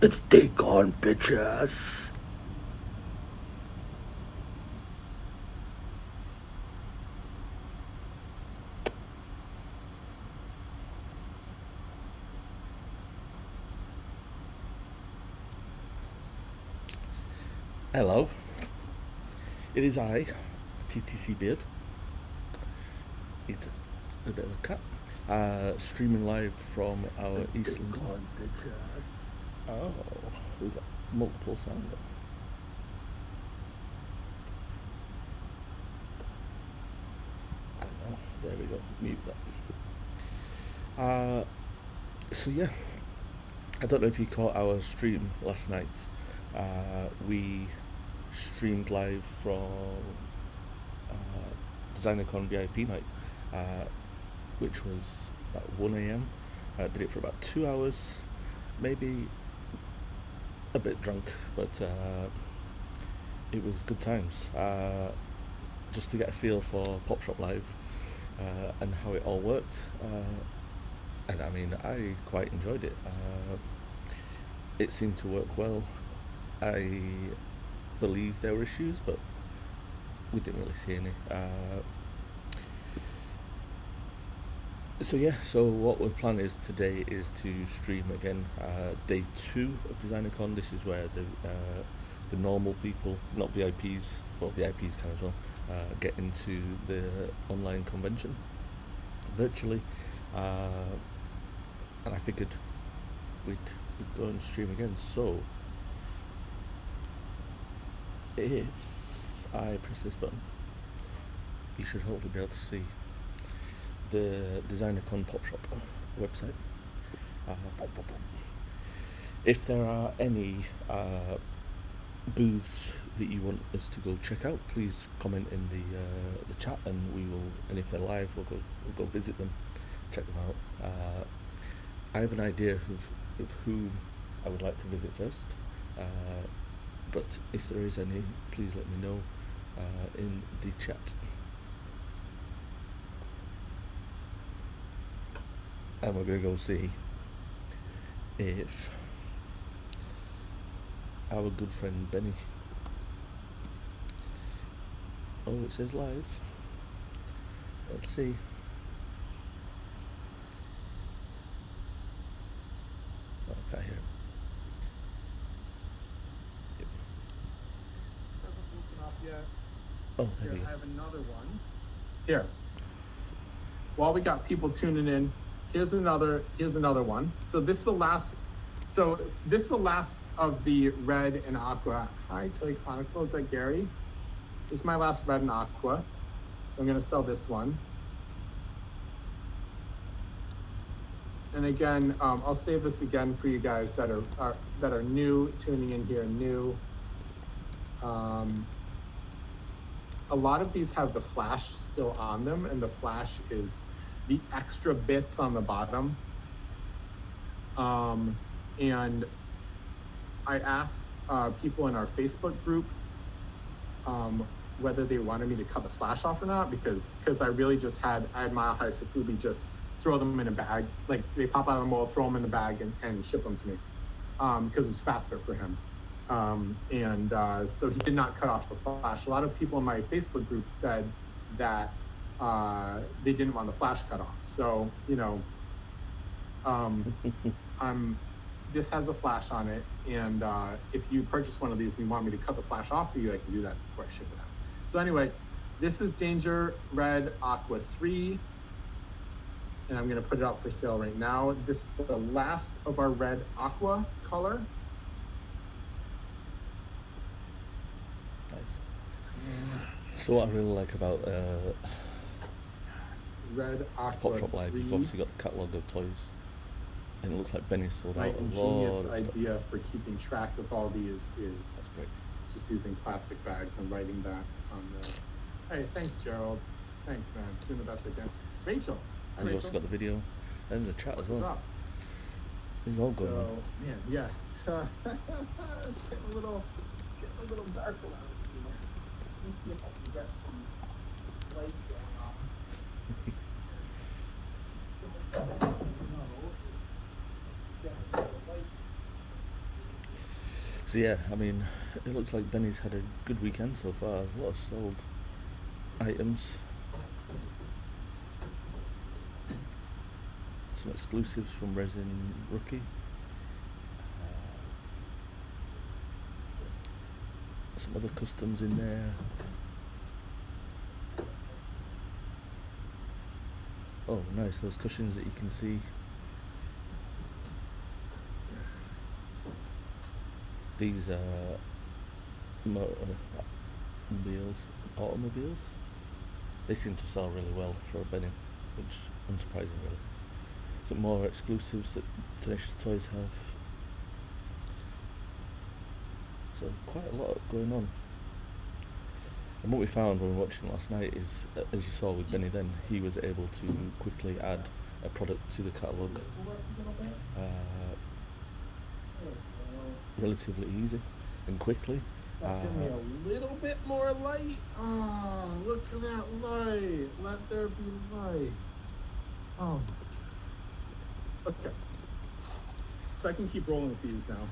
It's take on, bitches. Hello. It is I, TTC Beard. It's a bit of a cat. Streaming live from our Eastland. On, bitches. Oh, we've got multiple sound. I know. There we go. Mute that. So yeah, I don't know if you caught our stream last night. We streamed live from DesignerCon VIP night, which was about 1 a.m. Did it for about 2 hours, maybe a bit drunk, but it was good times. Just to get a feel for POPSHOP Live and how it all worked. And I mean, I quite enjoyed it. It seemed to work well. I believe there were issues, but we didn't really see any. So what we're planning is today is to stream again day 2 of DesignerCon. This is where the normal people, not VIPs, well VIPs can as well, get into the online convention virtually. And I figured we'd go and stream again. So if I press this button, you should hopefully be able to see the DesignerCon POPSHOP website. If there are any booths that you want us to go check out, please comment in the chat, and we will. And if they're live, we'll go visit them, check them out. I have an idea of who I would like to visit first, but if there is any, please let me know in the chat. And we're going to go see if our good friend Benny, oh, it says live, let's see. Oh, I can't hear him. Yep. Hasn't woken up yet. Oh, there we go. I have another one. Here. While we got people tuning in, here's another one. So this is the last. So this is the last of the red and aqua. Hi, Toy Chronicle. Is that Gary? This is my last red and aqua. So I'm gonna sell this one. And again, I'll save this again for you guys that are new, tuning in here, new. A lot of these have the flash still on them, and the flash is the extra bits on the bottom. And I asked people in our Facebook group whether they wanted me to cut the flash off or not, because I really just had Mile High Safubi just throw them in a bag. Like, they pop out of the mold, throw them in the bag, and ship them to me, because it's faster for him. So he did not cut off the flash. A lot of people in my Facebook group said that they didn't want the flash cut off. So, you know, this has a flash on it, and if you purchase one of these and you want me to cut the flash off for you, I can do that before I ship it out. So anyway, this is Danger Red Aqua 3, and I'm gonna put it up for sale right now. This is the last of our red aqua color. Nice. So what I really like about Red Aqua POPSHOP Live, 3. you've obviously got the catalogue of toys, and it looks like Benny's sold out My a lot ingenious of idea for keeping track of all these is That's great. just using plastic bags and writing that on the. Hey, thanks, Gerald. Thanks, man. Doing the best I can. Rachel. Hi, We've Rachel. also got the video and the chat as What's well. up? It's all going on. So, man, yeah, it's getting a little dark around here. Let's see if I can get some light going on. So yeah, I mean, it looks like Benny's had a good weekend so far. There's a lot of sold items, some exclusives from Resin Rookie, some other customs in there. Oh, nice, those cushions that you can see. These automobiles, they seem to sell really well for a Benny, which unsurprising really. Some more exclusives that Tenacious Toys have. So quite a lot going on. And what we found when we were watching last night is, as you saw with Benny then, he was able to quickly add a product to the catalogue. Relatively easy and quickly. Give me a little bit more light. Oh, look at that light. Let there be light. Oh. Okay. So I can keep rolling with these now,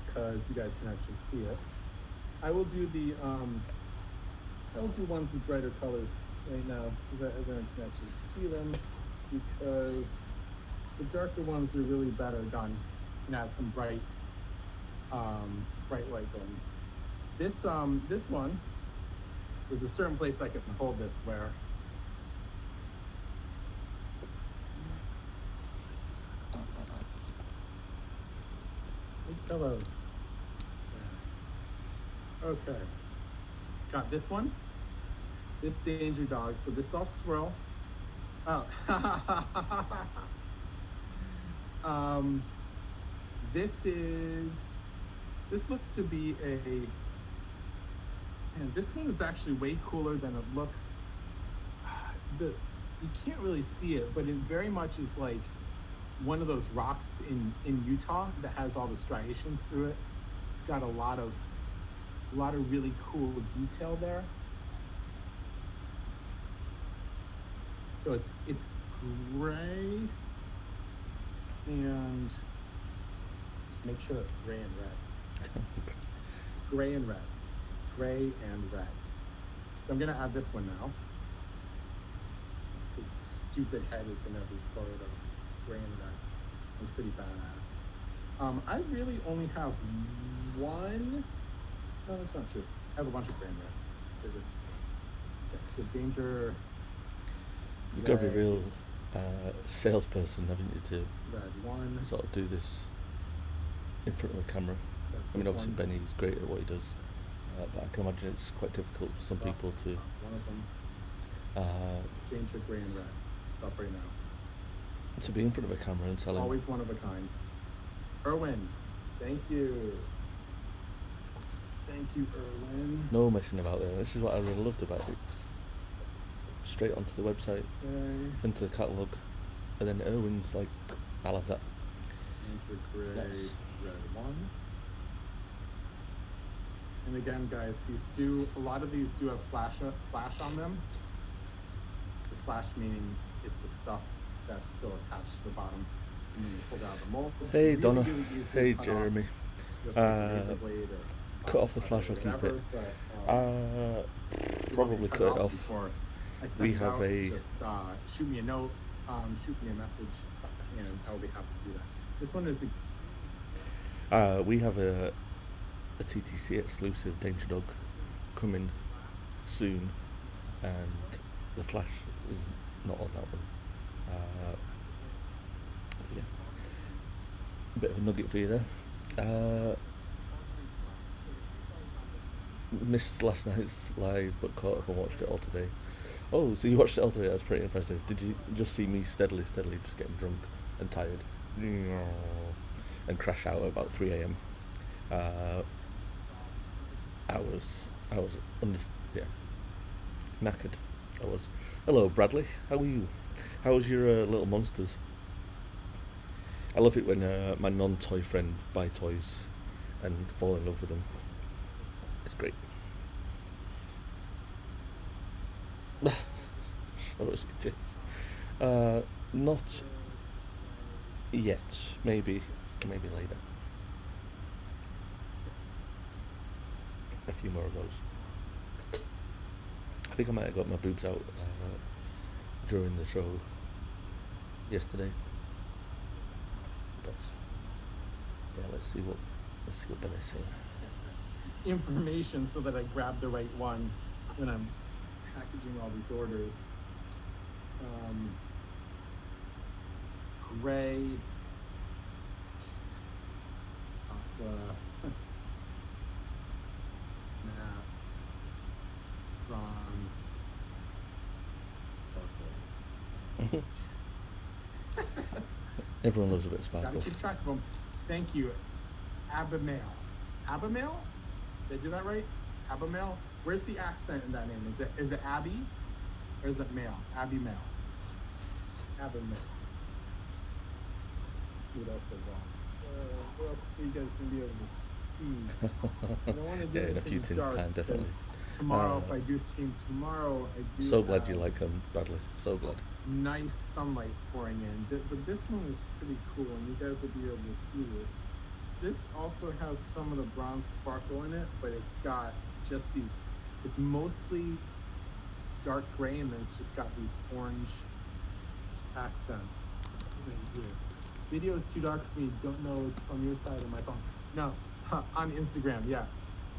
because you guys can actually see it. I will do ones with brighter colors right now so that everyone can actually see them, because the darker ones are really better done and have some bright light going. This one, there's a certain place I can hold this where big pillows. Yeah. Okay, got this one. This Danger Dog. So this all swirl. Oh. This looks to be and this one is actually way cooler than it looks. You can't really see it, but it very much is like one of those rocks in Utah that has all the striations through it. It's got a lot of really cool detail there. So it's gray, and just make sure it's gray and red. It's gray and red. Gray and red. So I'm gonna add this one now. Its stupid head is in every photo. Gray and red. It's pretty badass. I really only have one. No, that's not true. I have a bunch of gray and reds. They're just okay. So Danger. You've got to be a real salesperson, haven't you, to red one. sort of do this in front of a camera. I mean, obviously Benny's great at what he does, but I can imagine it's quite difficult for some people to. One of them. Danger gray and red. It's up right now. To be in front of a camera and selling. Always one of a kind. Erwin, thank you. Thank you, Erwin. No messing about there. This is what I really loved about it. Straight onto the website, into the catalogue, and then Erwin's like, I'll have that. Danger gray, red one. And again, guys, a lot of these do have flash on them. The flash meaning it's the stuff that's still attached to the bottom. And then you pull down the mold. Hey really, Donna. Really hey Jeremy. Cut off the flash or keep it. Probably cut it off. We have just shoot me a note, shoot me a message, and I'll be happy to do that. This one is we have a TTC exclusive Danger Dog coming soon, and the flash is not on that one. So yeah, a bit of a nugget for you there. Missed last night's live, but caught up and watched it all today. Oh, so you watched it all today? That's pretty impressive. Did you just see me steadily just getting drunk and tired and crash out at about 3 a.m? I was knackered. I was. Hello, Bradley. How are you? How's your little monsters? I love it when my non-toy friend buy toys and fall in love with them. It's great. Oh, it is. Not yet. Maybe later. few more of those. I think I might have got my boobs out during the show yesterday. But yeah, let's see what Ben is saying. Information so that I grab the right one when I'm packaging all these orders. Gray, aqua, masked, bronze, sparkle. Everyone loves a bit of Gotta sparkle. keep track of them. Thank you. Abimail. Abimail? Did I do that right? Abimail? Where's the accent in that name? Is it Abby? Or is it Mail? Abimail. Abimail. Let's see what else I got. What else are you guys gonna be able to see? I don't want to do Yeah, in a few anything tins dark time, definitely. because tomorrow, if I do stream tomorrow, I do. So glad you have like them, Bradley. So glad. nice sunlight pouring in. But this one is pretty cool, and you guys will be able to see this. This also has some of the bronze sparkle in it, but it's got just these, it's mostly dark gray, and then it's just got these orange accents right here. Video is too dark for me. Don't know it's from your side of my phone. No, on Instagram, yeah.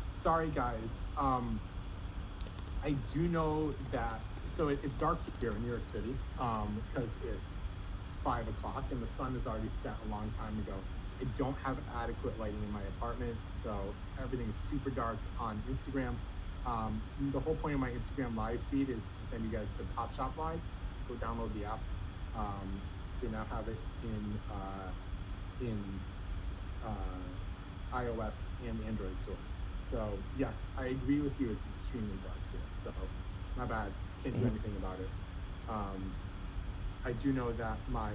Sorry, guys. I do know that, so it's dark here in New York City because it's 5 o'clock and the sun has already set a long time ago. I don't have adequate lighting in my apartment, so everything's super dark on Instagram. The whole point of my Instagram live feed is to send you guys to POPSHOP Live. Go download the app. They now have it in iOS and Android stores. So yes, I agree with you. It's extremely dark here. So my bad. I can't do anything about it. I do know that my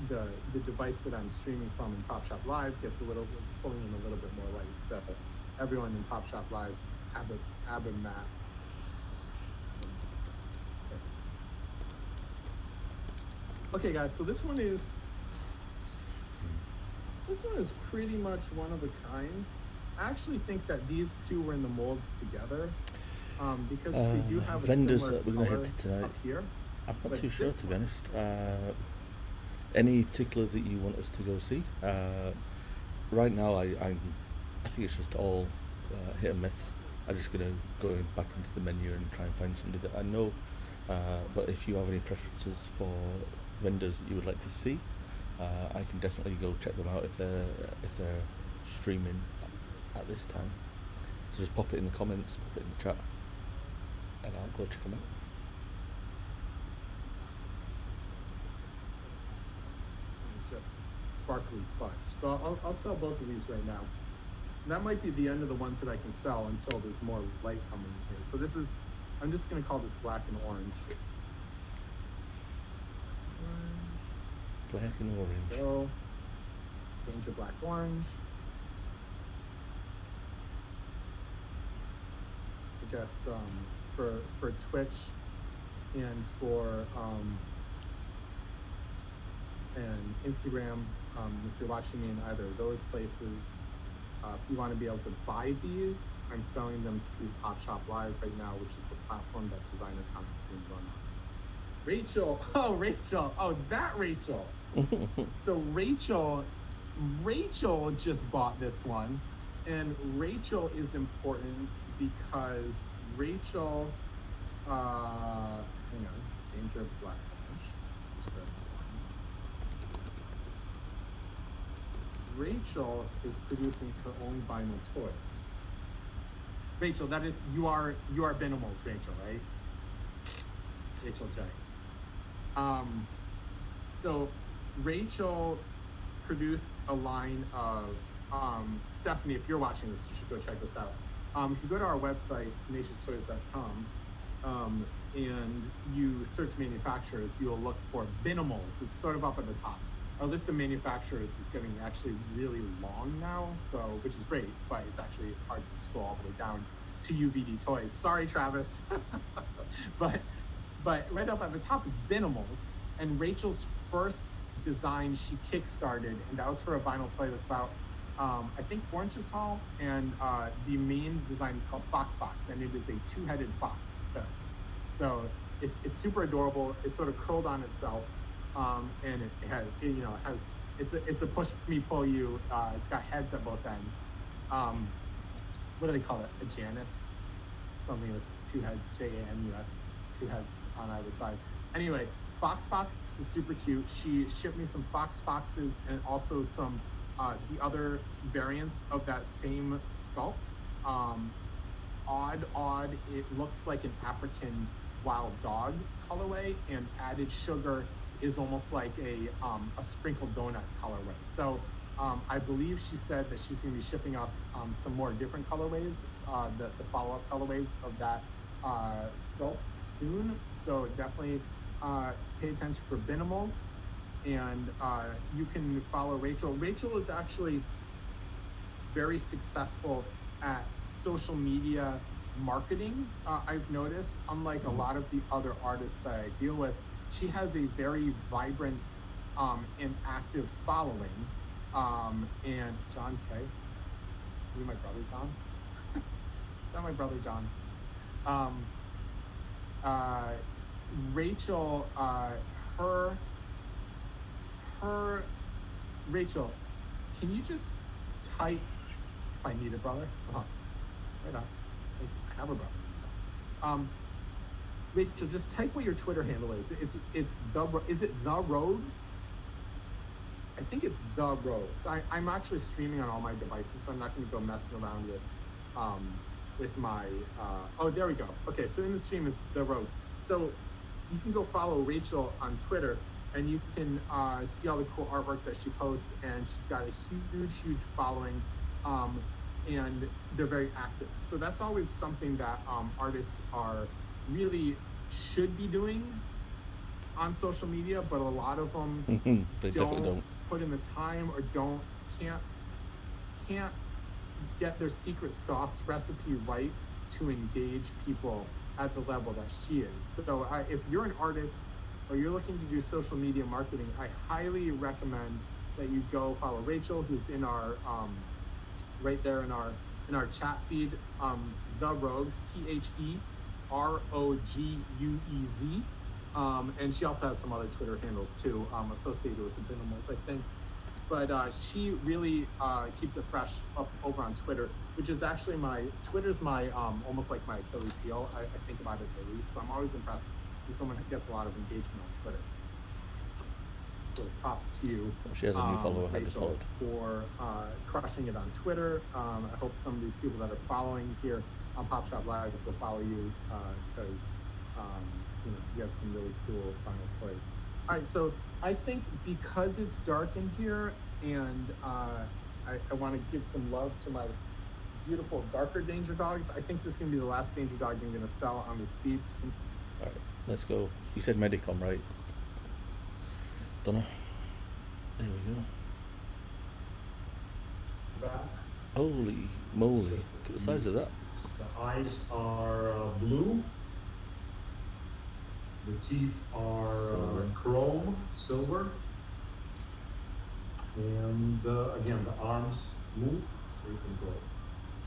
the device that I'm streaming from in POPSHOP Live it's pulling in a little bit more light. So everyone in POPSHOP Live, Abimat. Okay, guys. So this one is pretty much one of a kind. I actually think that these two were in the molds together because they do have a vendors similar that we're going to color head to tonight. up here. I'm not But too sure, this to be one- honest. Any particular that you want us to go see? Right now, I think it's just all hit and miss. I'm just going to go back into the menu and try and find somebody that I know. But if you have any preferences for vendors that you would like to see, I can definitely go check them out if they're streaming at this time. So just pop it in the comments, pop it in the chat, and I'll go check them out. This one is just sparkly fudge. So I'll sell both of these right now. And that might be the end of the ones that I can sell until there's more light coming in here. So this is, I'm just gonna call this black and orange. Black and orange. Go. Danger black orange. I guess for Twitch and for and Instagram, if you're watching me in either of those places, if you want to be able to buy these, I'm selling them through POPSHOP Live right now, which is the platform that DesignerCon is being run on. Rachel, that Rachel. So Rachel just bought this one, and Rachel is important because Rachel, hang on, Danger Black Orange. This is red one. Rachel is producing her own vinyl toys. Rachel, that is, you are Binimals, Rachel, right? Rachel J. So Rachel produced a line of Stephanie, if you're watching this, you should go check this out. If you go to our website, tenacioustoys.com, and you search manufacturers, you'll look for Binimals. It's sort of up at the top. Our list of manufacturers is getting actually really long now, so which is great, but it's actually hard to scroll all the way down to UVD Toys. Sorry, Travis. but right up at the top is Binimals, and Rachel's first design she kickstarted, and that was for a vinyl toy that's about I think 4 inches tall, and the main design is called Fox, and it is a two-headed fox. So it's super adorable. It's sort of curled on itself, and it's a push me pull you. It's got heads at both ends. What do they call it? A Janus, something with two heads, Janus, two heads on either side. Anyway, Fox is super cute. She shipped me some foxes and also some the other variants of that same sculpt. Odd. It looks like an African wild dog colorway, and added sugar is almost like a sprinkled donut colorway. So I believe she said that she's going to be shipping us some more different colorways, the follow-up colorways of that sculpt soon. So definitely pay attention for Binimals, and you can follow Rachel. Rachel is actually very successful at social media marketing. I've noticed, unlike a lot of the other artists that I deal with, she has a very vibrant and active following. And John K. Is you my brother John? Is that my brother John? Rachel, Rachel, can you just type if I need a brother? Right on. Thank you. I have a brother. Rachel, just type what your Twitter handle is. Is it the Rogues? I think it's the Rogues. I'm actually streaming on all my devices, so I'm not going to go messing around with my. Oh, there we go. Okay, so in the stream is the Rogues. So you can go follow Rachel on Twitter, and you can see all the cool artwork that she posts. And she's got a huge following, and they're very active. So that's always something that artists are really should be doing on social media, but a lot of them don't put in the time or can't get their secret sauce recipe right to engage people at the level that she is. So if you're an artist or you're looking to do social media marketing, I highly recommend that you go follow Rachel, who's in our right there in our chat feed, the Rogues, TheRoguez, and she also has some other Twitter handles too, associated with the Binimals, I think. But she really keeps it fresh up over on Twitter, which is actually Twitter's my almost like my Achilles heel. I think about it at least, so I'm always impressed when someone gets a lot of engagement on Twitter. So props to you. She has a new follower, Rachel, for crushing it on Twitter. I hope some of these people that are following here on POPSHOP Live will follow you because you have some really cool vinyl toys. All right, so I think because it's dark in here, and I want to give some love to my beautiful darker Danger Dogs, I think this is going to be the last Danger Dog I'm going to sell on this feed. All right, let's go. You said Medicom, right? Donna. There we go. Back. Holy moly. Look at the size of that. The eyes are blue. The teeth are chrome, silver. And again, the arms move, so you can go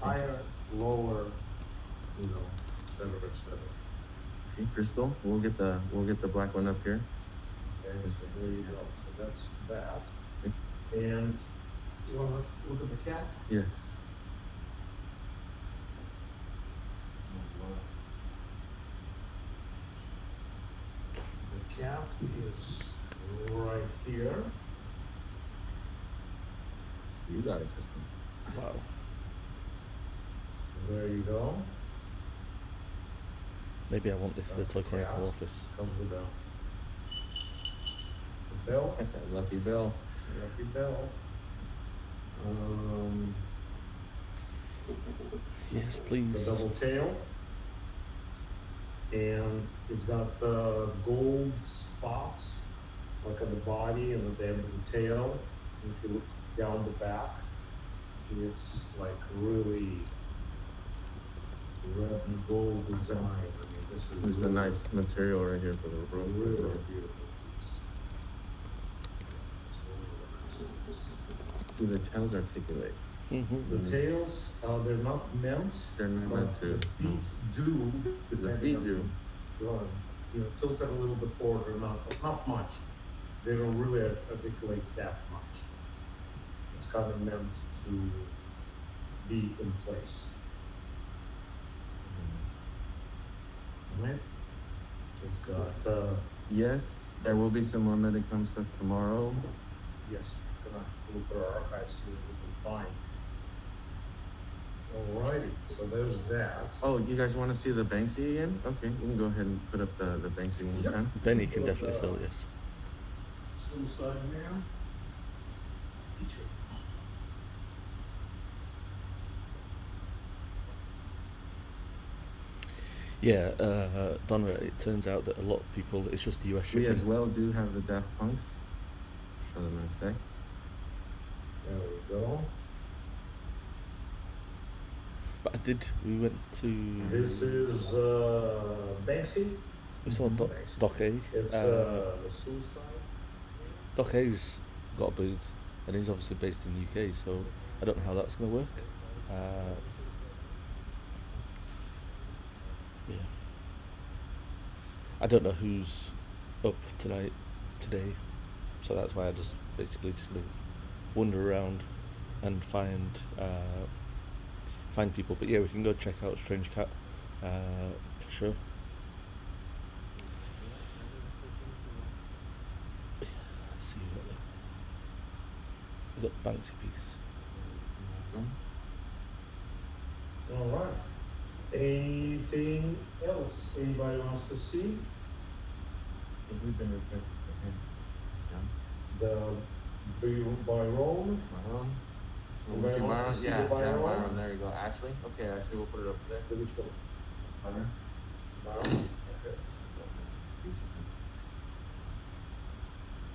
higher, lower, et cetera, et cetera. Okay, Crystal, we'll get the black one up here. Okay, so there you go. So that's that. Okay. And you want to look at the cat? Yes. The cat is right here. You got it, Crystal. Wow. So there you go. Maybe I want this for the Toy Chronicle office. Comes with the bell. Lucky Bill. Lucky bell. Yes, The please. double tail. And it's got the gold spots, like on the body and at the end of the tail. And if you look down the back, it's like really red and gold design. I mean, this is a nice material right here for the rope. really beautiful piece. Do the tails articulate? The tails, they're not meant. They're not but meant to. The feet do. The feet do. Tilt it a little bit forward or not much. They don't really articulate that much. It's kind of meant to be in place. Right? It's got, Yes, there will be some more Medicom stuff tomorrow. yes, gonna look at our archives, see what we can find. Alrighty, so there's that. Oh, you guys want to see the Banksy again? Okay, we can go ahead and put up the Banksy one more Yep. time. Benny can definitely sell, yes. Suicide Man feature. Yeah, Donna, it turns out that a lot of people, it's just the US shipping. We as well do have the Daft Punks. Show them in a sec. There we go. But we went to, This is Banksy. we saw Doc A. It's the Suicide. Doc A's got a booth, and he's obviously based in the UK, so I don't know how that's going to work. Yeah. I don't know who's up today, so that's why I just basically just gonna wander around and find people. But yeah, we can go check out Strange Cat for sure. Let's see what the Banksy piece. All right. Anything else anybody wants to see? I think we've been requested for him. John? The Byron. Byron? Byron, Want to see want to Byron? see Yeah, the John Byron? Byron. There you go. Ashley? Okay, Ashley, we'll put it up there. Which one? Byron? Byron. Okay.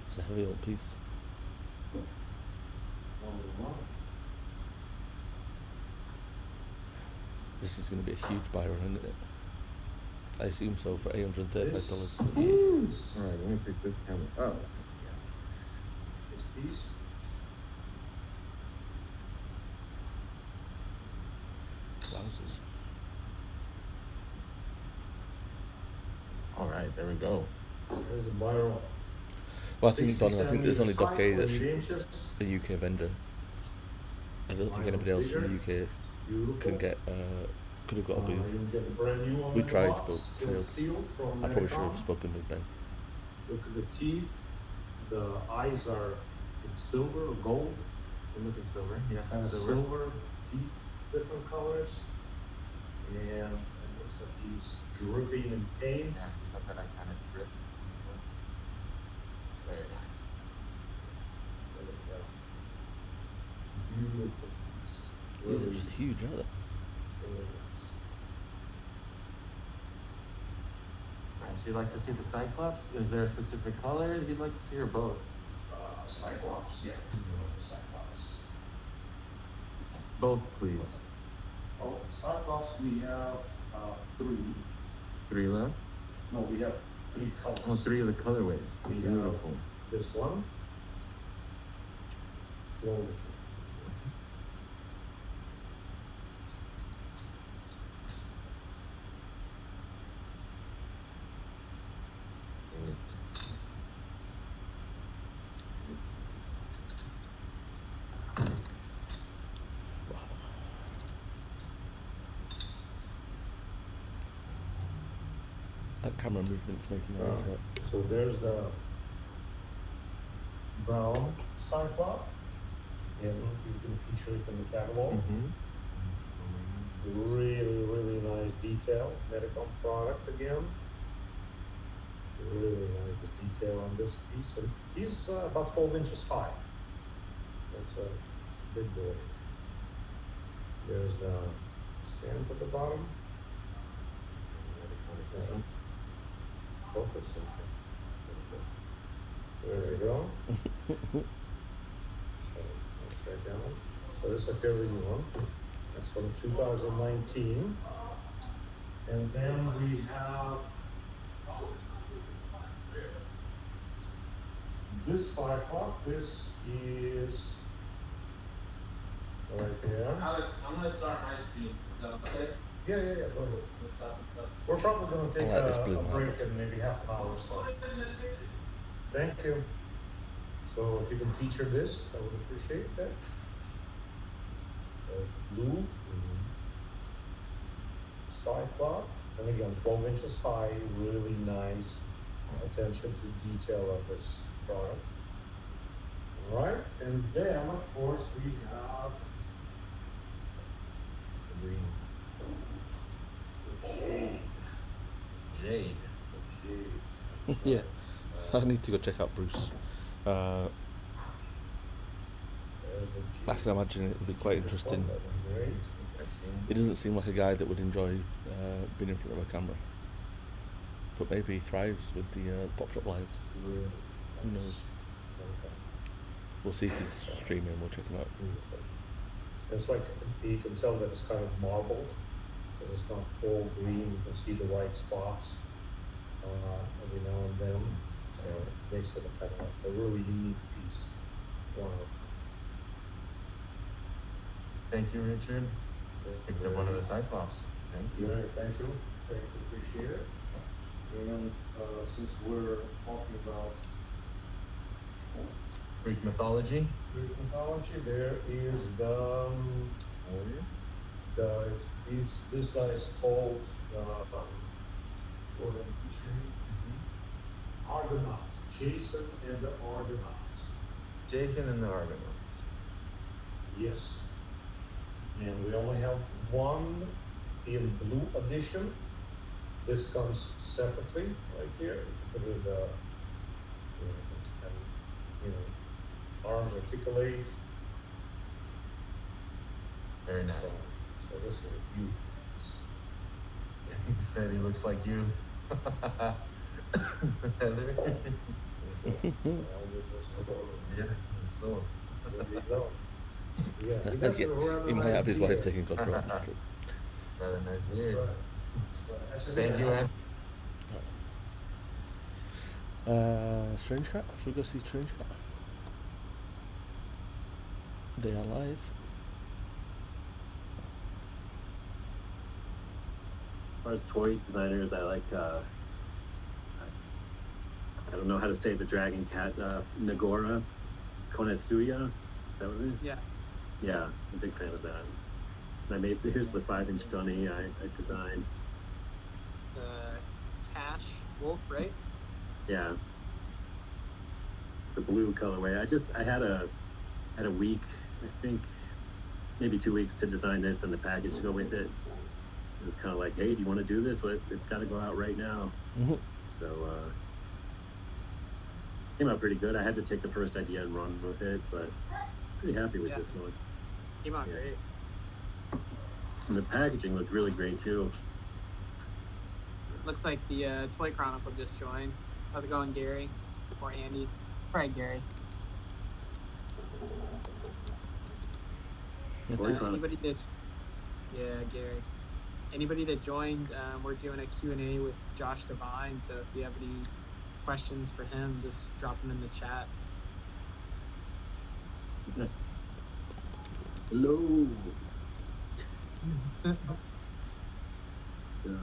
It's a heavy old piece. All right. This is going to be a huge Byron, isn't it? I assume so for $835. This All right, let me pick this camera up. This piece. Wowzers. All right, there we go. There's the Byron. Well, I think, Donna, I 67 think there's only meters Doc A high, that's 28 inches. a UK vendor. I don't think Byron anybody else from the figure. UK Beautiful. could have got a booth. You'll get a brand new one We in the tried, box, but failed. sealed from I probably should Medicom. have spoken with Ben. Look at the teeth. The eyes are in silver or gold. We're looking silver. Yeah, Silver teeth, different colors. And it looks like he's dripping in paint. Yeah, it's got that iconic grip. Very nice. Beautiful piece. These are just huge, aren't they? Really nice. All right, so you'd like to see the Cyclops? Is there a specific color you'd like to see, or both? Cyclops, yeah. Cyclops. Both, please. Oh, Cyclops, we have 3. 3 left? No, we have 3 colors. Oh, 3 of the colorways. We Beautiful. have this one. Wonderful. Wow. That camera movement's making my eyes hurt. So there's the brown Cyclops, and you can feature it in the catalog. Mm-hmm. Really, really nice detail. Medicom product again. Really nice detail on this piece, and he's about 12 inches high. It's a big boy. There's the stamp at the bottom. Focus. There we go. So upside down. So this is a fairly new one. That's from 2019. And then we have this Cyclops. This is right there. Alex, I'm gonna start my stream. Is that okay? Yeah, go ahead. Let's start some stuff. We're probably gonna take I like this a blue break marble. in maybe half an hour or so. Thank you. So if you can feature this, I would appreciate that. Blue, Cyclop, and again, 12 inches high, really nice attention to detail of this product. All right, and then of course we have The green. the Jade. jade. Yeah. I need to go check out Bruce. There's the I jade. can imagine it would be quite This one, interesting. that'd be great. He doesn't seem like a guy that would enjoy being in front of a camera. But maybe he thrives with the POPSHOP Live. Really Who nice. knows? Okay. We'll see if he's streaming. We'll check him out. Beautiful. It's like you can tell that it's kind of marbled because it's not all green. You can see the white spots every now and then. So it makes it a kind of a really unique piece. Wow. Thank you, Richard. Picked up one of the Cyclops. Thank you. Yeah, thank you. Appreciate it. And since we're talking about Greek mythology. Greek mythology, there is the Warrior. this guy is called what am I featuring? Argonauts. Jason and the Argonauts. Jason and the Argonauts. Yes. And we only have one in blue edition. This comes separately right here. Put it, arms articulate. Very nice. So this is you. He said he looks like you. Heather. Yeah, so. There you go. Yeah, he And does yet, a rather he might nice have his wife beard. taking control. Rather nice That's beard. right. That's right. Actually, Thank you, Ann. Strange Cat? Should we go see Strange Cat? They are live. As far as toy designers, I like, I don't know how to say the dragon cat, Nagora Konetsuya. Is that what it is? Yeah. Yeah, I'm a big fan of that. And I made, here's the 5-inch dunny I designed. It's the Cash Wolf, right? Yeah. The blue colorway. I had a week, I think, maybe 2 weeks to design this and the package to go with it. It was kind of like, hey, do you want to do this? It's got to go out right now. Mm-hmm. So, came out pretty good. I had to take the first idea and run with it, but pretty happy with Yeah. this one. Came out Yeah. great. And the packaging looked really great too. Looks like the Toy Chronicle just joined. How's it going, Gary? Or Andy? Probably Gary. Toy Chronicle. Anybody that, yeah, Gary. Anybody that joined, we're doing a Q&A with Josh Devine, so if you have any questions for him, just drop them in the chat. Hello. So,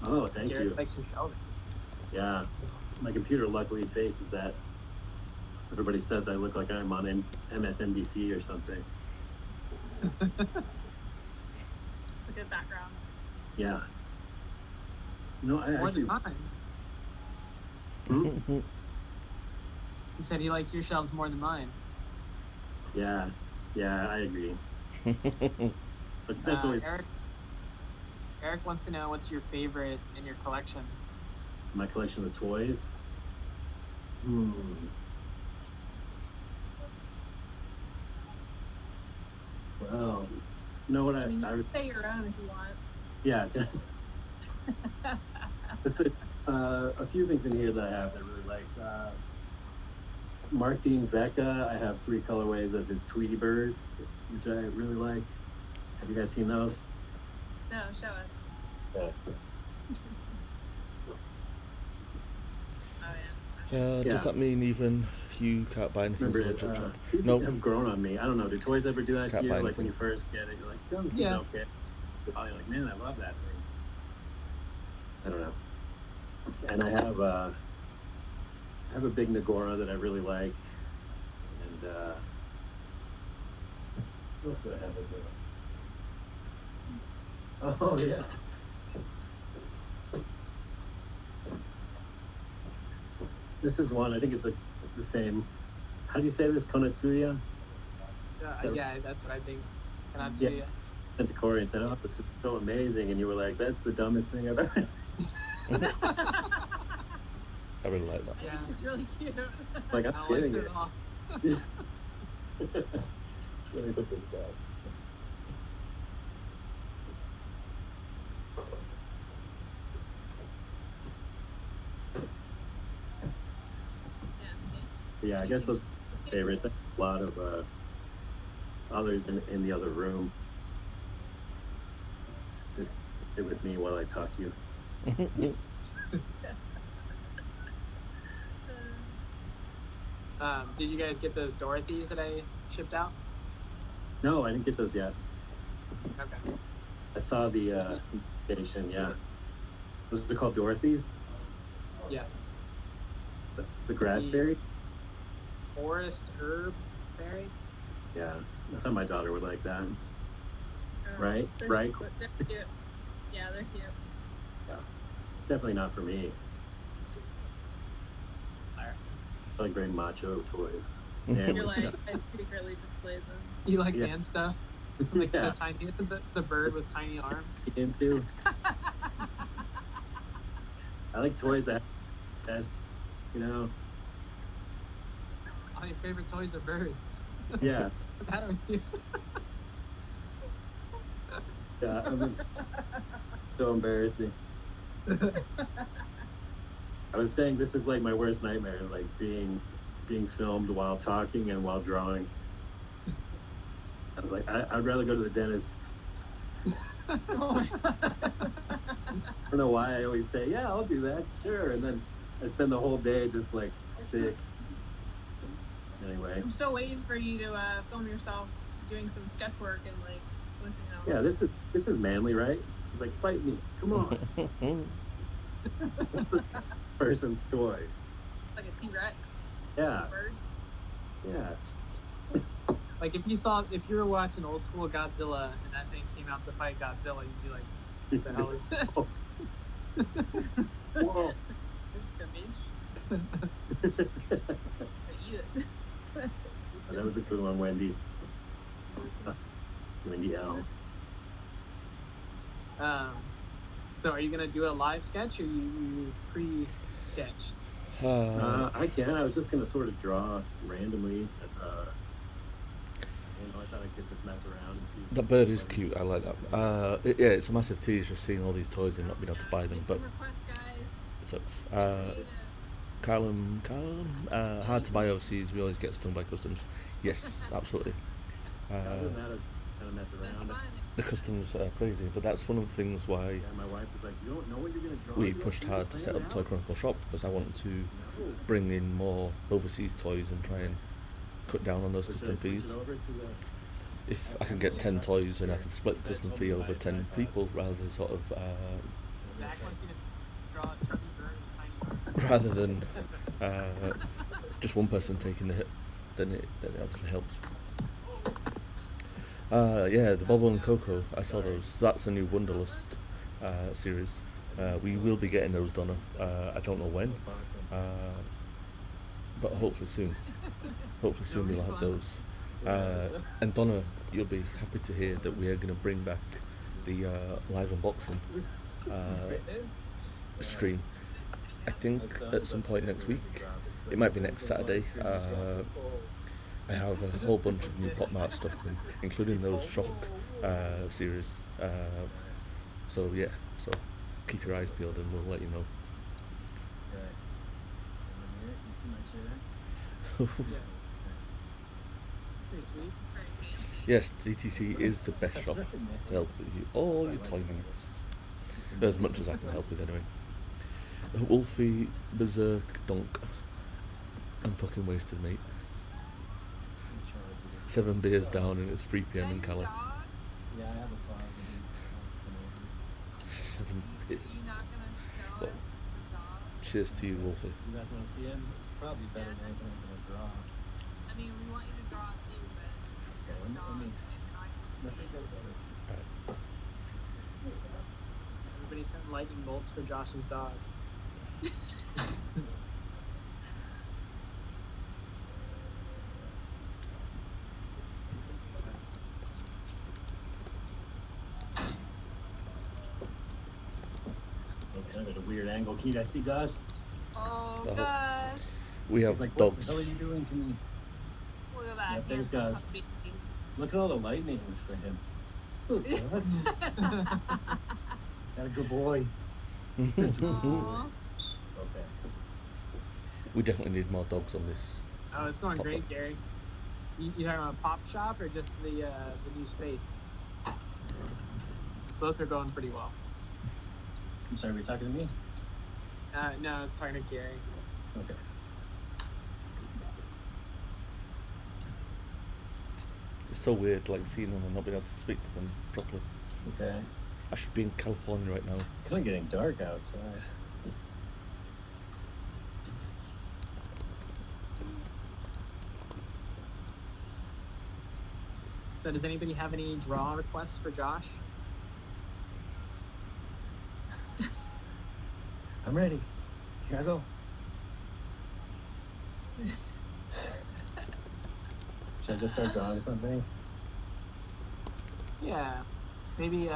oh, thank Gary you. likes your shelving. Yeah, my computer luckily faces that. Everybody says I look like I'm on MSNBC or something. It's a good background. Yeah. No, I More actually. than mine. Hmm? He said he likes your shelves more than mine. Yeah, I agree. But that's always Eric wants to know what's your favorite in your collection. my collection of toys. Well, you know what I mean, you I can say your own if you want. yeah. It's a few things in here that I have that I really like. Mark Dean Vecca, I have 3 colorways of his Tweety Bird, which I really like. Have you guys seen those? No, show us. Yeah. Oh yeah, Yeah. Does that mean even you can't buy anything from Remember, the chip shop? these No. have grown on me. I don't know. Do toys ever do that Can't to you? buy Like when anything. you first get it, you're like, oh, this is Yeah. okay. Oh, you're like, man, I love that thing. I don't know. And I have a big Nagora that I really like. And what else do I have over there? Oh yeah. This is one. I think it's the same. How do you say this? Konatsuya? So- Yeah, that's what I think. Kanatsuya. Yeah. Sent to Corey and said, "Oh, this is so amazing," and you were like, "That's the dumbest thing I've ever." I really like that. I Yeah. think it's really cute. Like, I I'm don't like kidding it it. at all. Let me put this back. Yeah, see? Yeah, I guess those are my favorites. I have a lot of others in the other room. Just sit with me while I talk to you. Did you guys get those Dorothys that I shipped out? No, I didn't get those yet. Okay. I saw the invitation. Yeah, those are called Dorothy's. Yeah. The grassberry. Forest herb berry. Yeah, I thought my daughter would like that. Right? They're Right. They're cute. Yeah, they're cute. It's definitely not for me. I like very macho toys. And You're with like, stuff. I secretly displayed them. You like Yeah. man stuff? Like Yeah. the tiny, the bird with tiny arms. Into. I like toys that has, you know, All your favorite toys are birds. yeah, That are you? yeah. So embarrassing. I was saying this is like my worst nightmare, like being filmed while talking and while drawing. I was like, I'd rather go to the dentist. Oh my I don't know why I always say, yeah, I'll do that, sure. And then I spend the whole day just like sick. Anyway, I'm still waiting for you to film yourself doing some sketch work and like, what's you know. yeah, this is manly, right? It's like, fight me, come on. Person's toy. Like a T-Rex. Yeah, Bird. yeah. Like if you were watching old school Godzilla and that thing came out to fight Godzilla, you'd be like, "What the hell is this?" Whoa. It's scrimmage. Eat it. That was a good one, Wendy. Wendy L. So are you gonna do a live sketch or you pre-sketched? I can. I was just gonna sort of draw randomly. I thought I could just mess around and see. That bird is cute. I like that. Yeah, it's a massive tease just seeing all these toys and not being able to buy them, Make but some requests, guys. it sucks. Creative. Callum, hard to buy overseas. We always get stung by customs. Yes, absolutely. Other than that, I kind of mess around. That's fun. The customs are crazy, but that's one of the things why Yeah, my wife was like, "You don't know what you're gonna draw." we You don't pushed need hard to plan set it up Toy out." Chronicle Shop, because I want to No. bring in more overseas toys and try and cut down on those So should I custom switch fees. it over to the? If I can get 10 toys and I can split the custom fee over 10 people rather than sort of Mac wants you to draw a chubby bird with tiny arms. rather than just one person taking the hit, then it obviously helps. Yeah, the Bubble and Coco, I saw those. That's the new Wonderlust series. We will be getting those, Donna. I don't know when, but hopefully soon. Hopefully soon we'll have those. And Donna, you'll be happy to hear that we are going to bring back the live unboxing stream. I think at some point next week. It might be next Saturday. I have a whole bunch of new pop mart stuff coming, including those shock series. So yeah, so keep your eyes peeled and we'll let you know. Yes. Pretty sweet. It's very fancy. Yes, TTC is the best shop to help with you all your toy needs. As much as I can help with anyway. Wolfie Berserk Donk. I'm fucking wasted, mate. I'm trying to do 7 beers down and it's 3 p.m. in And Cali. your dog? Yeah, I have a dog that wants to come over. 7 You beers. not gonna show Well, us the dog? Cheers to you, Wolfie. You guys want to see him? It's probably better than anything I'm gonna draw. I mean, we want you to draw too, but Okay, the let dog me. and I want to Let see me it. go better. Everybody sent lightning bolts for Josh's dog. That was kind of at a weird angle. Can you guys see Gus? Oh, Oh. Gus. We have He's like, dogs. what the hell are you doing to me? Look at that. Yeah, there's handsome Gus. puppy. Look at all the lightnings for him. Look, Gus. Got a good boy. Aw. Okay. We definitely need more dogs on this. Oh, it's going Pop great, up. Gary. You talking about POPSHOP or just the new space? Both are going pretty well. I'm sorry, were you talking to me? No, I was talking to Gary. Okay. It's so weird, like seeing them and not being able to speak to them properly. Okay. I should be in California right now. It's kind of getting dark outside. So, does anybody have any draw requests for Josh? I'm ready. Here I go. Should I just start drawing something? Yeah, maybe.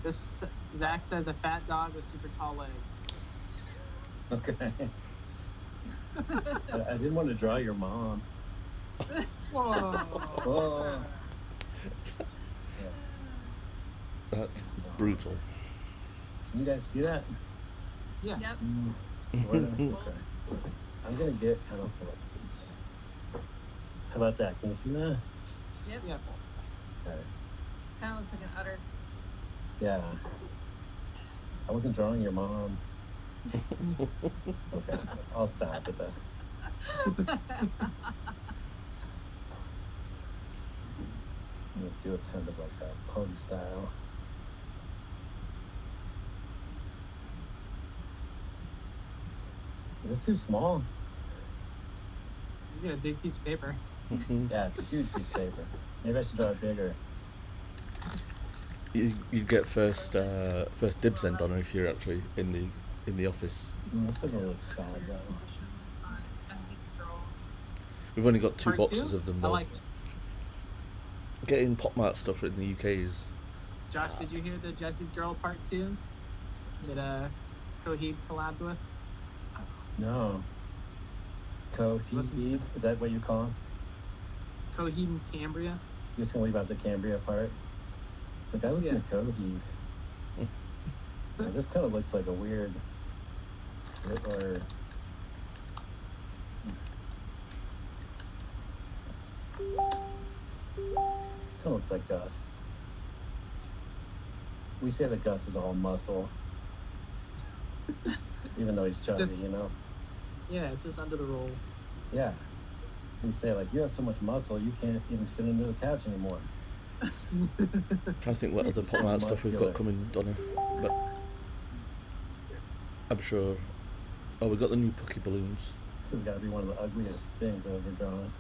This Zach says a fat dog with super tall legs. Okay. I didn't want to draw your mom. Whoa! Whoa. Yeah. That's brutal. Can you guys see that? Yeah. Yep. Sort of. Okay. I'm gonna get kind of like this. How about that? Can you see that? Yep. Yeah. Okay. Kind of looks like an udder. Yeah. I wasn't drawing your mom. Okay. I'll stop with that. I'm gonna do it kind of like a pug style. Is this too small? He's got a big piece of paper. Yeah, it's a huge piece of paper. Maybe I should draw it bigger. You get first dibs then, Donna, if you're actually in the office. This doesn't really look bad though. That's girl. We've only got 2 Part boxes two? of them I though. like it. Getting pop mart stuff in the UK is Josh, did you hear the Jesse's Girl Part 2 that Coheed collabed with? No. Listen to Coheed? Is that what you call him? Coheed and Cambria. You're just gonna leave out the Cambria part? Like I listen to Coheed. Yeah, this kind of looks like a weird or this kind of looks like Gus. We say that Gus is all muscle. Even though he's chubby, Just- you know? Yeah, it's just under the rolls. Yeah. We say like, you have so much muscle, you can't even fit into the couch anymore. trying to think what other pop mart stuff we've Muscular. got coming, Donna. But I'm sure. Oh, we've got the new Pucky balloons. This has got to be one of the ugliest things I've ever drawn.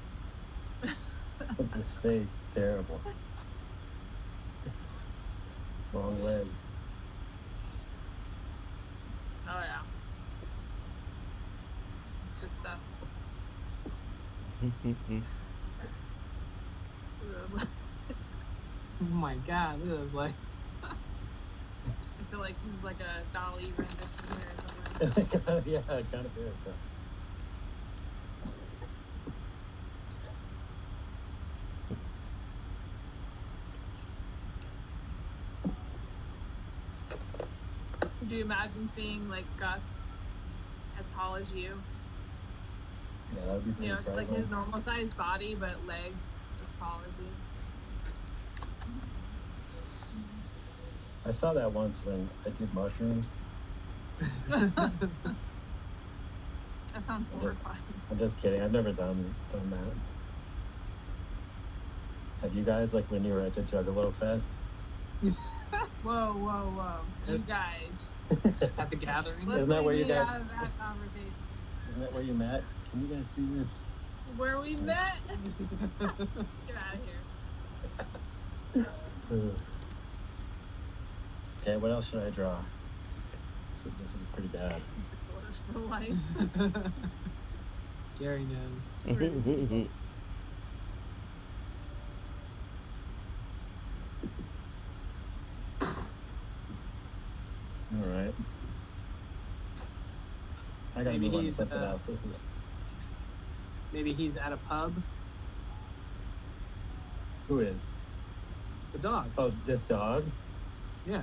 Look, this face is terrible. Long legs. Oh yeah. Good stuff. Oh my god, look at those legs. I feel like this is like a Dolly rendition here or something. Yeah, it kind of is. So. Could you imagine seeing like Gus as tall as you? Yeah, that would be pretty You know, just like his frightening. normal sized body, but legs as tall as you. I saw that once when I did mushrooms. I That sounds horrifying. I'm just kidding. I've never done that. Have you guys, like when you were at the Juggalo Fest? Whoa. You guys. At the gathering. Let's Isn't that where leave you me guys- out of that conversation. Isn't that where you met? Can you guys see this? Where we met? Get out of here. Okay, what else should I draw? This was pretty bad. Close for life. Gary knows. All right. I gotta Maybe move on to he's, something else. This is Maybe he's at a pub. who is? The dog. Oh, this dog. Yeah.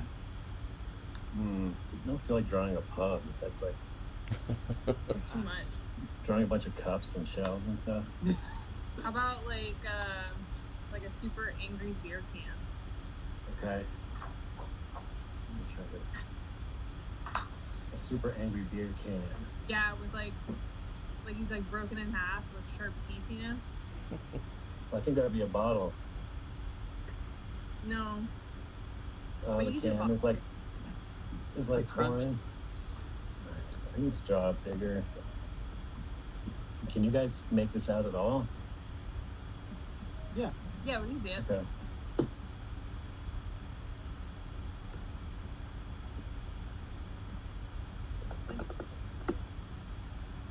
I don't feel like drawing a pub. That's like It's too much. drawing a bunch of cups and shelves and stuff. How about like a super angry beer can? Okay. Let me try to. A super angry beer can. Yeah, with like he's like broken in half with sharp teeth, you know? I think that would be a bottle. No. Oh, But the you can can is like crunched. torn. I need to draw it bigger. Can you guys make this out at all? Yeah. Yeah, we can see it. Okay.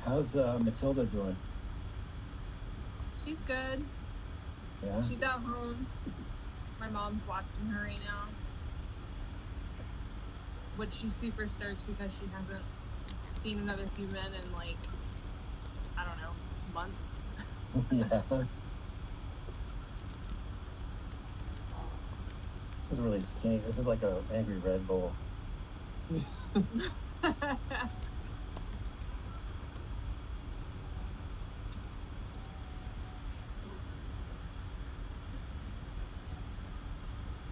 How's Matilda doing? She's good. Yeah. She's at home. My mom's watching her right now. Which she's super stoked because she hasn't seen another human in like, I don't know, months. Yeah. This is really skinny. This is like a angry Red Bull.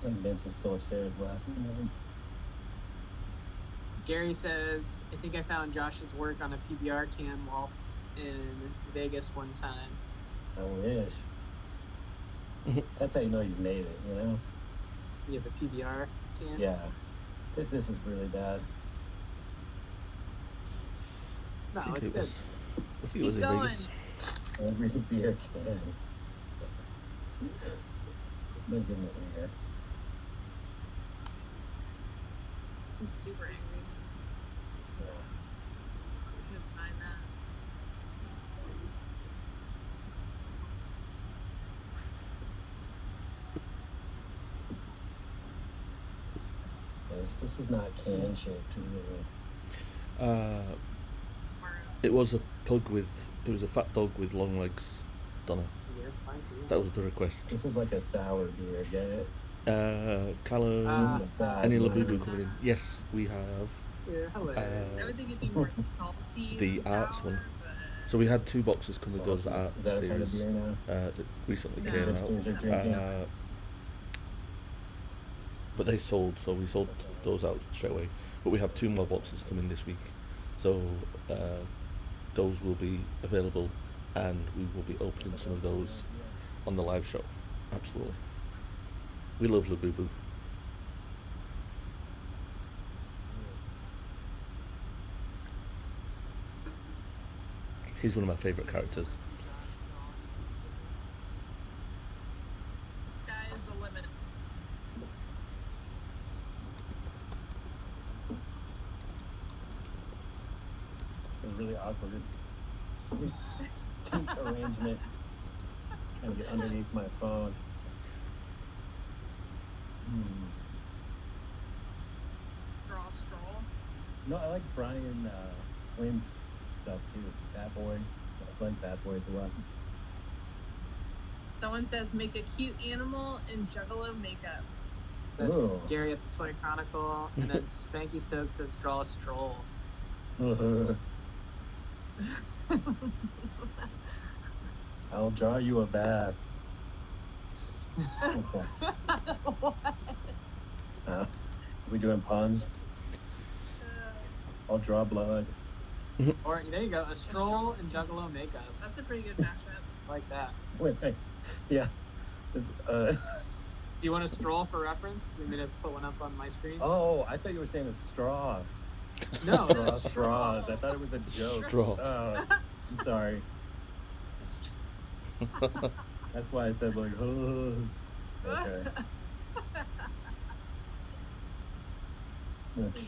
And Vince is still upstairs laughing at him. Gary says, I think I found Josh's work on a PBR can whilst in Vegas one time. I wish. That's how you know you've made it, you know? You have a PBR can? Yeah. This is really bad. No, I think it's it good. was. I think it was Keep in going. Vegas. Every beer can. Don't give me here. He's super angry. Let's find that. This is not can shaped really. Uh, Tomorrow. it was a fat dog with long legs, Donna. Yeah, it's fine for you. That was the request. This is like a sour beer, get it? Callum, Ah, any Labubu Labubu coming in? Yes, we have. Yeah, hello. I would think it'd be more salty. The than arts sour, one. but- So we had 2 boxes come with those art Is that a kind of series beer now? that recently No. came Hipsters are out. drinking. But they sold, so we sold those out straight away. But we have 2 more boxes coming this week, so those will be available, and we will be opening some of those on the live show. Absolutely, we love Labubu. He's one of my favourite characters. The sky is the limit. This is really awkward. Stink arrangement. Trying to get underneath my phone. Draw a stroll. No, I like Brian Flynn's stuff too. Bad Boy. I like Bad Boys a lot. Someone says make a cute animal in Juggalo makeup. That's Ooh. Gary at the Toy Chronicle, and then Spanky Stokes says draw a stroll. I'll draw you a bath. Okay. We doing puns? I'll draw blood. Or there you go, a stroll and Juggalo makeup. That's a pretty good mashup. I like that. Wait, yeah. This, Do you want a stroll for reference? Do you want me to put one up on my screen? oh, I thought you were saying a straw. No, Straws. I thought it was a joke. Straw. Oh, I'm sorry. That's why I said like, oh. Okay.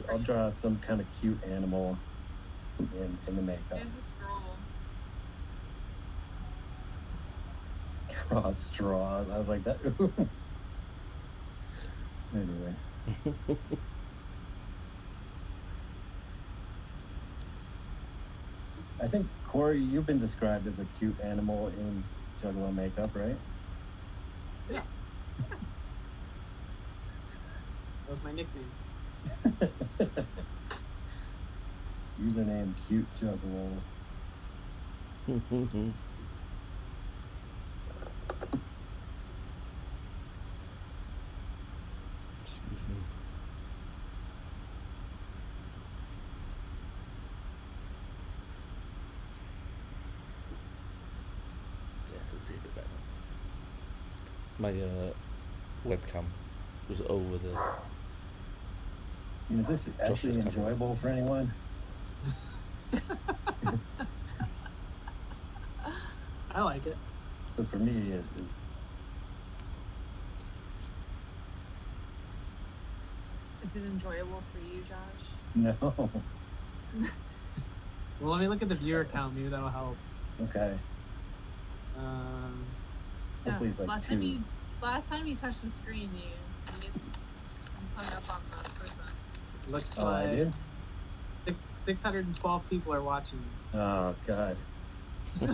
I'll draw some kind of cute animal in the makeup. There's a scroll. Draw straws. I was like that. Anyway. I think Corey, you've been described as a cute animal in Juggalo makeup, right? Yeah. That was my nickname. Username cute Juggalo. Excuse me. Yeah, I can see a bit better. My webcam was over the. Is this actually Josh's enjoyable for anyone? I like it. Because for me, it's. Is it enjoyable for you, Josh? No. Well, let me look at the viewer count. Maybe that'll help. Okay. Hopefully it's like two. Last time you touched the screen, you hung up on the person. Looks Oh, I like did? 612 people are watching. Oh, God. I'm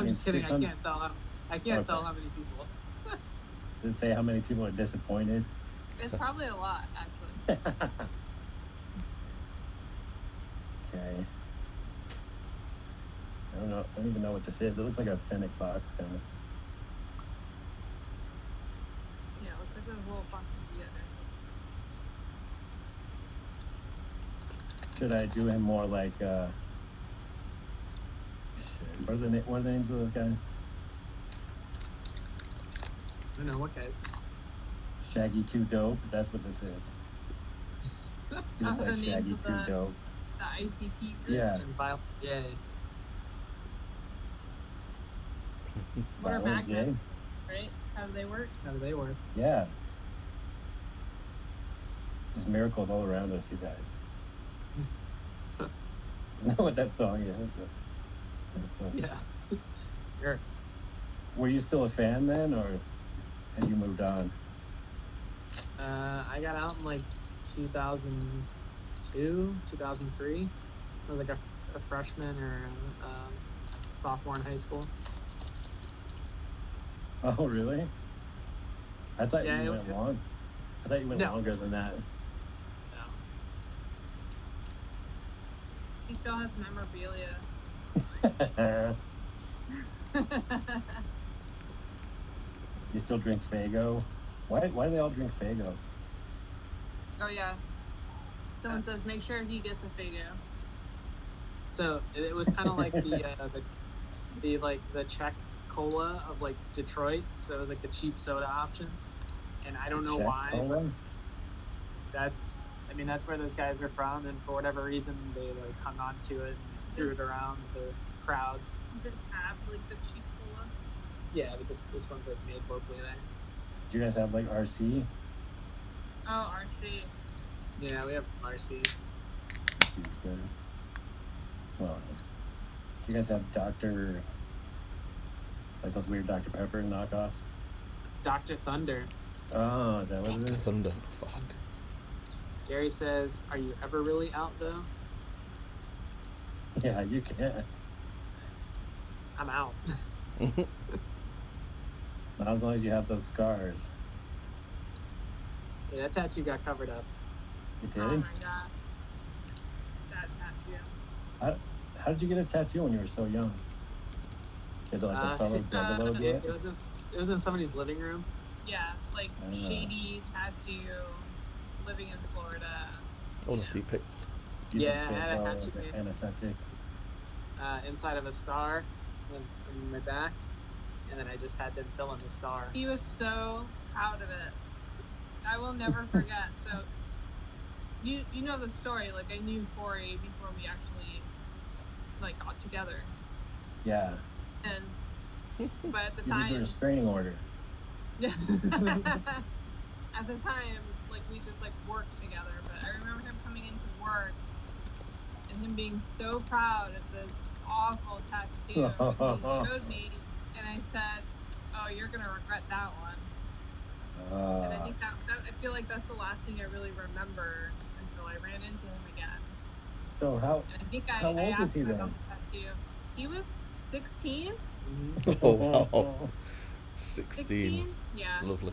just kidding. I 600 can't tell how. I can't tell Okay. how many people. Does it say how many people are disappointed? It's probably a lot, actually. Okay. I don't know. I don't even know what this is. It looks like a fennec fox kind of. Yeah, it looks like those little foxes you get there. Should I do him more like shit, what are the names of those guys? I don't know what guys. Shaggy 2 Dope. That's what this is. He looks the like names Shaggy of 2 Dope. The ICP group. Yeah. And Violet J. What are Violet J? magnets? Right? How do they work? How do they work? Yeah. There's miracles all around us, you guys. Isn't that what that song is? It's so- Yeah. Sure. Were you still a fan then, or had you moved on? I got out in like 2002, 2003. I was like a freshman or sophomore in high school. Oh, really? I thought Yeah, you it went was- long. I thought you went No. longer than that. He still has memorabilia. You still drink Faygo? Why do they all drink Faygo? Oh yeah. Someone says make sure he gets a Faygo. So it was kind of like the Czech cola of like Detroit. So it was like the cheap soda option. And I don't know Czech why. Cola? That's where those guys are from, and for whatever reason they like hung on to it and threw it around the crowds. Is it Tab, like the cheap cola? Yeah, but this one's like made locally there. Do you guys have like RC? Oh, Archie. Yeah, we have RC. RC's good. Well, do you guys have Dr. like those weird Dr. Pepper knockoffs? Dr. Thunder. Oh, is that what it Dr. is? Thunder. Fuck. Gary says, "Are you ever really out though?" Yeah, you can't. I'm out. Not as long as you have those scars. Yeah, that tattoo got covered up. You Oh did? my god. That tattoo. How did you get a tattoo when you were so young? Did like a fellow Juggalo do It it? was in somebody's living room. Yeah, like Ah. shady tattoo, living in Florida. I want to see pics. Using Yeah, I had a Fitbo hatchet as man. antiseptic. Inside of a star in my back, and then I just had them fill in the star. He was so proud of it. I will never forget. So, you know the story. Like, I knew Corey before we actually like got together, Yeah. and but at the He was a time, restraining order. at the time, like we just like worked together. But I remember him coming into work and him being so proud of this awful tattoo. And he showed me, and I said, "Oh, you're gonna regret that one." And I think that I feel like that's the last thing I really remember until I ran into him again. So how And I think how I old was asked he him then? about the tattoo. He was 16? Oh, wow. 16. 16? Yeah. Lovely.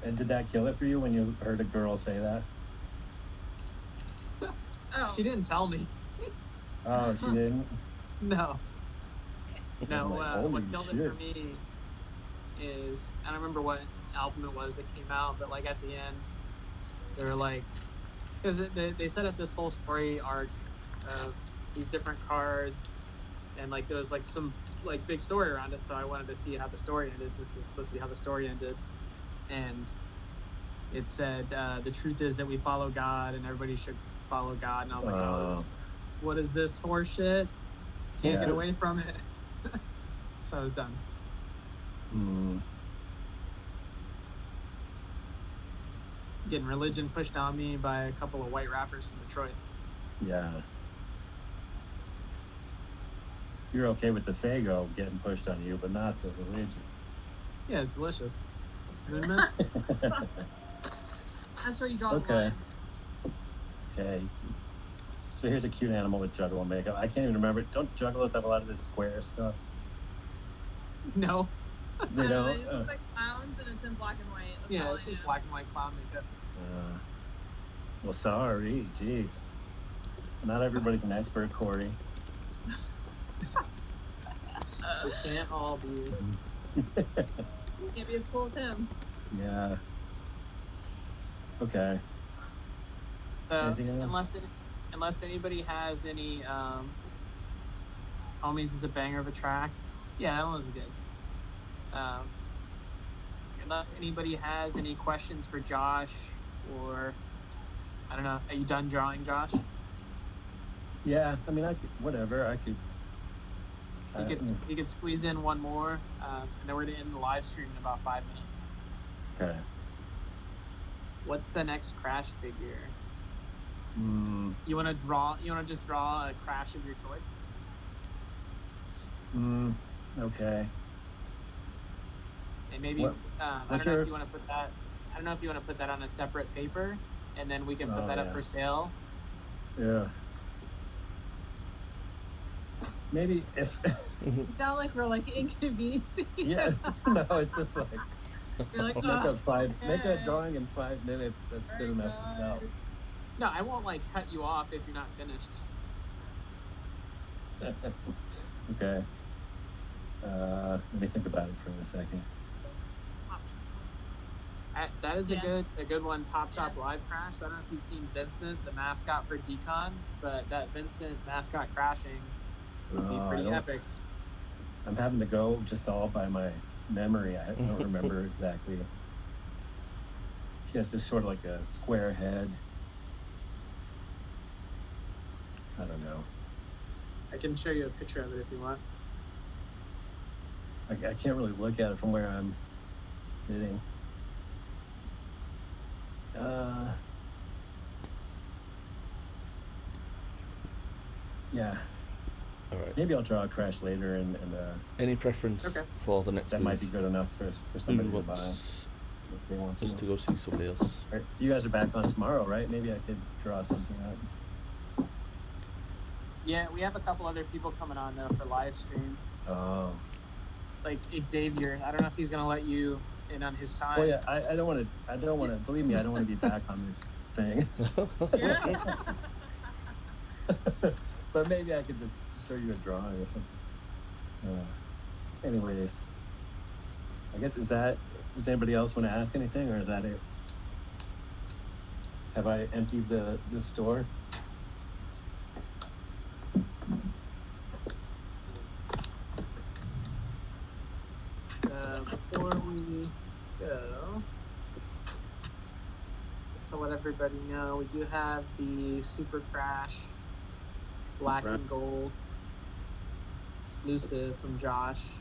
And did that kill it for you when you heard a girl say that? Oh, She didn't tell me. Oh, she didn't? No. No, I'm like, holy what killed it shit. for me is, I don't remember what album it was that came out, but like at the end, they were like, because they set up this whole story arc of these different cards, and like there was like some like big story around it, so I wanted to see how the story ended. This is supposed to be how the story ended, and it said, the truth is that we follow God and everybody should follow God, and I was like, what is this horse shit? Can't get Yeah. away from it. So I was done. Hmm. Getting religion pushed on me by a couple of white rappers from Detroit. Yeah. You're okay with the Fago getting pushed on you, but not the religion. Yeah, it's delicious. Isn't it? that's where you draw the Okay. line. Okay. So here's a cute animal with Juggalo makeup. I can't even remember. Don't Juggalos have a lot of this square stuff? No. They don't? They just look like clowns and it's in black and white. That's Yeah, all it's I just know. black and white clown makeup. Well, sorry. Jeez. Not everybody's an expert, Corey. We can't all be. Can't be as cool as him. Yeah. Okay. So Anything else? unless anybody has any homies, it's a banger of a track. Yeah, that one was good. Unless anybody has any questions for Josh, or I don't know, are you done drawing, Josh? Yeah, I mean, I could, whatever. I could. You could squeeze in one more, and then we're gonna end the live stream in about 5 minutes. Okay. What's the next Crash figure? You want to just draw a Crash of your choice? Okay. And maybe What- I don't know sure. if you want to put that. I don't know if you want to put that on a separate paper, and then we can put Oh, that up yeah. for sale. Yeah. Maybe if. It sounds like we're like inconveniencing. Yeah. No, it's just like You're like, make a okay. drawing in 5 minutes. That's good enough to sell. No, I won't like cut you off if you're not finished. Okay. Let me think about it for a second. That is Yeah. a good one. POPSHOP Live Crash. I don't know if you've seen Vincent, the mascot for Decon, but that Vincent mascot crashing would be Oh, pretty epic. I'm having to go just all by my memory. I don't remember exactly. She has this sort of like a square head. I don't know. I can show you a picture of it if you want. I can't really look at it from where I'm sitting. Yeah. All right. Maybe I'll draw a Crash later, and Any preference Okay. for the next that might be booth? good enough for Who somebody to buy wants if they want us to. to go see somebody else? All right, you guys are back on tomorrow, right? Maybe I could draw something up. Yeah, we have a couple other people coming on though for live streams. Oh. Like Xavier. I don't know if he's gonna let you in on his time. Well, yeah, I don't want to, believe me, I don't want to be back on this thing. But maybe I could just show you a drawing or something. Anyways, I guess does anybody else want to ask anything, or is that it? Have I emptied the store? Before we go, just to let everybody know, we do have the Super Crash Black and Gold exclusive from Josh.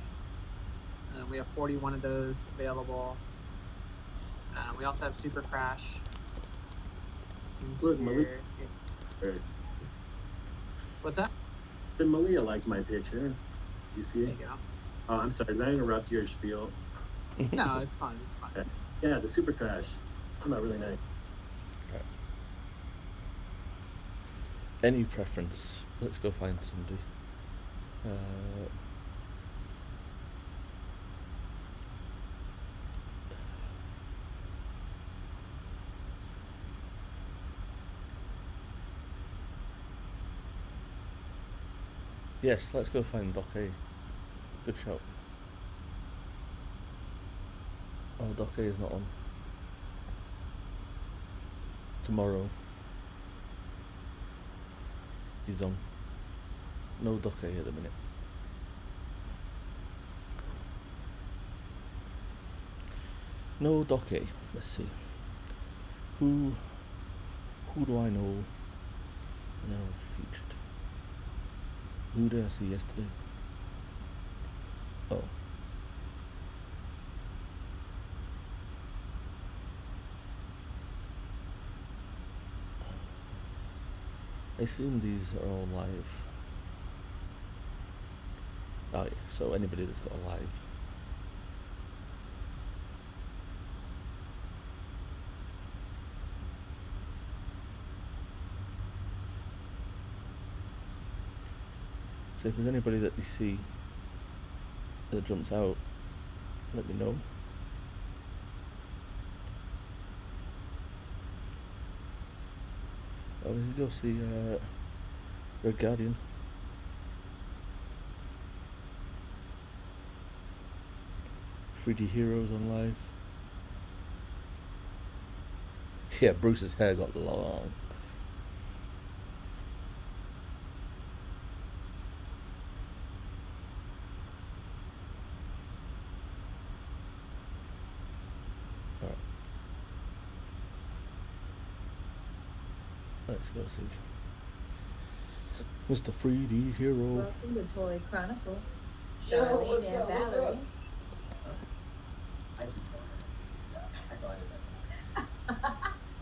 We have 41 of those available. We also have Super Crash. Look, Malia. What's that? Then Malia liked my picture. Do you see There it? you go. Oh, I'm sorry. Did I interrupt your spiel? No, it's fine. It's fine. Yeah, the Super Crash. It's not really nice. Any preference? Let's go find somebody. Yes, let's go find Doc A. Good shout. Oh, Doc A is not on. Tomorrow. He's on. No Doc A at the minute. No Doc A. Let's see. Who do I know that I've featured? Who did I see yesterday? Oh. I assume these are all live. Oh yeah, so anybody that's got a live. So if there's anybody that you see that jumps out, let me know. Oh, we can go see Red Guardian. "3D Heroes" on live. Yeah, Bruce's hair got long. Alright. Let's go see Mr. 3D Hero. Welcome to Toy Chronicle. Yo, Charlene what's and up, what's Valerie. up?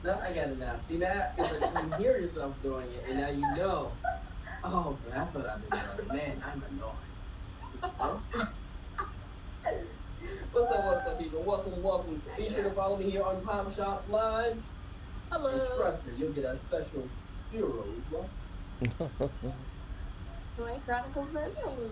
No, I got it now. See that? Because you can hear yourself doing it, and now you know. Oh, so that's what I've been doing. Man, I'm annoying. What's up, people? Welcome. Be sure to follow me here on POPSHOP Live. Hello. And trust me, you'll get a special hero. Toy Chronicle says hello.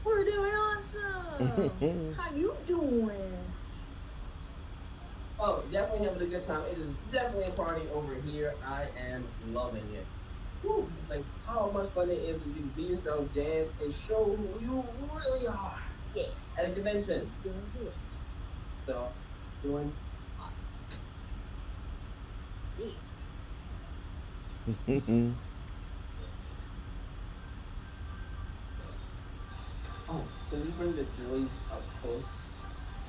We're doing awesome. How you doing? Oh, definitely having a good time. It is definitely a party over here. I am loving it. Woo. It's like how much fun it is to just be yourself, dance, and show who you really are. Yeah. At a convention. Doing good. So, doing Awesome. Yeah. Oh, so you bring the joys up close.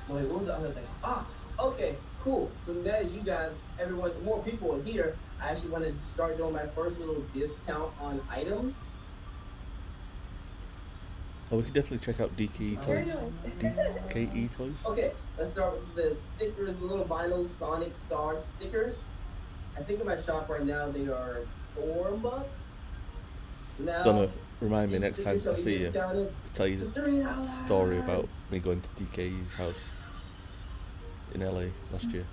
Wait, what was the other thing? Ah, okay, cool. So now you guys, everyone, more people are here. I actually wanted to start doing my first little discount on items. Oh, we could definitely check out DKE Very Toys. nice. DKE Toys. Okay, let's start with the stickers, the little vinyl Sonic Star stickers. I think in my shop right now they are $4. So now Gonna remind me these next time stickers I shall be see you discounted to tell you to the $3. story about me going to DKE's house in LA last year.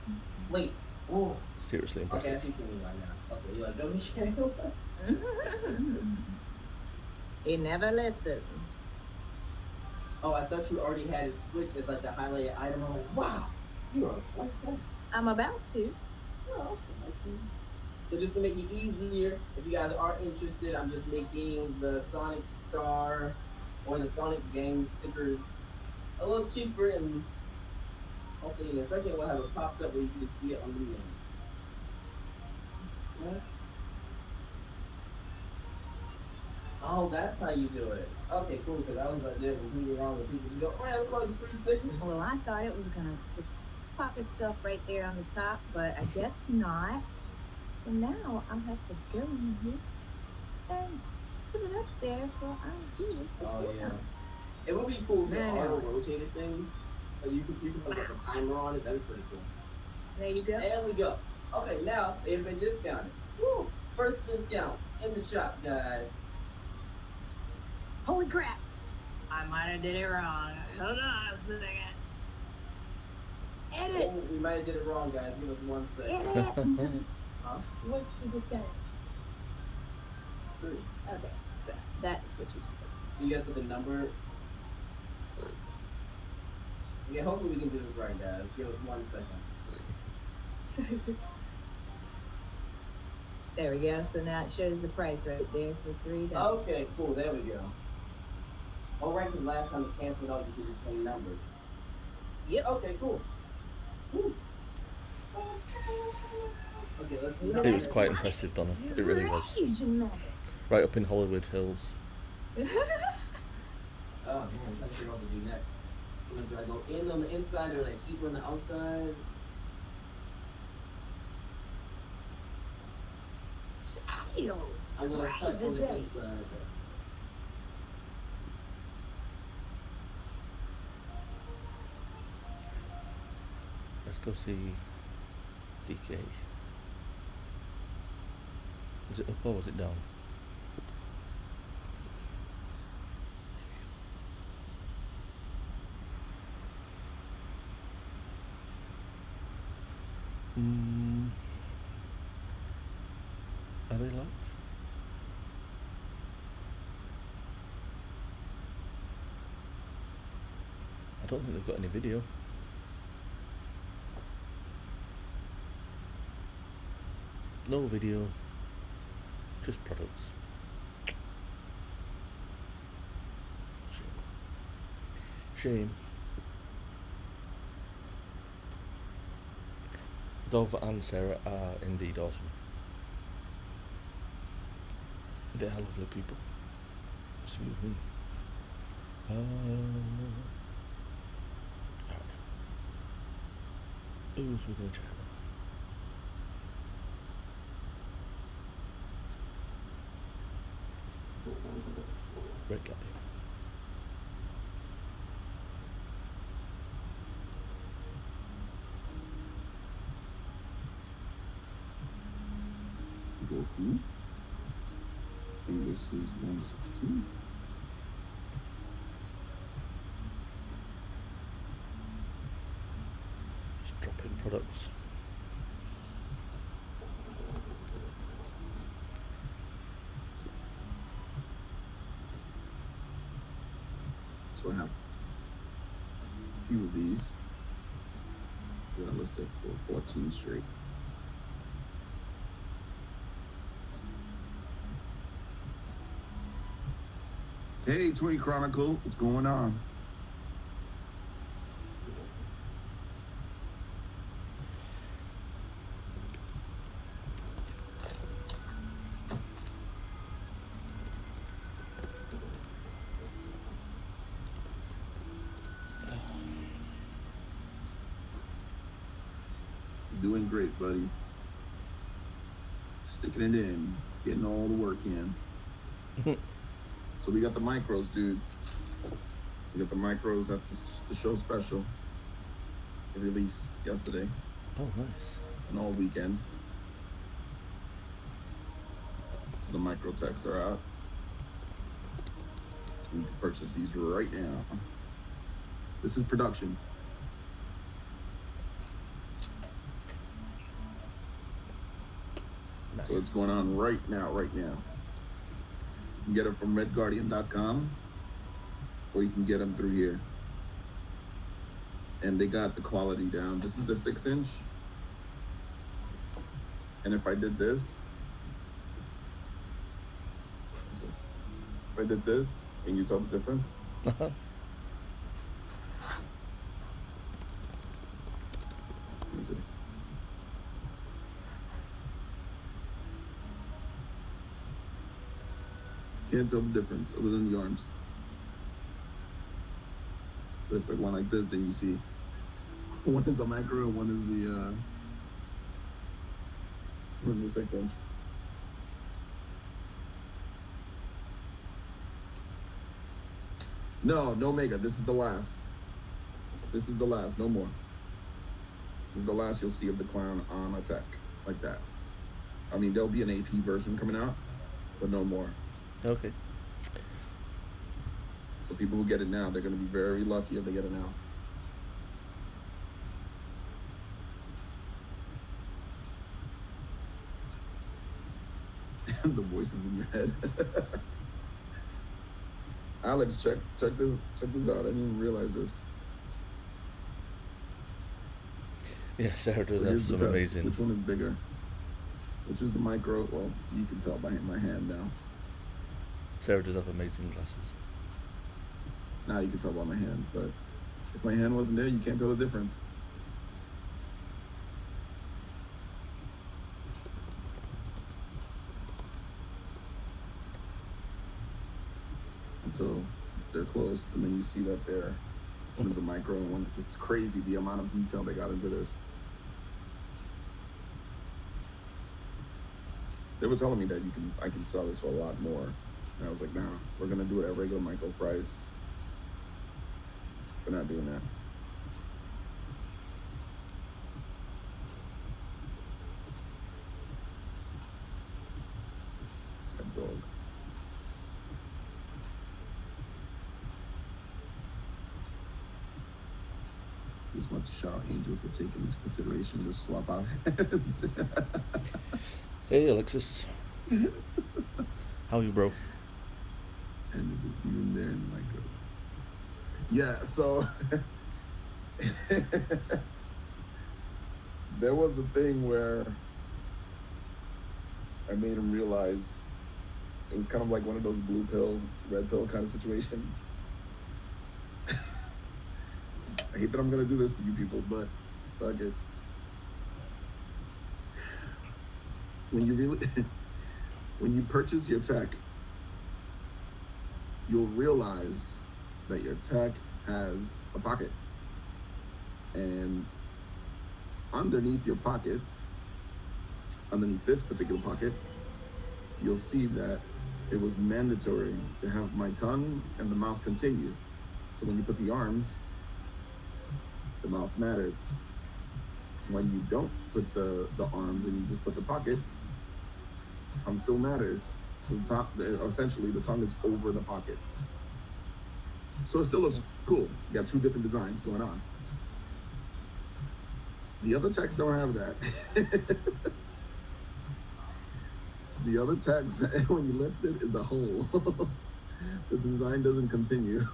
Wait, oh, Seriously okay, I impressive. see what you mean right now. Okay, you like double channel? He never listens. Oh, I thought you already had it switched as like the highlighted item. I'm like, wow, you are okay. I'm about to. Oh, okay. So just to make it easier, if you guys are interested, I'm just making the Sonic Star or the Sonic game stickers a little cheaper, and hopefully in a second we'll have it popped up where you can see it on the name. Snap. Oh, that's how you do it. Okay, cool, because I was about to do it completely wrong with people just go, oh, I'm calling free stickers. Well, I thought it was gonna just pop itself right there on the top, but I guess not. So now I'll have to go in here and put it up there for our viewers to Oh, click yeah. on. It would be cool if they Man, auto-rotated things. Like you could put like a timer on it. That'd be pretty cool. There you go. There we go. Okay, now they've been discounted. Woo! First discount in the shop, guys. Holy crap! I might have did it wrong. Hold on a second. Edit! Oh, we might have did it wrong, guys. Give us 1 second. Edit! Huh? What's the discount? 3. Okay, so that's what you do. So you gotta put the number. Yeah, hopefully we can do this right, guys. Give us 1 second. There we go. So now it shows the price right there for $3. Okay, cool. There we go. All right, because last time it canceled out, you did the same numbers. Yep. Okay, cool. Woo. Okay, let's see. It was quite impressive, Donna. It really was. Right up in Hollywood Hills. Oh, man, I'm trying to figure out what to do next. Like, do I go in on the inside or like keep on the outside? Sales. I'm gonna cut on the inside. Let's go see DK. Was it up or was it down? Are they live? I don't think they've got any video. No video, just products. Shame. Dov and Sarah are indeed awesome. They are lovely people. Excuse me. Alright. Who's we gonna check out? Red guy. Goku. And this is 116. Just drop in products. So I have a few of these that are listed for 14 straight. Hey, Twin Chronicle, what's going on? Doing great, buddy. Sticking it in, getting all the work in. So we got the micros, dude. We got the micros. That's the show special. The release yesterday Oh, nice. and all weekend. So the micro techs are out. You can purchase these right now. This is production. Nice. So it's going on right now, You can get them from redguardian.com or you can get them through here. And they got the quality down. This is the 6-inch. And if I did this, so If I did this, can you tell the difference? Let me see. Can't tell the difference other than the arms. But if I went like this, then you see one is a micro, one is the 6-inch. No mega. This is the last. This is the last. No more. This is the last you'll see of the clown on a tech like that. I mean, there'll be an AP version coming out, but no more. Okay. So people who get it now, they're going to be very lucky if they get it now. The voices in your head. Alex, check this out. I didn't even realize this. Yeah, Sarah does So have here's the some test. amazing. Which one is bigger? Which is the micro? Well, you can tell by my hand now. Sarah does have amazing glasses. Now you can tell by my hand, but if my hand wasn't there, you can't tell the difference. Until they're close, and then you see that there. One is a micro, and one. It's crazy the amount of detail they got into this. They were telling me that I can sell this for a lot more, and I was like, nah, we're gonna do it at regular micro price. We're not doing that. That dog. Just want to shout Angel for taking into consideration to swap out hands. Hey, Alexis. How are you, bro? And it was you in there in the micro. Yeah, so there was a thing where I made him realize it was kind of like one of those blue pill, red pill kind of situations. I hate that I'm gonna do this to you people, but fuck it. When you purchase your tech, you'll realize that your tech has a pocket. And underneath your pocket, underneath this particular pocket, you'll see that it was mandatory to have my tongue and the mouth continue. So when you put the arms, the mouth mattered. When you don't put the arms and you just put the pocket, tongue still matters. So essentially the tongue is over the pocket. So it still looks cool. You got two different designs going on. The other techs don't have that. The other text, when you lift it, is a hole. The design doesn't continue.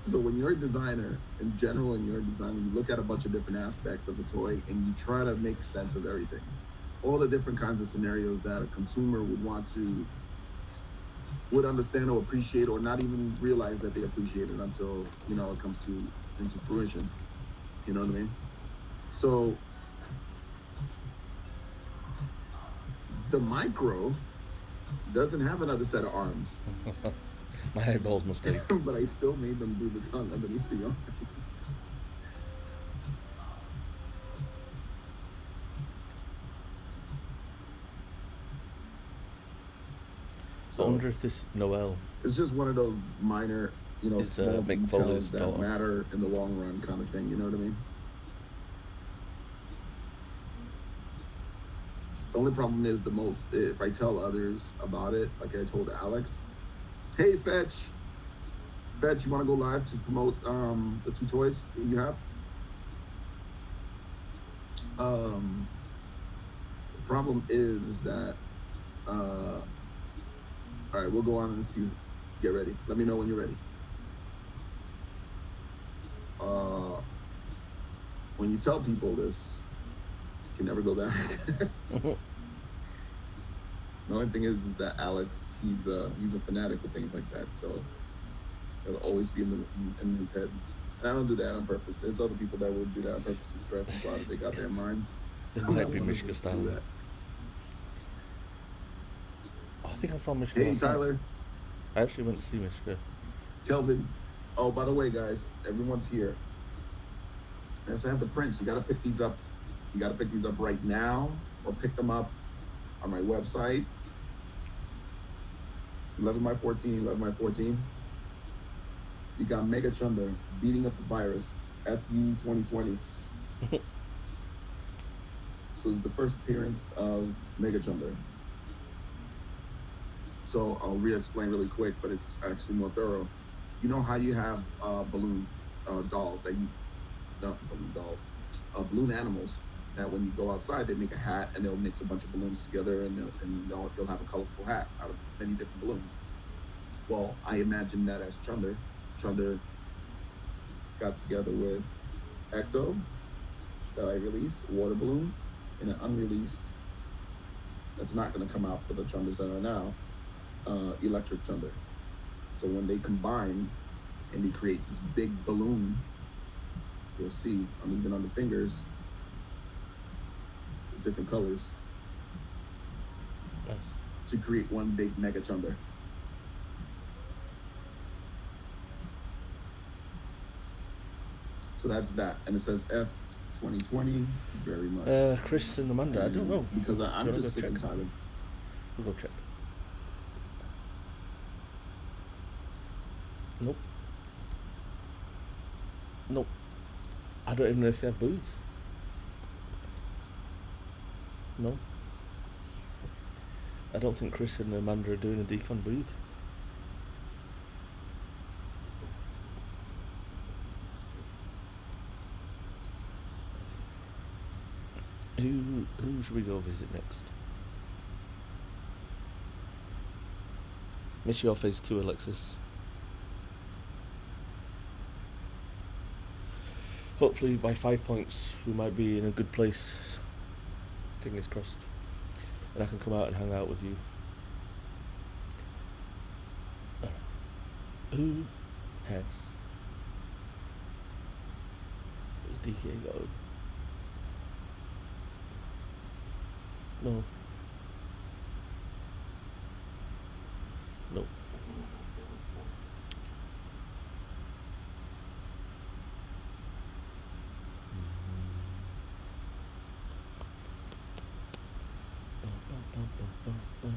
So when you're a designer, in general, in your design, you look at a bunch of different aspects of the toy and you try to make sense of everything. All the different kinds of scenarios that a consumer would understand or appreciate, or not even realize that they appreciate it until, it comes into fruition. You know what I mean? So the micro doesn't have another set of arms. My eyeball's mistake. But I still made them do the tongue underneath the arm. I wonder if this Noel It's just one of those minor, It's, small Mick details Foley's that daughter. matter in the long run kind of thing, you know what I mean? The only problem is if I tell others about it, like I told Alex, hey, Fetch, you want to go live to promote the two toys that you have? The problem is that, all right, we'll go on if you get ready. Let me know when you're ready. When you tell people this, you can never go back. The only thing is that Alex, he's a fanatic with things like that, so it'll always be in his head. And I don't do that on purpose. There's other people that will do that on purpose to drive people out if they got their minds. It I'm might not be one of Mishka those to style. do that. Oh, I think I saw Mishka. Hey, last night. Tyler, I actually went to see Mishka. Kelvin. Oh, by the way, guys, everyone's here. Let's have the prints. You got to pick these up. You got to pick these up right now, or pick them up on my website. 11/14, 11/14. You got Mega Chunder beating up the virus. FU 2020. So it's the first appearance of Mega Chunder. So I'll re-explain really quick, but it's actually more thorough. You know how you have balloon dolls that you, not balloon dolls, balloon animals that when you go outside, they make a hat and they'll mix a bunch of balloons together and they'll have a colorful hat out of many different balloons. Well, I imagine that as Chunder. Chunder got together with Ecto, that I released, water balloon, and an unreleased, that's not going to come out for the Chunders that are now, electric Chunder. So when they combine and they create this big balloon, you'll see, even on the fingers, different colors, Nice. to create one big Mega Chunder. So that's that, and it says F 2020 very much. Chris and Amanda, I don't know. Because I'm Do you wanna just go sick and check? tired. We'll go check. Nope. Nope. I don't even know if they have booths. No. I don't think Chris and Amanda are doing a decon booth. Who should we go visit next? Miss your phase 2, Alexis. Hopefully by 5 points we might be in a good place. Fingers crossed. And I can come out and hang out with you. Who has? Where's DK going? No. Nope. Bum, bum, bum, bum.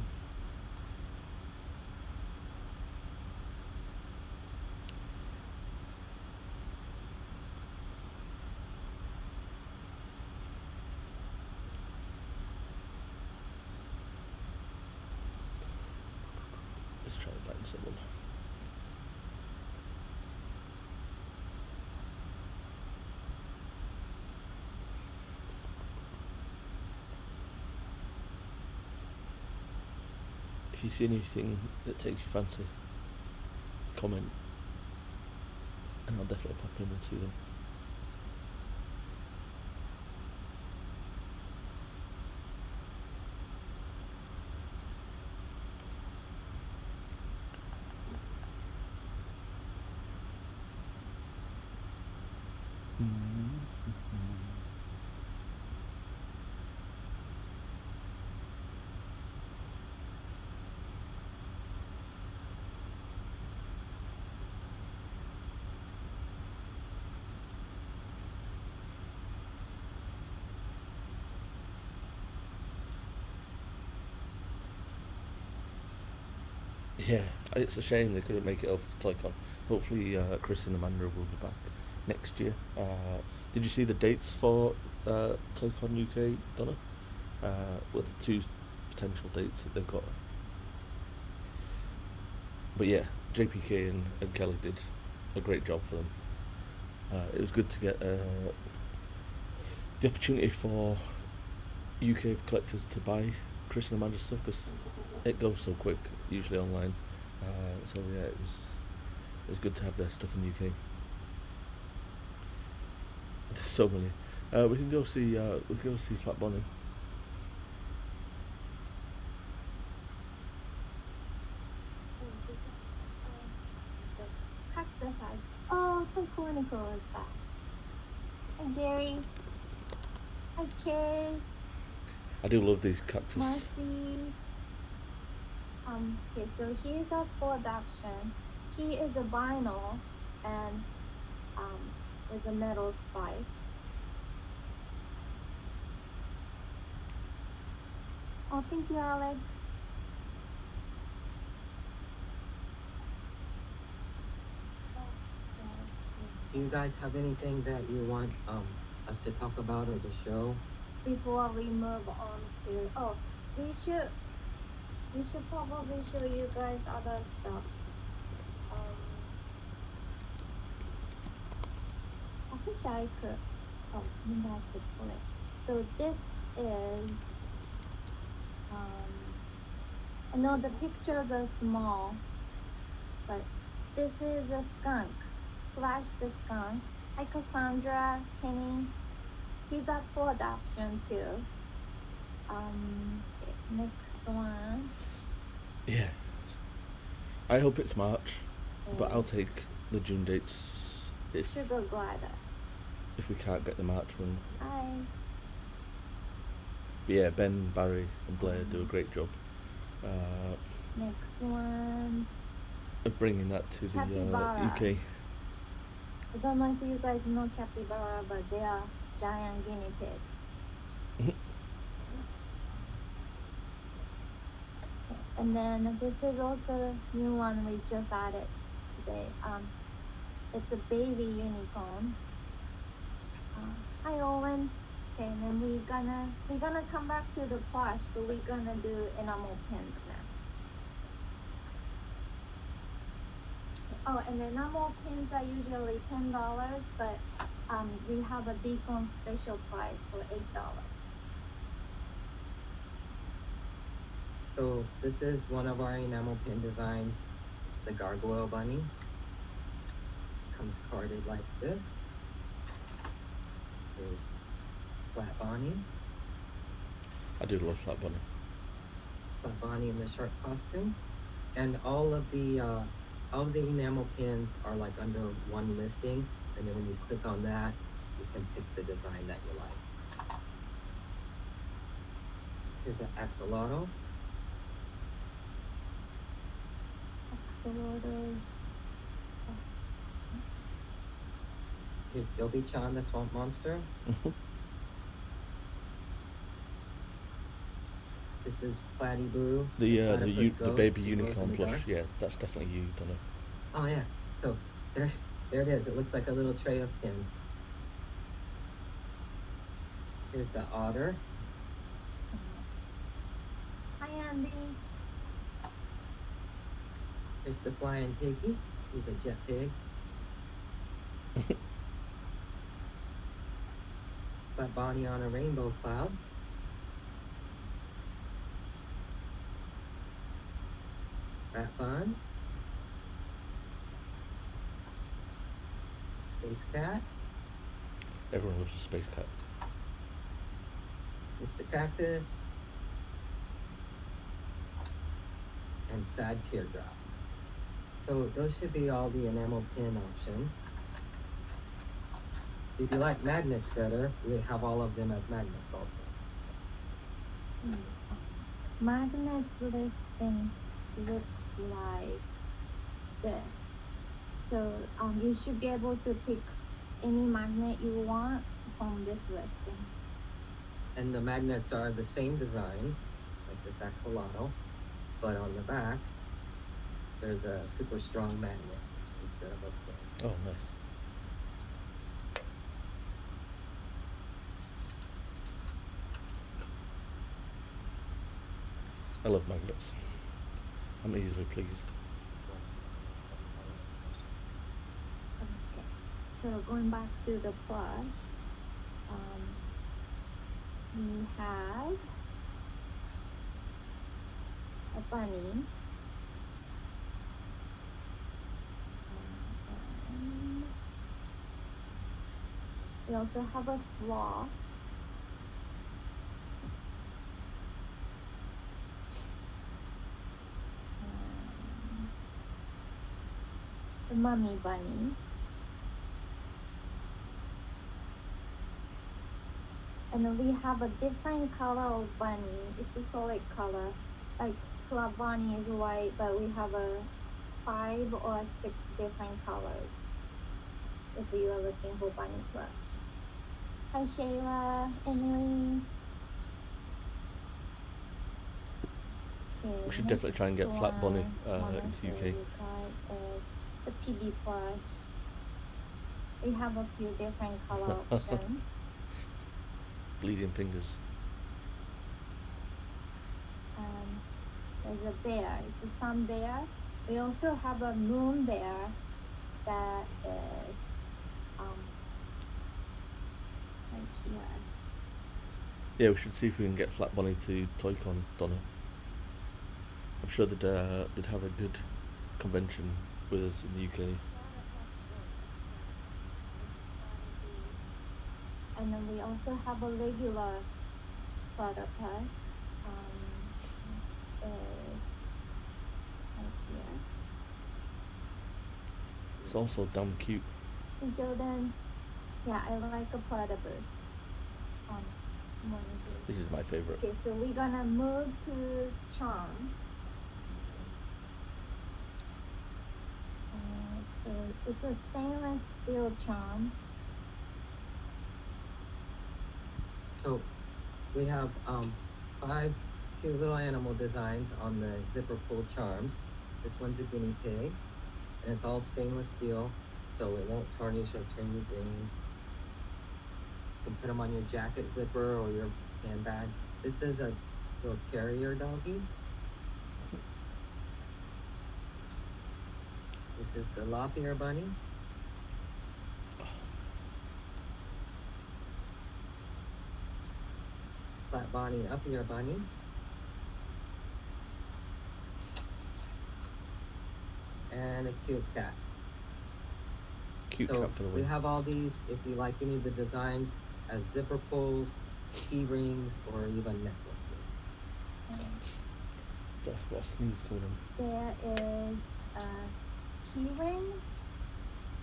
Let's try and find someone. If you see anything that takes your fancy, comment, and I'll definitely pop in and see them. Yeah, it's a shame they couldn't make it over to ToyCon. Hopefully Chris and Amanda will be back next year. Did you see the dates for ToyCon UK, Donna? Well, the 2 potential dates that they've got. But yeah, JPK and Kelly did a great job for them. It was good to get the opportunity for UK collectors to buy Chris and Amanda's stuff, because it goes so quick, usually online. So yeah, it was good to have their stuff in the UK. There's so many. We can go see Flat Bonnie. side. Oh, Toy Chronicle is back. Hi, Gary. Hi, Kay. I do love these cactus. Marcy. Okay, so he is up for adoption. He is a vinyl and with a metal spike. Oh, thank you, Alex. Do you guys have anything that you want us to talk about or to show? Before we move on to, oh, we should probably show you guys other stuff. I wish I could, oh, maybe I could pull it. So this is, I know the pictures are small, but this is a skunk, Flash the skunk. Hi Cassandra, Kenny. He's up for adoption too. Okay, next one. Yeah. I hope it's March, but I'll is take the June dates if Sugar Glider. we can't get the March one. Hi. But yeah, Ben, Barry, and Blair do a great job Next one's of bringing that to the Capybara. UK. I don't know if you guys know capybara, but they are giant guinea pig. Okay. And then this is also a new one we just added today. It's a baby unicorn. Hi Owen. Okay, and then we're gonna come back to the plush, but we're gonna do enamel pins now. Oh, and the enamel pins are usually $10, but we have a decon special price for $8. So this is one of our enamel pin designs. It's the gargoyle bunny. Comes carded like this. There's Flat Bonnie. I do love Flat Bunny. Flat Bonnie in the shark costume. And all of the enamel pins are like under one listing. And then when you click on that, you can pick the design that you like. Here's an axolotl. Axolotls. Here's Dobby-chan, the swamp monster. This is Platypus. The baby He glows in unicorn the plush. dark. Yeah, that's definitely you, Donna. Oh yeah. So there it is. It looks like a little tray of pins. Here's the otter. Hi Andy. Here's the flying piggy. He's a jet pig. Flat Bonnie on a rainbow cloud. Rat Bun. Space cat. Everyone loves a space cat. Mr. Cactus. And Sad Teardrop. So those should be all the enamel pin options. If you like magnets better, we have all of them as magnets also. Magnets listings looks like this. So you should be able to pick any magnet you want from this listing. And the magnets are the same designs, like this axolotl, but on the back, there's a super strong magnet instead of a pin. Oh, nice. I love magnets. I'm easily pleased. Okay, so going back to the plush, we have a bunny. And we also have a sloth. the mummy bunny. And then we have a different color of bunny. It's a solid color. Like club bunny is white, but we have a 5 or 6 different colors if you are looking for bunny plush. Hi Shayla, Emily. Okay, We should definitely try and get next Flat Bunny one into also UK. you got is the piggy plush. We have a few different color options. Bleeding fingers. There's a bear. It's a sun bear. We also have a moon bear that is right here. Yeah, we should see if we can get Flat Bunny to ToyCon, Donna. I'm sure they'd have a good convention with us in the UK. And then we also have a regular platypus, which is right here. It's also damn cute. Hey Jordan, yeah, I like a platypus. This is my favorite. Okay, so we're gonna move to charms. So it's a stainless steel charm. So we have 5 cute little animal designs on the zipper pull charms. This one's a guinea pig, and it's all stainless steel, so it won't tarnish or turn you green. You can put them on your jacket zipper or your handbag. This is a little terrier doggy. This is the lop ear bunny. Flat Bonnie up ear bunny. And a cute cat. Cute So cat for the we win. have all these, if you like any of the designs, as zipper pulls, key rings, or even necklaces. What a sneeze coming in. There is a key ring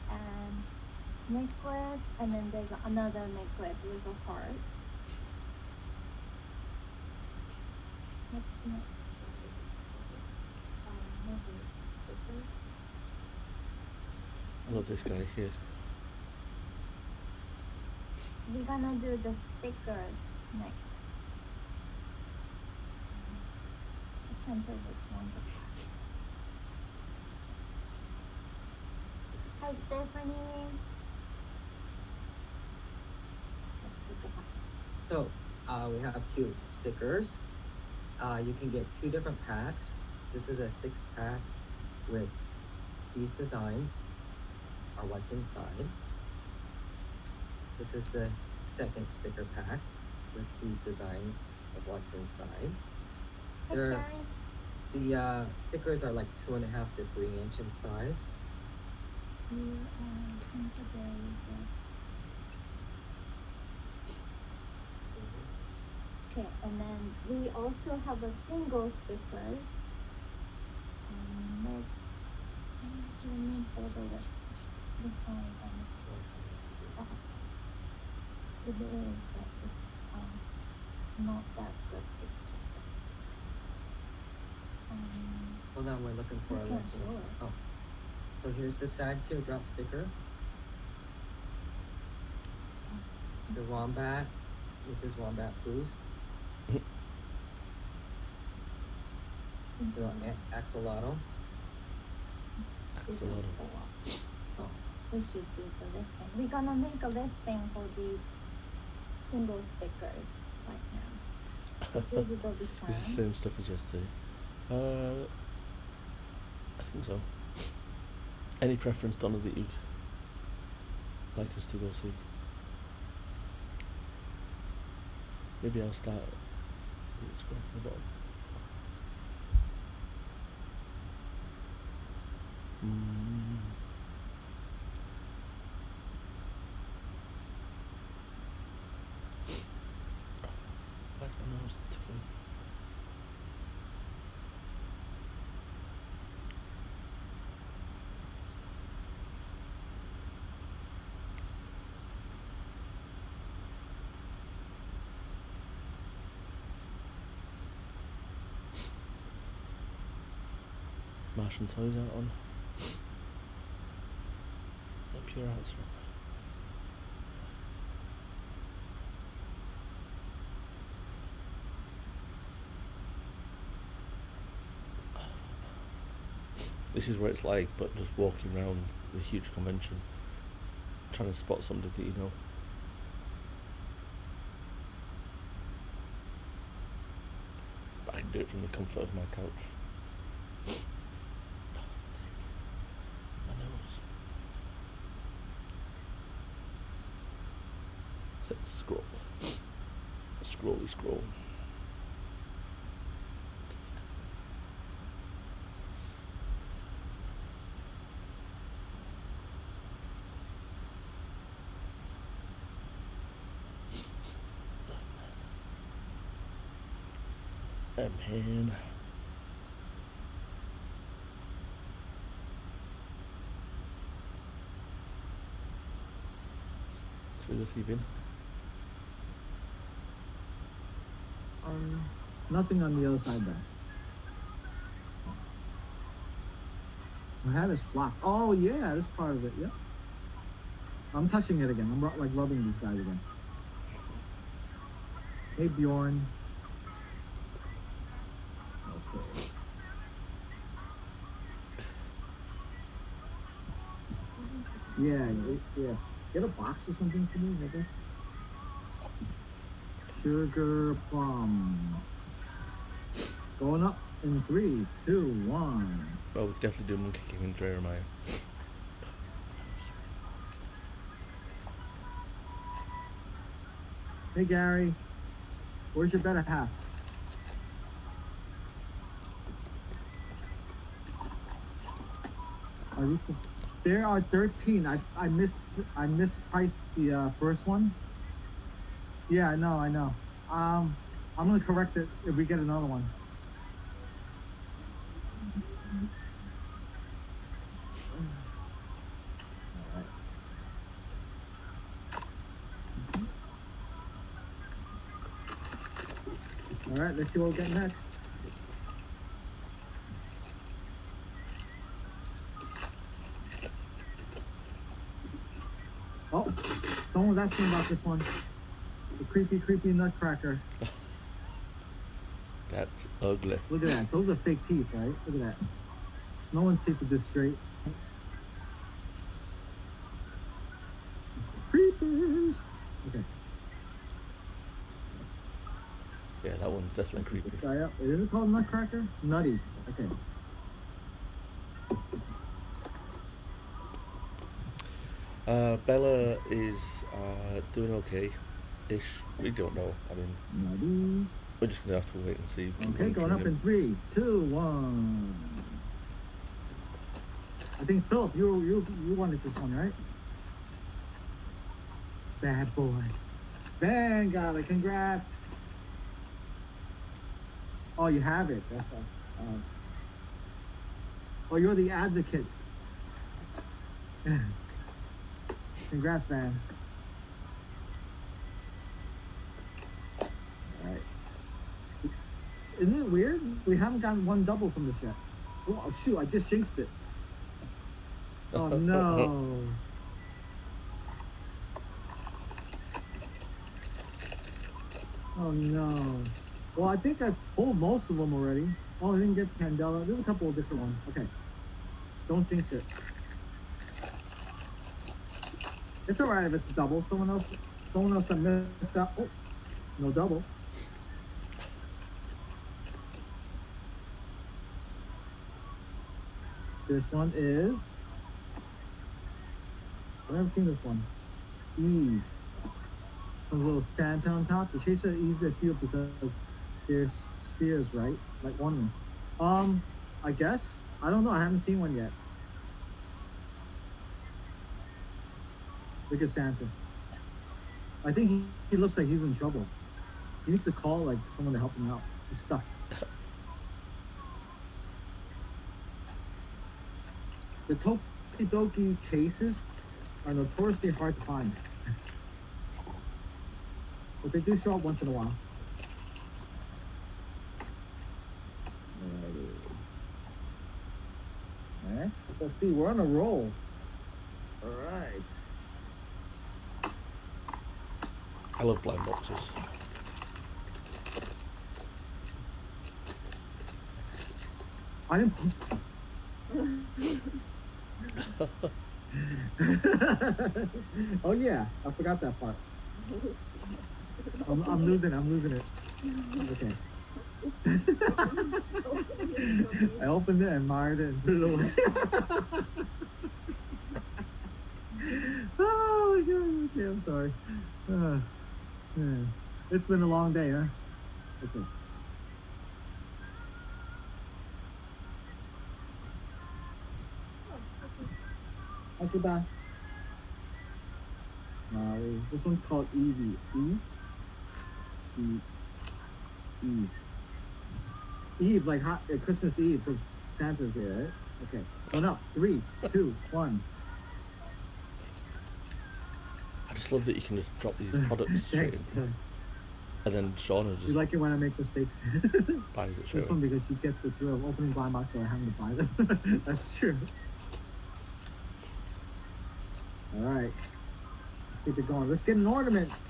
and necklace, and then there's another necklace with a heart. What's next? Maybe sticker. I love this guy here. So we're gonna do the stickers next. I can't tell which ones are. Hi Stephanie. Let's look at that. So we have cute stickers. You can get 2 different packs. This is a 6-pack with these designs are what's inside. This is the second sticker pack with these designs of what's inside. Hi They're- Karen. The stickers are like 2.5 to 3 inch in size. Okay, and then we also have a single stickers. Which let me go to this. Which one is that? It is, but it's not that good picture. Hold on, we're looking for You a can't listing. show it. Oh, so here's the sad teardrop sticker. The wombat with his wombat boost. The axolotl. Axolotl. So We should do the listing. We're gonna make a listing for these single stickers right now. This is Adobe Charm. This is the same stuff as yesterday. I think so. Any preference, Donna, that you'd like us to go see? Maybe I'll start. Is it scroll to the bottom? Where's my nose tickling? Martian toys out on. Pure answer. This is where it's like, but just walking around the huge convention, trying to spot somebody that you know. But I can do it from the comfort of my couch. My nose. Let's scroll. Scrolly scroll. Man. So this evening. Nothing on the other side there. My hat is flopped. Oh yeah, that's part of it. Yep. I'm touching it again. I'm like rubbing these guys again. Hey Bjorn. Okay. Yeah. Get a box or something for these, I guess. Sugar plum. Going up in 3, 2, 1. Oh, we could definitely do Monkey King and Jeremiah. Hey Gary, where's your better half? Are these the... There are 13. I mispriced the first one. Yeah, I know. I'm gonna correct it if we get another one. All right, let's see what we get next. Oh, someone was asking about this one. The creepy nutcracker. That's ugly. Look at that. Those are fake teeth, right? Look at that. No one's teeth are this straight. Creepers. Okay. Yeah, that one's definitely creepy. This guy up. Is it called nutcracker? Nutty. Okay. Bella is doing okay-ish. We don't know. I mean, Nutty. we're just gonna have to wait and see. Keep Okay, going up in 3, 2, 1. I think Philip, you wanted this one, right? Bad boy. Van got it. Congrats. Oh, you have it. That's right. Oh, you're the advocate. Congrats, Van. All right. Isn't it weird? We haven't gotten one double from this yet. Oh, shoot, I just jinxed it. Oh, no. Oh, no. Well, I think I pulled most of them already. Oh, I didn't get Candela. There's a couple of different ones. Okay. Don't jinx it. It's all right if it's a double. Someone else that missed out. Oh, no double. This one is... I've never seen this one. Eve. A little Santa on top. The chase are easy to feel because there's spheres, right? Like ornaments. I guess. I don't know. I haven't seen one yet. Look at Santa. I think he looks like he's in trouble. He needs to call like someone to help him out. He's stuck. The Tokidoki chases are notoriously hard to find. But they do show up once in a while. next. Let's see, we're on a roll. All right. I love blind boxes. I didn't post. Oh yeah, I forgot that part. I'm losing it. Okay. I opened it, admired it, and put it away. Oh my god. Okay, I'm sorry. Yeah. It's been a long day, huh? Okay. Okay, bye. This one's called Evie. Eve, like Christmas Eve, because Santa's there, right? Okay. One up. 3, 2, 1. I just love that you can just drop these products straight Thanks. in. And then Shauna just You like it when I make mistakes. buys it straight This one because you get the thrill of opening blind box or having to buy them. That's true. All right. Let's keep it going. Let's get an ornament.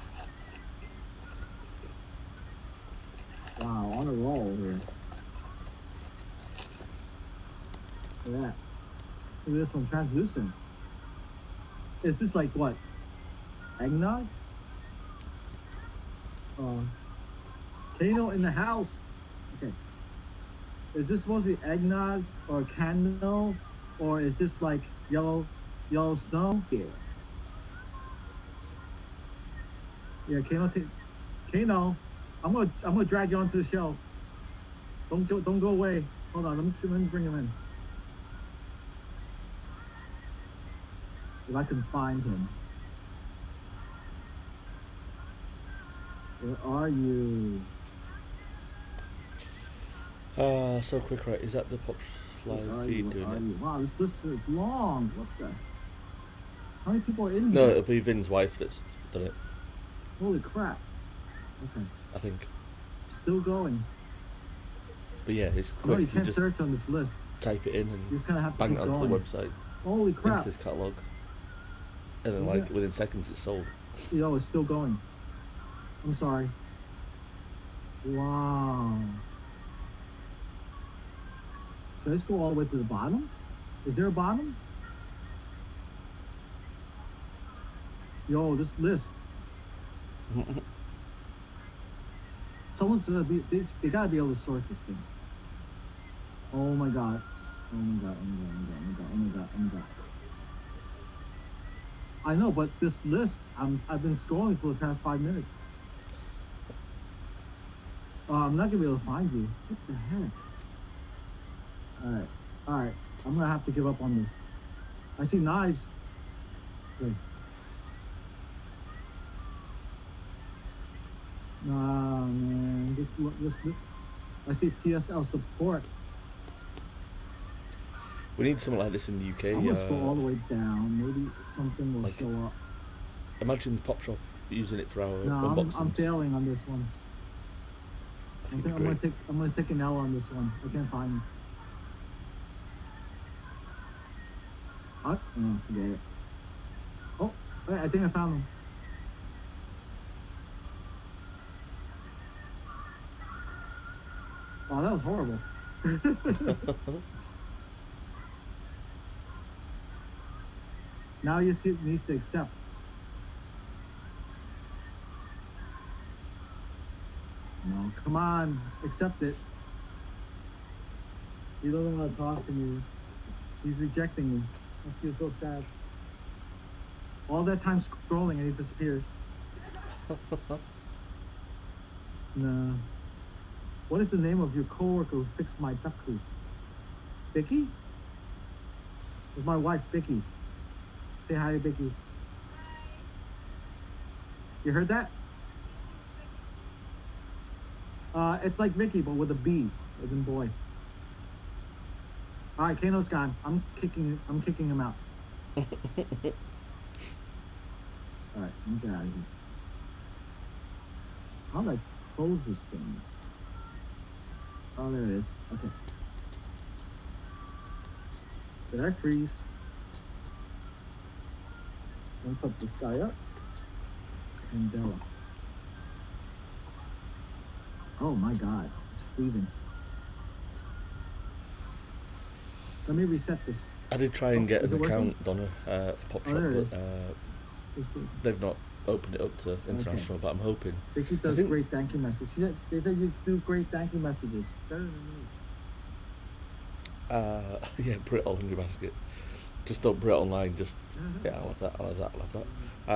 Wow, on a roll here. Look at that. Look at this one, translucent. Is this like what? Eggnog? Kano in the house. Okay. Is this supposed to be eggnog or candle, or is this like yellow snow? Yeah. Yeah, Kano, I'm gonna drag you onto the show. Don't go away. Hold on, let me bring him in. If I can find him. Where are you? So quick, right? Is that the Pops live feed doing it? Wow, this list is long. What the? How many people are in No, here? it'll be Vin's wife that's done it. Holy crap. Okay. I think. Still going. But yeah, it's No, quick. you can't just search on this list. type it in and You just kind of have to bang keep it onto going. the website. Holy crap. Into this catalogue. And then, Yeah. like, within seconds, it's sold. Yo, it's still going. I'm sorry. Wow. Should I just go all the way to the bottom? Is there a bottom? Yo, this list. Someone's gonna be, they gotta be able to sort this thing. Oh my god. Oh my god, oh my god, oh my god, oh my god, oh my god. I know, but this list, I've been scrolling for the past 5 minutes. I'm not gonna be able to find you. What the heck? Alright. I'm gonna have to give up on this. I see knives. Okay. Nah, man. This. I see PSL support. We need something like this in the UK. I'm gonna scroll all the way down. Maybe something will like, show up. Imagine POPSHOP using it for our No, unboxings. I'm failing on this one. I I'm think gonna take an L on this one. I can't find him. Oh, no, forget it. Oh, wait, I think I found him. Wow, that was horrible. Now you see it needs to accept. No, come on, accept it. He doesn't want to talk to me. He's rejecting me. I feel so sad. All that time scrolling and he disappears. No. What is the name of your coworker who fixed my duck coop? Bicky? With my wife, Bicky. Say hi, Bicky. You heard that? It's like Vicky, but with a B, as in boy. All right, Kano's gone. I'm kicking him out. All right, let me get out of here. How do I close this thing? Oh, there it is. Okay. Did I freeze? Let me put this guy up. Candela. Oh my god, it's freezing. Let me reset this. I did try and get is an it working? account, Donna, for Oh, there it POPSHOP, is. but It's good. they've not opened it up to international. But I'm hoping. Vicky does think- great thank you messages. They said you do great thank you messages. Better than me. Yeah, put it all in your basket. Just don't put it online. Just yeah, I love that. I love that. I love that. They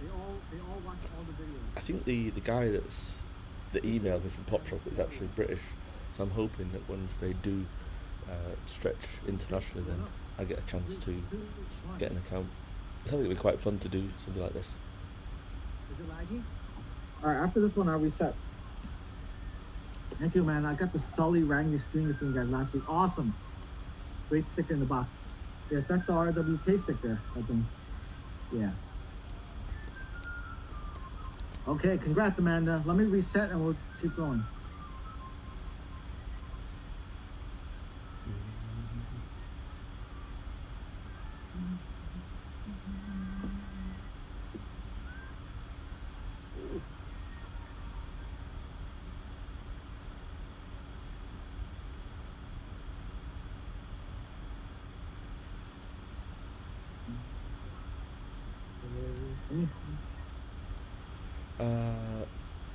all watch all the videos. I think the guy that emailed me from POPSHOP is actually British, so I'm hoping that once they do stretch internationally, then I get a chance to get an account. I think it'd be quite fun to do something like this. Is it laggy? Alright, after this one I'll reset. Thank you, man. I got the Sully Rangy streamer from you guys last week. Awesome. Great sticker in the box. Yes, that's the RWK sticker, I think. Yeah. Okay, congrats, Amanda. Let me reset and we'll keep going.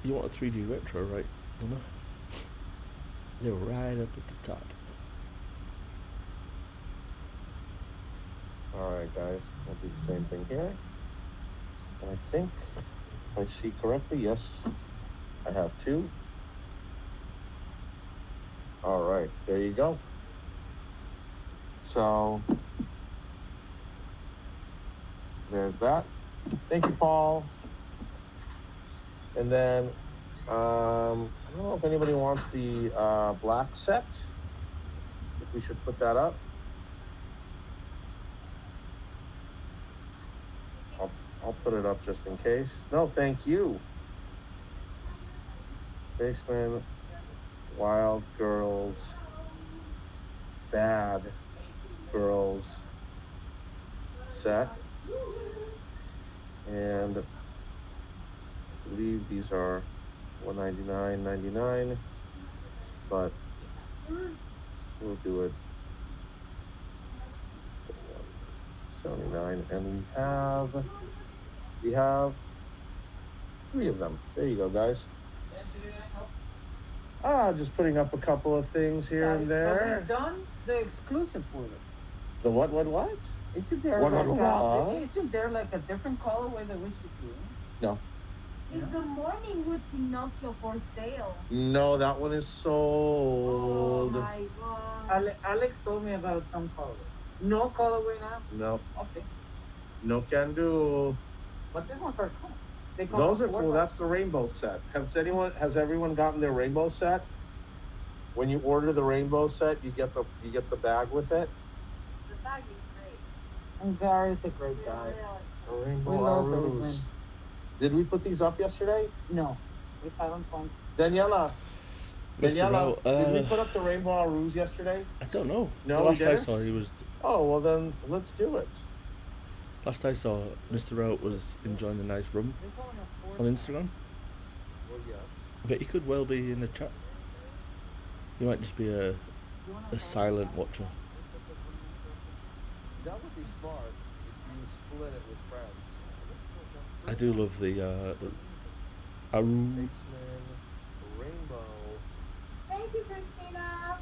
You want a 3D retro, right, Donna? They're right up at the top. Alright guys, I'll do the same thing here. And I think, if I see correctly, yes, I have two. Alright, there you go. So, there's that. Thank you, Paul. And then, I don't know if anybody wants the black set. If we should put that up. I'll put it up just in case. No, thank you. Basement, Wild Girls, Bad Girls set. And I believe these are $199.99, but we'll do it $79, and we have 3 of them. There you go, guys. Just putting up a couple of things here and there. Have you done the exclusive for us? The what? Isn't there isn't there like a different colorway that we should do? No. Is the Morning Wood Pinocchio for sale? No, that one is sold. Oh my god. Alex told me about some colorway. No colorway now? No. Okay. No can do. But these ones are cool. Those are cool. That's the rainbow set. Has everyone gotten their rainbow set? When you order the rainbow set, you get the bag with it. The bag is great. And Gary is a great guy. The rainbow We love Arus. those, man. Did we put these up yesterday? No. We haven't found. Daniela, Mr. did we put up the rainbow Arus yesterday? I don't know. No, the we last I didn't? saw he was. Oh, well then, let's do it. Last I saw, Mr. Rout was enjoying a nice rum on Instagram. Well, yes. But he could well be in the chat. He might just be a silent watcher. That would be smart if you split it with friends. I do love the Aru. Basement, rainbow. Thank you, Christina.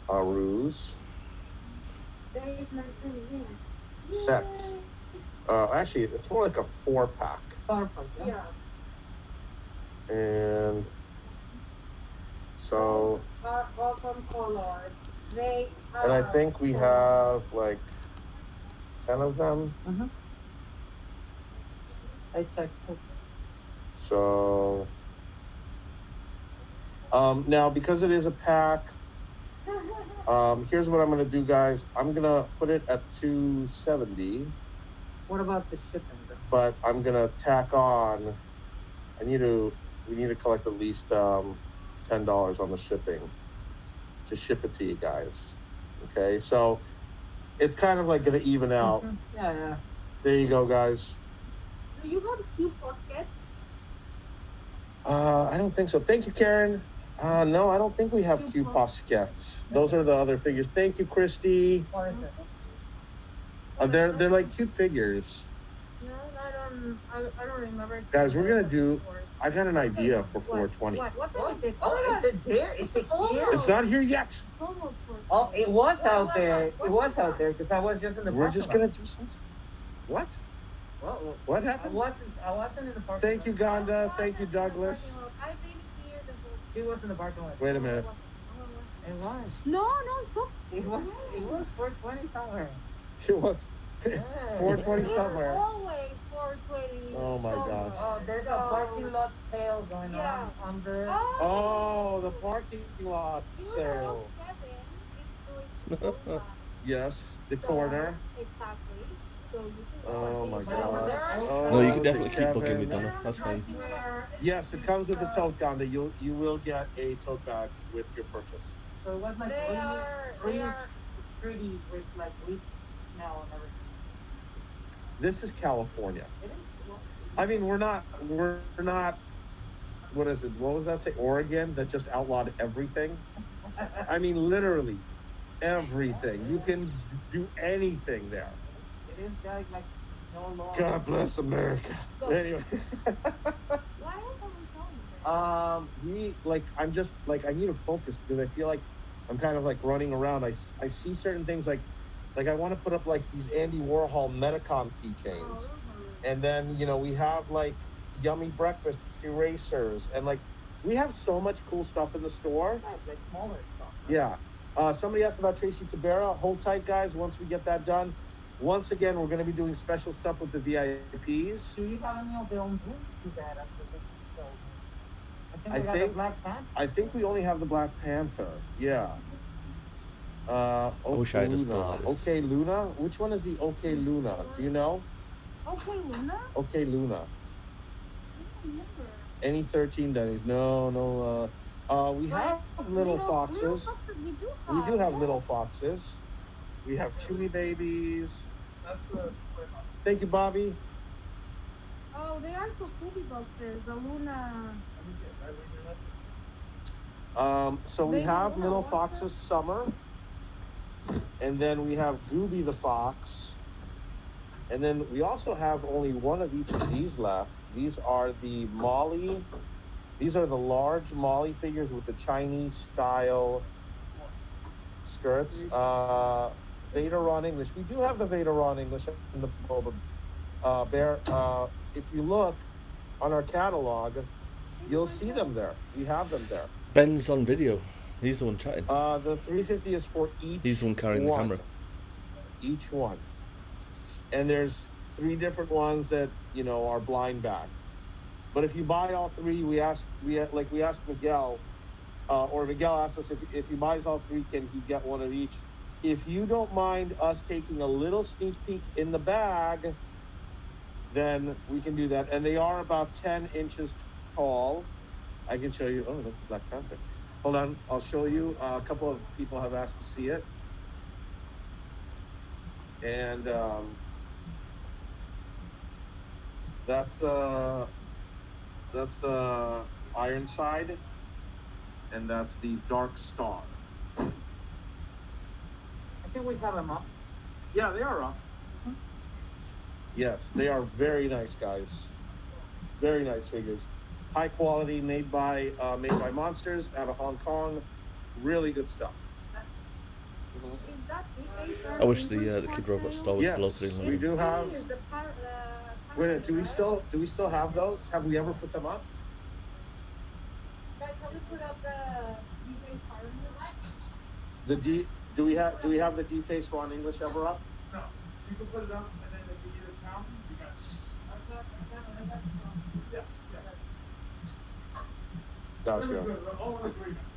Arus Basement set. Actually, it's more like a 4-pack. Yeah. And so, Are awesome colors. They are. and I think we have like 10 of them. Mm-hmm. I checked. So, now because it is a pack, here's what I'm gonna do, guys. I'm gonna put it at $270, What about the shipping though? but I'm gonna tack on. We need to collect at least $10 on the shipping to ship it to you guys. Okay, so it's kind of like gonna even out. Yeah, yeah. There you go, guys. Do you go to Cube Basket? I don't think so. Thank you, Karen. No, I don't think we have Q Poskets. Those are the other figures. Thank you, Christy. What is it? They're like cute figures. No, I don't remember. Guys, we're gonna do. I got an idea for 420. What time is it? Oh, is it there? Is it here? It's not here yet. It's almost 4:20. Oh, it was out there. It was out there because I was just in the. We're parking just lot. gonna do something. What? Well, What I happened? wasn't in the parking Thank you, lot. Ganda. Thank you, Douglas. I've been here the whole. She was in the parking lot. Wait a minute. It was. No, stop. It was 420 somewhere. It was. It's Yeah. 420 It's somewhere. always 4:20. Oh my gosh. Oh, there's a parking lot sale going on the. Oh, the parking lot You know, sale. Kevin is doing the whole Yes, the corner. Exactly. So you can go Oh and my take gosh. photos. Oh, No, you can definitely keep Kevin. booking me, Donna. That's fine. Yes, it comes with the tote, Ganda. You will get a tote bag with your purchase. So it was like They are streety with like weed smell and everything. This is California. It is. I mean, we're not. What is it? What was that say? Oregon that just outlawed everything. I mean, literally everything. You can do anything there. It is like no law. God bless America. Anyway. Why else are we showing? I'm just like, I need to focus because I feel like I'm kind of like running around. I see certain things like I want to put up like these Andy Warhol Metacom keychains. And then, we have like yummy breakfast erasers and like, we have so much cool stuff in the store. Like smaller stuff. Yeah. Somebody asked about Tracy Tabera. Hold tight, guys. Once we get that done, once again, we're going to be doing special stuff with the VIPs. Do you have any of their own blue to that actually? So, I think we only have the Black Panther. Yeah. I wish I had just done this. Okay, Luna. Which one is the Okay Luna? Do you know? Okay, Luna? Okay, Luna. I don't remember. Any 13 Denny's? No. We have little foxes. We do have little foxes. We have chewy babies. Thank you, Bobby. Oh, they are so cool boxes. The Luna. So we have Little Foxes Summer. And then we have Gooby the Fox. And then we also have only one of each of these left. These are the Molly. These are the large Molly figures with the Chinese style skirts. Vader on English. We do have the Vader on English in the Boba Bear. If you look on our catalog, you'll see them there. We have them there. Ben's on video. He's the one chatting. The 350 is for each. He's the one carrying the camera. Each one. And there's 3 different ones that are blind bagged. But if you buy all 3, we asked Miguel, or Miguel asked us if he buys all 3, can he get one of each? If you don't mind us taking a little sneak peek in the bag, then we can do that. And they are about 10 inches tall. I can show you. Oh, that's the Black Panther. Hold on, I'll show you. A couple of people have asked to see it. And that's the Ironside, and that's the Dark Star. I think we have them up. Yeah, they are up. Yes, they are very nice, guys. Very nice figures. High quality, made by Monsters out of Hong Kong. Really good stuff. I wish the Kid Robot store was locally in we London. do have. Wait a minute, do we still have those? Have we ever put them up? Guys, shall we put up The D. Do we have the D-Face Ron English ever up? No, you can put it up and then if you need a town, you got it. Yeah. Gotcha. We're all in agreement.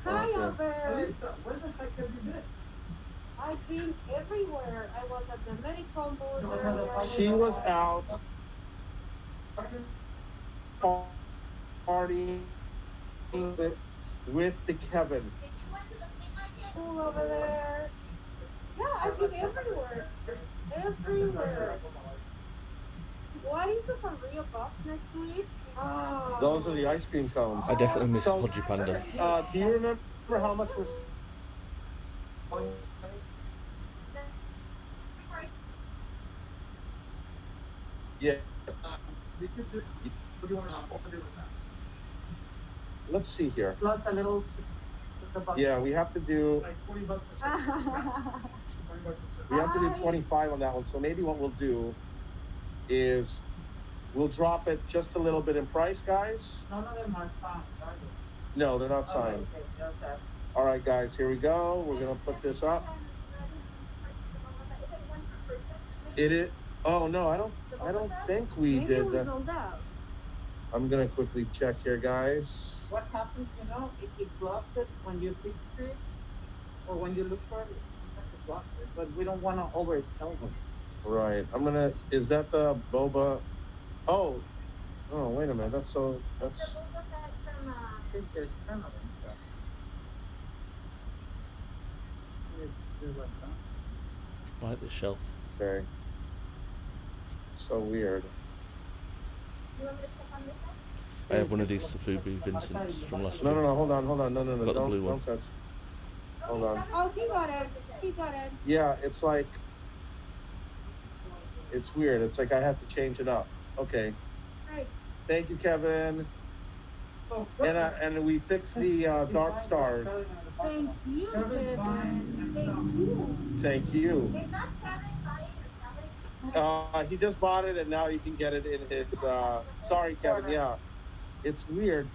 Hi, Okay. Albert. Lisa, where the heck have you been? I've been everywhere. I was at the medical booth earlier. She was out partying with the Kevin. Cool over there. Yeah, I've been everywhere. Everywhere. What is this, a real box next to it? Oh. Those are the ice cream cones. I definitely miss So, Podgy Panda. do you remember how much was? Yes. Let's see here. Plus a little. Yeah, we have to do. Like 20 bucks a set. 20 bucks a set. We have to do 25 on that one. So maybe what we'll do is we'll drop it just a little bit in price, guys. None of them are signed, are they? No, they're not signed. Okay, just that. All right, guys, here we go. We're gonna put this up. It is. Oh no, I don't think we Maybe did it was that. sold out. I'm gonna quickly check here, guys. What happens, if you blocks it when you picture it, or when you look for it, sometimes it blocks it, but we don't want to oversell them. Right. I'm gonna. Is that the boba? Oh. Oh, wait a minute. That's. I think there's 10 of them. They're like that. I like the shelf. Okay. So weird. You want me to check on this one? I have one of these Safubu Vincents from last No, year. hold on. No, Got the blue one. don't touch. Hold on. Oh, he got it. He got it. Yeah, it's like. It's weird. It's like I have to change it up. Okay. Right. Thank you, Kevin. And we fixed the dark stars. Thank you, Kevin. Thank you. Thank you. It's not Kevin buying or selling. He just bought it and now you can get it in his. Sorry, Kevin. Yeah, it's weird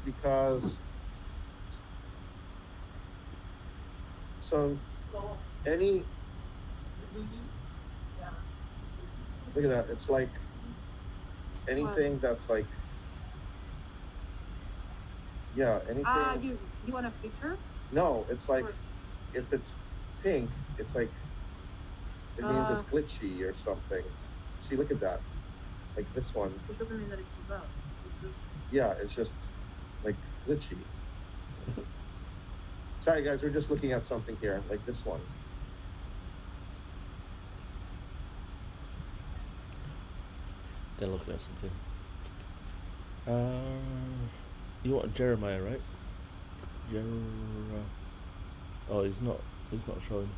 because. So, any. Look at that. It's like anything that's like. Yeah, anything. You want a picture? No, it's like if it's pink, it's like it means it's glitchy or something. See, look at that. Like this one. It doesn't mean that it's sold out. It's just. Yeah, it's just like glitchy. Sorry, guys, we're just looking at something here, like this one. They're looking at something. You want Jeremiah, right? Oh, he's not showing.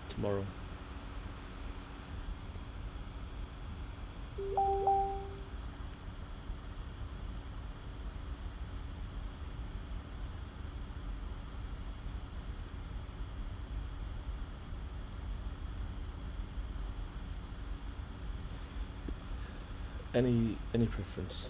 Tomorrow. Any preference?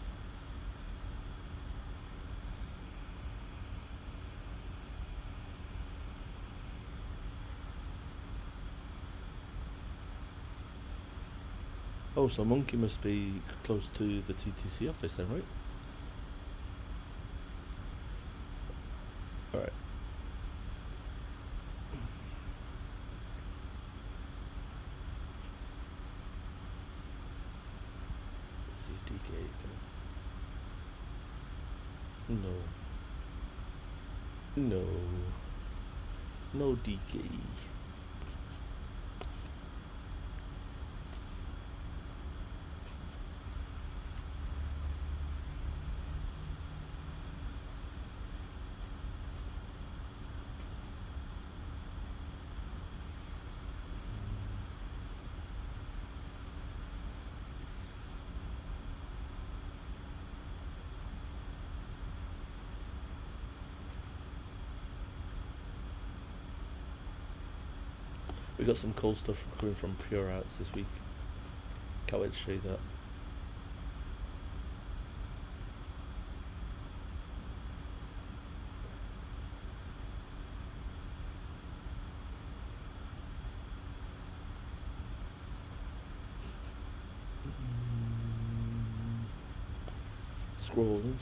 Oh, so Monkey must be close to the TTC office then, right? Alright. Let's see if DK is gonna... No, DK. We got some cool stuff coming from Pure Arts this week. Can't wait to show you that. Scrolling.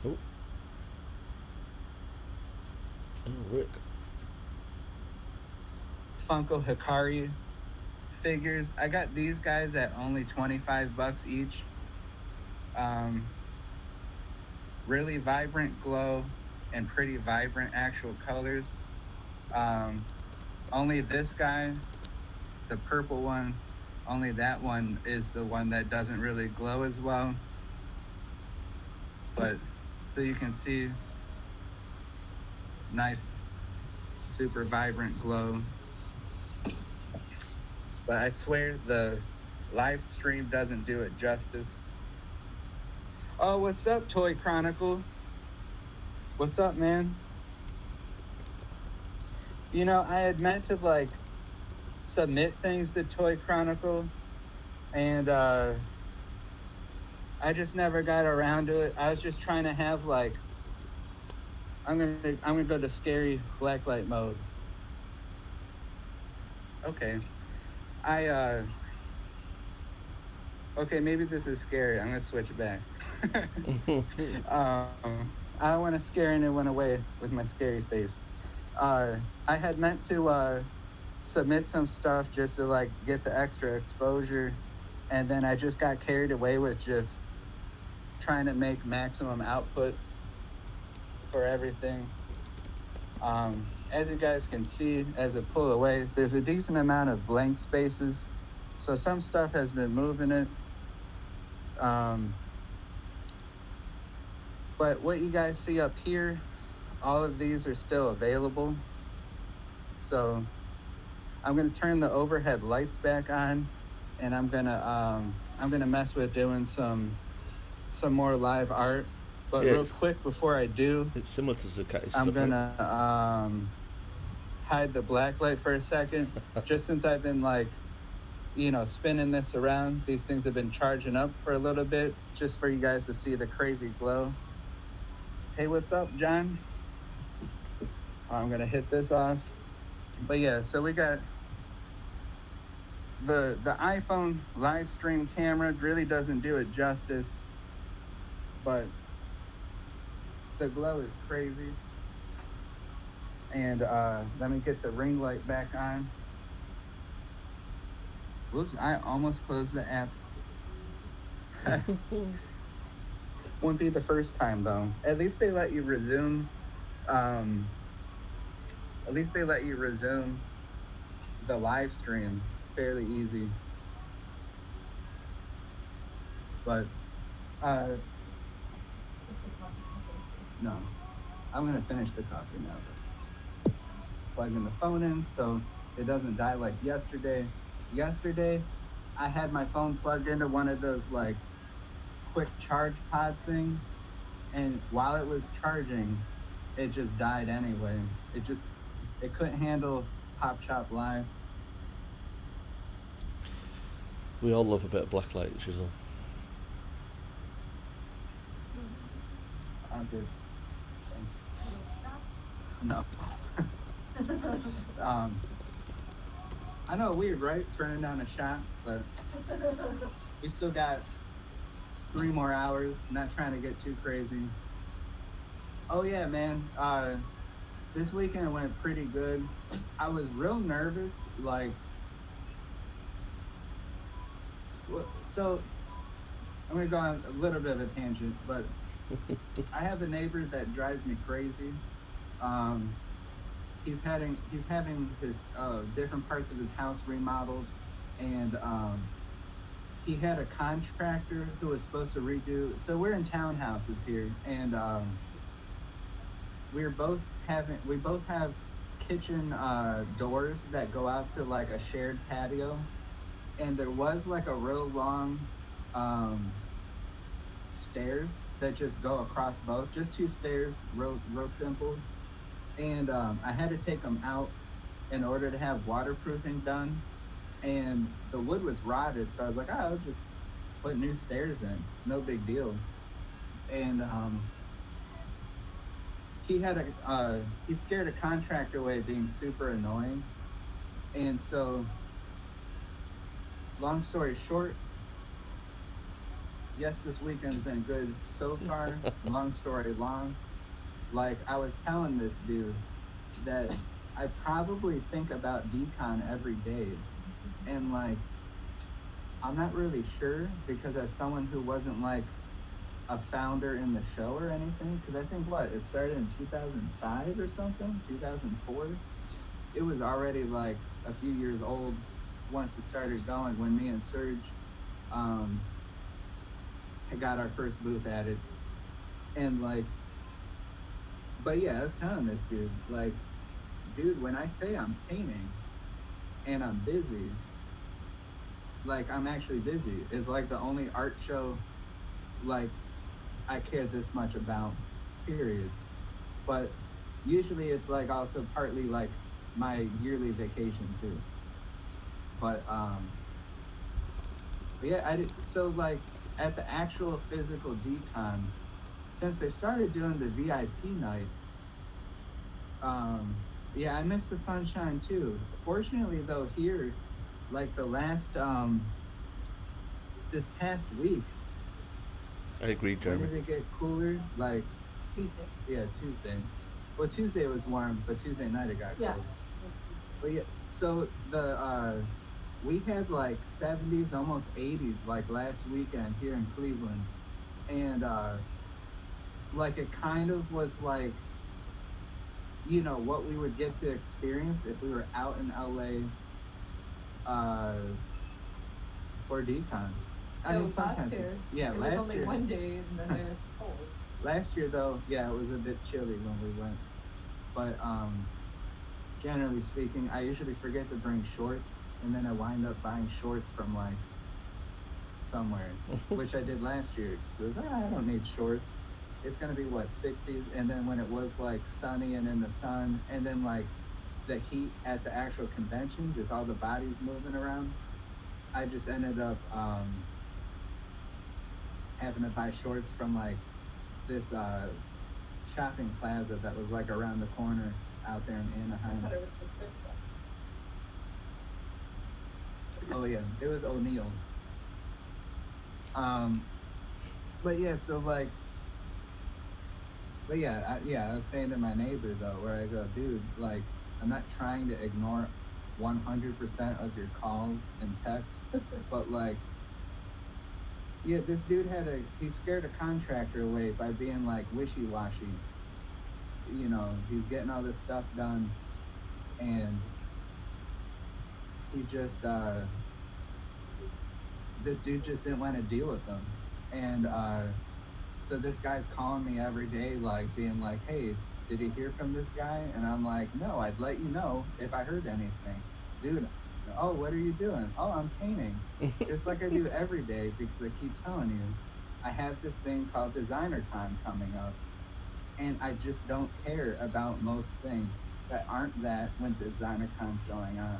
Oh. Oh, Rick. Funko Hikari figures. I got these guys at only $25 each. Really vibrant glow and pretty vibrant actual colors. Only this guy, the purple one, only that one is the one that doesn't really glow as well. But so you can see, nice, super vibrant glow. But I swear the live stream doesn't do it justice. Oh, what's up, Toy Chronicle? What's up, man? You know, I had meant to like submit things to Toy Chronicle, and I just never got around to it. I was just trying to have like, I'm gonna go to scary blacklight mode. Okay. Okay, maybe this is scary. I'm gonna switch it back. I don't want to scare anyone away with my scary face. I had meant to submit some stuff just to like get the extra exposure, and then I just got carried away with just trying to make maximum output for everything. As you guys can see, as I pull away, there's a decent amount of blank spaces, so some stuff has been moving it. But what you guys see up here, all of these are still available. So I'm gonna turn the overhead lights back on, and I'm gonna mess with doing some more live art. But Yeah, real quick before I do, it's similar to Zucchi's I'm stuff, right? gonna hide the black light for a second. Just since I've been like, you know, spinning this around, these things have been charging up for a little bit, just for you guys to see the crazy glow. Hey, what's up, John? I'm gonna hit this off. But yeah, so we got the iPhone live stream camera really doesn't do it justice, but the glow is crazy. And let me get the ring light back on. Whoops, I almost closed the app. Won't be the first time though. At least they let you resume. At least they let you resume the live stream fairly easy. But no, I'm gonna finish the coffee now. Plugging the phone in so it doesn't die like yesterday. Yesterday, I had my phone plugged into one of those like quick charge pod things, and while it was charging, it just died anyway. It couldn't handle POPSHOP Live. We all love a bit of blacklight, Chisel. I'm good. Thanks. No. I know, weird, right? Turning down a shot, but we still got 3 more hours. Not trying to get too crazy. Oh yeah, man. This weekend went pretty good. I was real nervous, like, so I'm gonna go on a little bit of a tangent, but I have a neighbor that drives me crazy. He's having his different parts of his house remodeled, and he had a contractor who was supposed to redo. So we're in townhouses here, and we both have kitchen doors that go out to like a shared patio, and there was like a real long stairs that just go across both, just 2 stairs, real simple. And I had to take them out in order to have waterproofing done, and the wood was rotted, so I was like, I'll just put new stairs in, no big deal. And he scared a contractor away being super annoying, and so long story short, yes, this weekend's been good so far. Long story long. Like I was telling this dude that I probably think about decon every day, and like I'm not really sure because as someone who wasn't like a founder in the show or anything, because I think it started in 2005 or something, 2004. It was already like a few years old once it started going when me and Serge had got our first booth at it. And like, but yeah, I was telling this dude, like, dude, when I say I'm painting and I'm busy, like I'm actually busy. It's like the only art show like I care this much about, period. But usually it's like also partly like my yearly vacation too. But yeah, so like at the actual physical decon, since they started doing the VIP night, yeah, I miss the sunshine too. Fortunately though, here, like the last this past week, I agree, Jeremy. when did it get cooler? Like Tuesday. Yeah, Tuesday. Well, Tuesday was warm, but Tuesday night it got cold. Yeah. But yeah, so the we had like 70s, almost 80s, like last weekend here in Cleveland, and like it kind of was like, you know, what we would get to experience if we were out in LA for decon. I mean, sometimes last year. Yeah, it last was only year. 1 day and then they were cold. Last year though, yeah, it was a bit chilly when we went. But generally speaking, I usually forget to bring shorts, and then I wind up buying shorts from like somewhere, which I did last year. Because I don't need shorts. It's gonna be what, 60s, and then when it was like sunny and in the sun, and then like the heat at the actual convention, just all the bodies moving around, I just ended up having to buy shorts from like this shopping plaza that was like around the corner out there in Anaheim. I thought it was the surf shop. Oh yeah, it was O'Neill. But yeah, so like, but yeah, I was saying to my neighbor though, where I go, dude, like, I'm not trying to ignore 100% of your calls and texts, but like, yeah, this dude he scared a contractor away by being like wishy-washy. You know, he's getting all this stuff done, and he just, this dude just didn't want to deal with them. And so this guy's calling me every day, like being like, hey, did you hear from this guy? And I'm like, no, I'd let you know if I heard anything. Dude, oh, what are you doing? Oh, I'm painting. Just like I do every day, because I keep telling you, I have this thing called DesignerCon coming up, and I just don't care about most things that aren't that when DesignerCon's going on.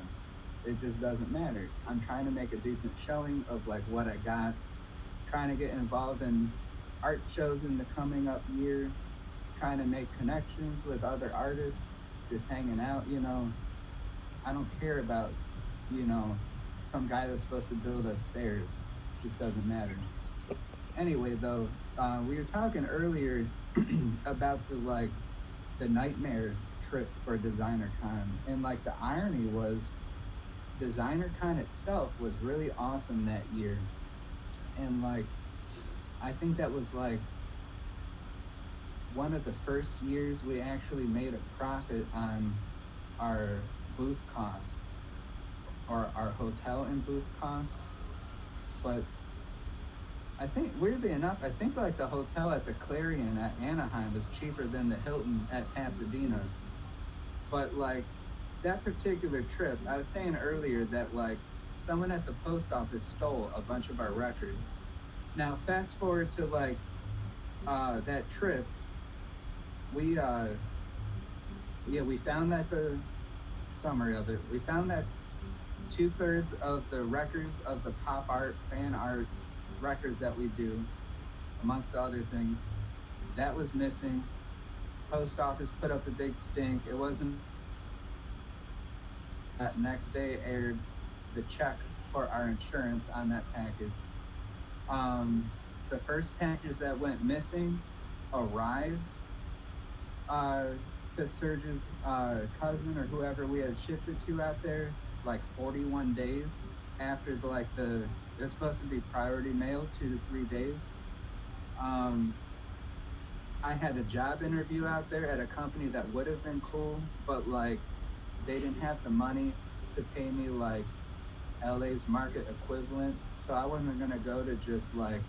It just doesn't matter. I'm trying to make a decent showing of like what I got, trying to get involved in art shows in the coming up year, trying to make connections with other artists, just hanging out, you know. I don't care about, you know, some guy that's supposed to build us stairs. It just doesn't matter. Anyway, though, we were talking earlier about the nightmare trip for DesignerCon, and like the irony was, DesignerCon itself was really awesome that year, and like I think that was like one of the first years we actually made a profit on our booth cost, or our hotel and booth cost. But I think, weirdly enough, I think like the hotel at the Clarion at Anaheim is cheaper than the Hilton at Pasadena. But like that particular trip, I was saying earlier that like someone at the post office stole a bunch of our records. Now fast forward to like that trip, we found that the summary of it, we found that 2/3 of the records of the pop art, fan art records that we do, amongst other things, that was missing. Post office put up a big stink. It wasn't. That next day aired the check for our insurance on that package. the first package that went missing arrived to Serge's cousin or whoever we had shipped it to out there, like 41 days after it's supposed to be priority mail, 2 to 3 days. I had a job interview out there at a company that would have been cool, but like they didn't have the money to pay me like LA's market equivalent, so I wasn't gonna go to just like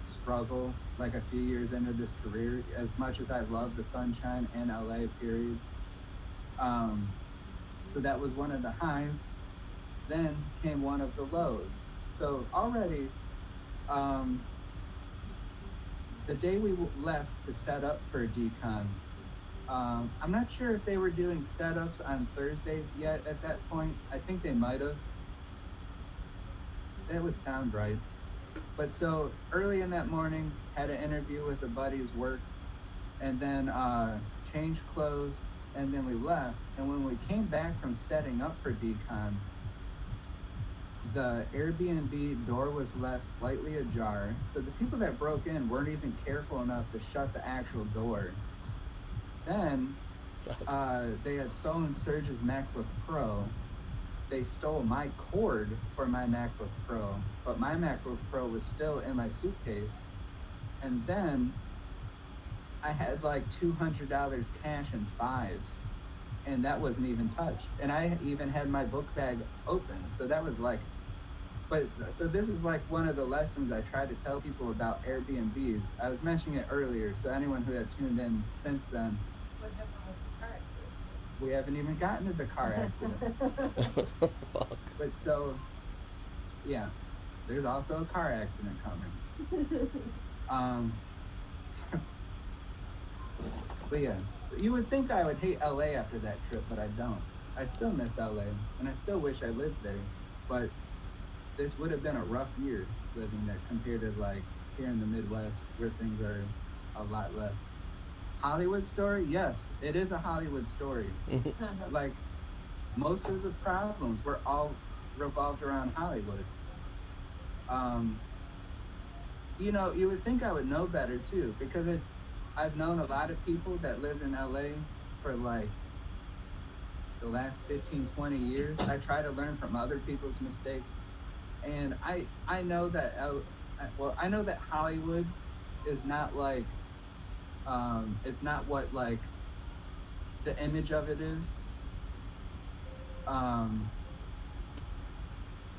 struggle like a few years into this career, as much as I love the sunshine and LA period. So that was one of the highs. Then came one of the lows. So already, the day we left to set up for decon, I'm not sure if they were doing setups on Thursdays yet at that point. I think they might have. That would sound right. But so early in that morning, had an interview with a buddy's work, and then changed clothes, and then we left. And when we came back from setting up for decon, the Airbnb door was left slightly ajar. So the people that broke in weren't even careful enough to shut the actual door. Then they had stolen Serge's MacBook Pro. They stole my cord for my MacBook Pro, but my MacBook Pro was still in my suitcase. And then I had like $200 cash in fives, and that wasn't even touched. And I even had my book bag open. So that was like, so this is like one of the lessons I try to tell people about Airbnbs. I was mentioning it earlier, so anyone who had tuned in since then, What happened with the car accident? we haven't even gotten to the car accident. Fuck. But so, yeah, there's also a car accident coming. But yeah, you would think I would hate LA after that trip, but I don't. I still miss LA, and I still wish I lived there. But this would have been a rough year living there compared to like here in the Midwest where things are a lot less. Hollywood story? Yes, it is a Hollywood story. Like most of the problems were all revolved around Hollywood. You know, you would think I would know better too, because I've known a lot of people that lived in LA for like the last 15, 20 years. I try to learn from other people's mistakes. And I know that, I know that Hollywood is not like, it's not what like the image of it is.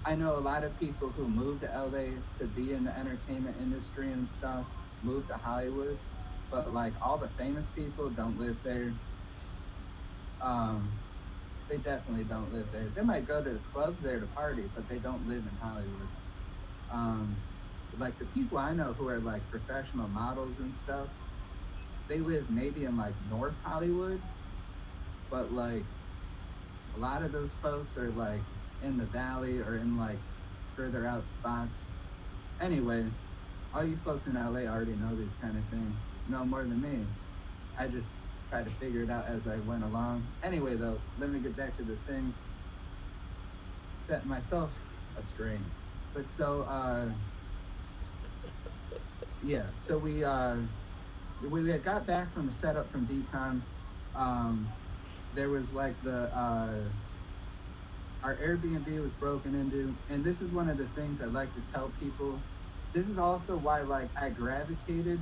I know a lot of people who moved to LA to be in the entertainment industry and stuff, moved to Hollywood, but like all the famous people don't live there. They definitely don't live there. They might go to the clubs there to party, but they don't live in Hollywood. Like the people I know who are like professional models and stuff, they live maybe in like North Hollywood, but like a lot of those folks are like in the valley or in like further out spots. Anyway, all you folks in LA already know these kind of things, know more than me. I just try to figure it out as I went along. Anyway though, let me get back to the thing. Setting myself astray. But so yeah, so we had got back from the setup from decon. There was like our Airbnb was broken into, and this is one of the things I like to tell people. This is also why like I gravitated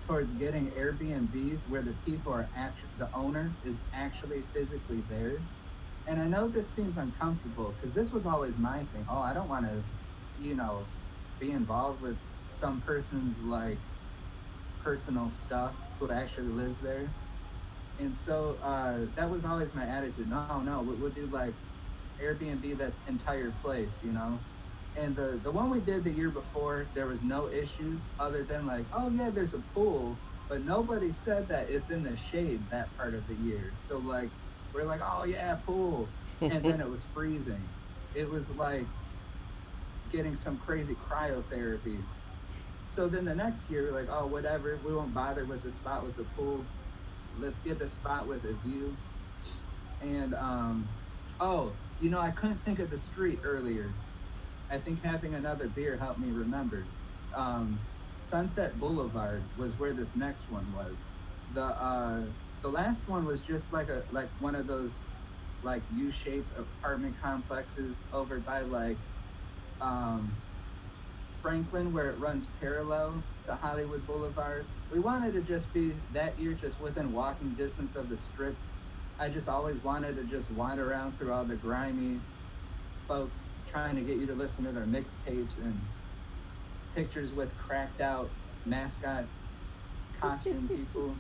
towards getting Airbnbs where the people are actually, the owner is actually physically there. And I know this seems uncomfortable because this was always my thing. Oh, I don't want to, you know, be involved with some person's like personal stuff who actually lives there. And so that was always my attitude. No, we'll do like Airbnb that's entire place, you know? And the one we did the year before, there was no issues other than like, oh yeah, there's a pool, but nobody said that it's in the shade that part of the year. So like, we're like, oh yeah, pool. And then it was freezing. It was like getting some crazy cryotherapy. So then the next year, we're like, oh, whatever, we won't bother with the spot with the pool. Let's get the spot with a view. And, oh, you know, I couldn't think of the street earlier. I think having another beer helped me remember. Sunset Boulevard was where this next one was. The last one was just like one of those like U-shaped apartment complexes over by like Franklin, where it runs parallel to Hollywood Boulevard. We wanted to just be that year just within walking distance of the strip. I just always wanted to just wander around through all the grimy folks trying to get you to listen to their mixtapes and pictures with cracked out mascot costume people.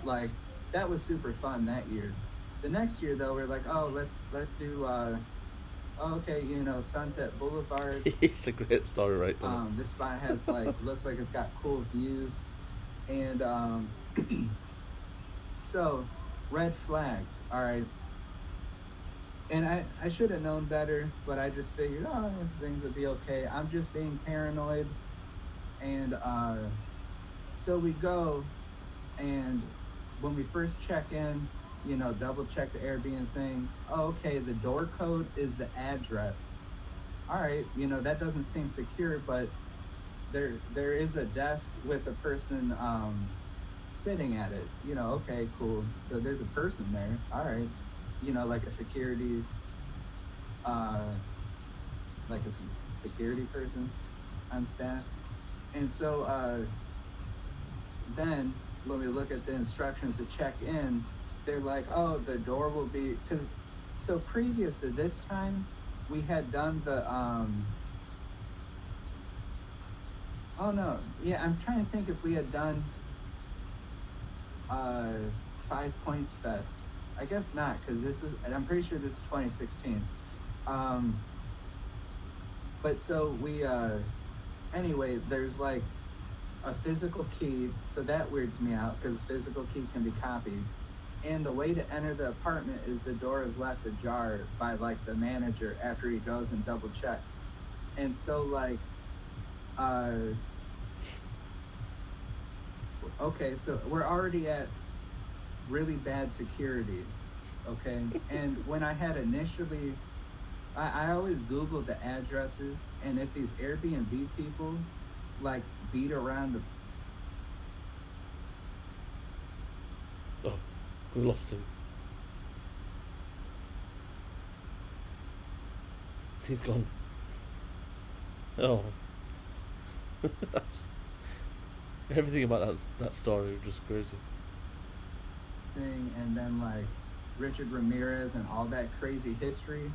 Like, that was super fun that year. The next year though, we're like, oh, let's do okay, you know, Sunset Boulevard. It's a great story, right there. This spot has like looks like it's got cool views, and so red flags. All right, and I should have known better, but I just figured, oh, things would be okay. I'm just being paranoid, and so we go, and when we first check in, you know, double check the Airbnb thing. Oh, okay, the door code is the address. All right, you know, that doesn't seem secure, but there is a desk with a person sitting at it. You know, okay, cool. So there's a person there. All right, you know, like a security person on staff. And so then when we look at the instructions to check in, they're like, oh, the door will be, because so previous to this time, we had done the oh no, yeah, I'm trying to think if we had done 5 Points Fest. I guess not, because I'm pretty sure this is 2016. But so we anyway, there's like a physical key, so that weirds me out because physical key can be copied. And the way to enter the apartment is the door is left ajar by like the manager after he goes and double checks. And so like, okay, so we're already at really bad security, okay? And when I had initially, I always Googled the addresses, and if these Airbnb people like beat around the We lost him. He's gone. Oh. Everything about that story was just crazy. thing, and then like Richard Ramirez and all that crazy history.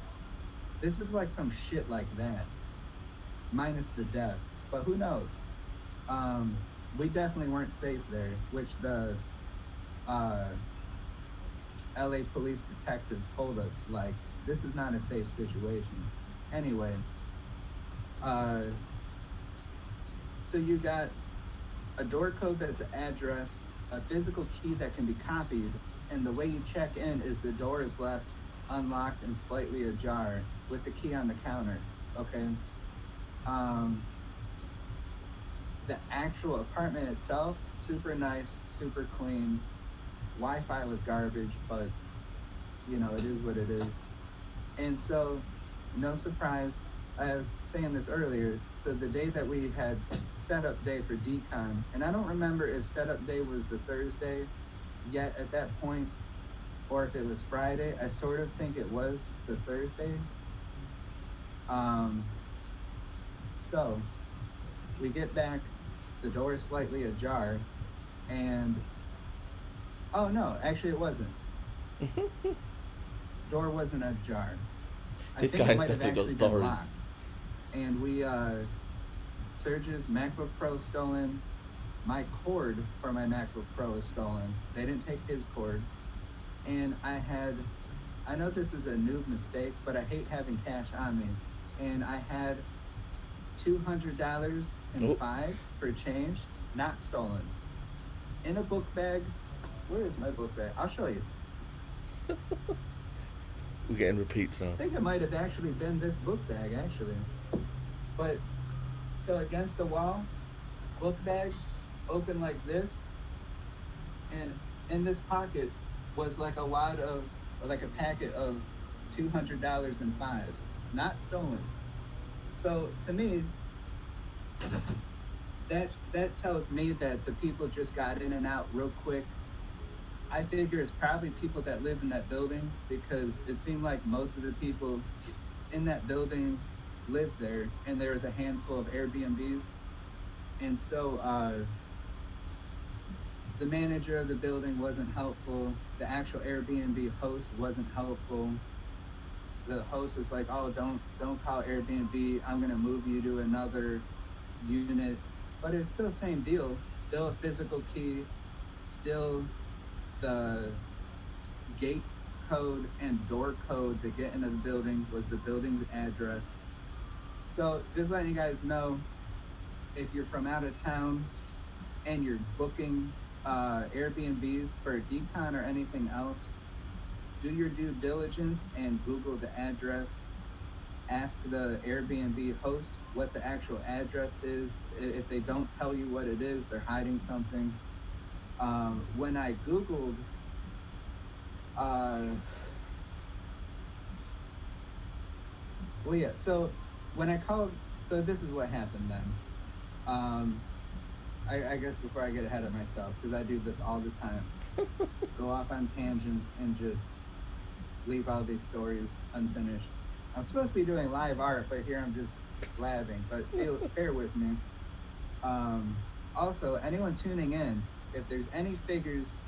This is like some shit like that, minus the death. But who knows? We definitely weren't safe there, which the LA police detectives told us, like, this is not a safe situation. Anyway, so you got a door code that's an address, a physical key that can be copied, and the way you check in is the door is left unlocked and slightly ajar with the key on the counter, okay? The actual apartment itself, super nice, super clean. Wi-Fi was garbage, but you know, it is what it is. And so, no surprise, I was saying this earlier, so the day that we had setup day for DCon, and I don't remember if setup day was the Thursday yet at that point, or if it was Friday. I sort of think it was the Thursday. So we get back, the door is slightly ajar, and oh no, actually it wasn't. Door wasn't ajar. This guy's definitely got stories. And we, Serge's MacBook Pro stolen. My cord for my MacBook Pro is stolen. They didn't take his cord. And I know this is a noob mistake, but I hate having cash on me. And I had $200 and $5 for change, not stolen. In a book bag. Where is my book bag? I'll show you. We're getting repeats now. I think it might have actually been this book bag, actually. But, so against the wall, book bag, open like this, and in this pocket was like a packet of $200 and $5, not stolen. So to me, that tells me that the people just got in and out real quick. I figure it's probably people that live in that building, because it seemed like most of the people in that building lived there, and there was a handful of Airbnbs. And so the manager of the building wasn't helpful. The actual Airbnb host wasn't helpful. The host was like, "Oh, don't call Airbnb. I'm gonna move you to another unit." But it's still the same deal. Still a physical key. Still the gate code and door code to get into the building was the building's address. So just letting you guys know, if you're from out of town and you're booking Airbnbs for decon or anything else, do your due diligence and Google the address. Ask the Airbnb host what the actual address is. If they don't tell you what it is, they're hiding something. When I Googled, so when I called, so this is what happened then. I guess before I get ahead of myself, because I do this all the time, go off on tangents and just leave all these stories unfinished. I'm supposed to be doing live art, but here I'm just blabbing, but bear with me. Also, anyone tuning in, if there's any figures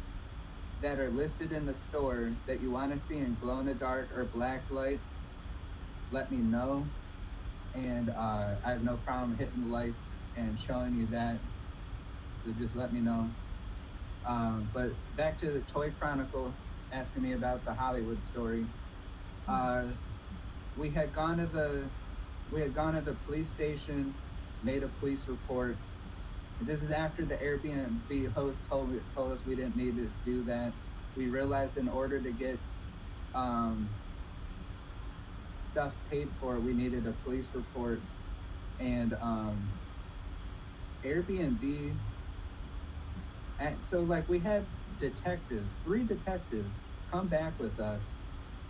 that are listed in the store that you want to see in glow-in-the-dark or black light, let me know. And I have no problem hitting the lights and showing you that. So just let me know. But back to the Toy Chronicle asking me about the Hollywood story. We had gone to the police station, made a police report. This is after the Airbnb host told us we didn't need to do that. We realized in order to get stuff paid for, we needed a police report. And Airbnb, so like we had detectives, 3 detectives come back with us,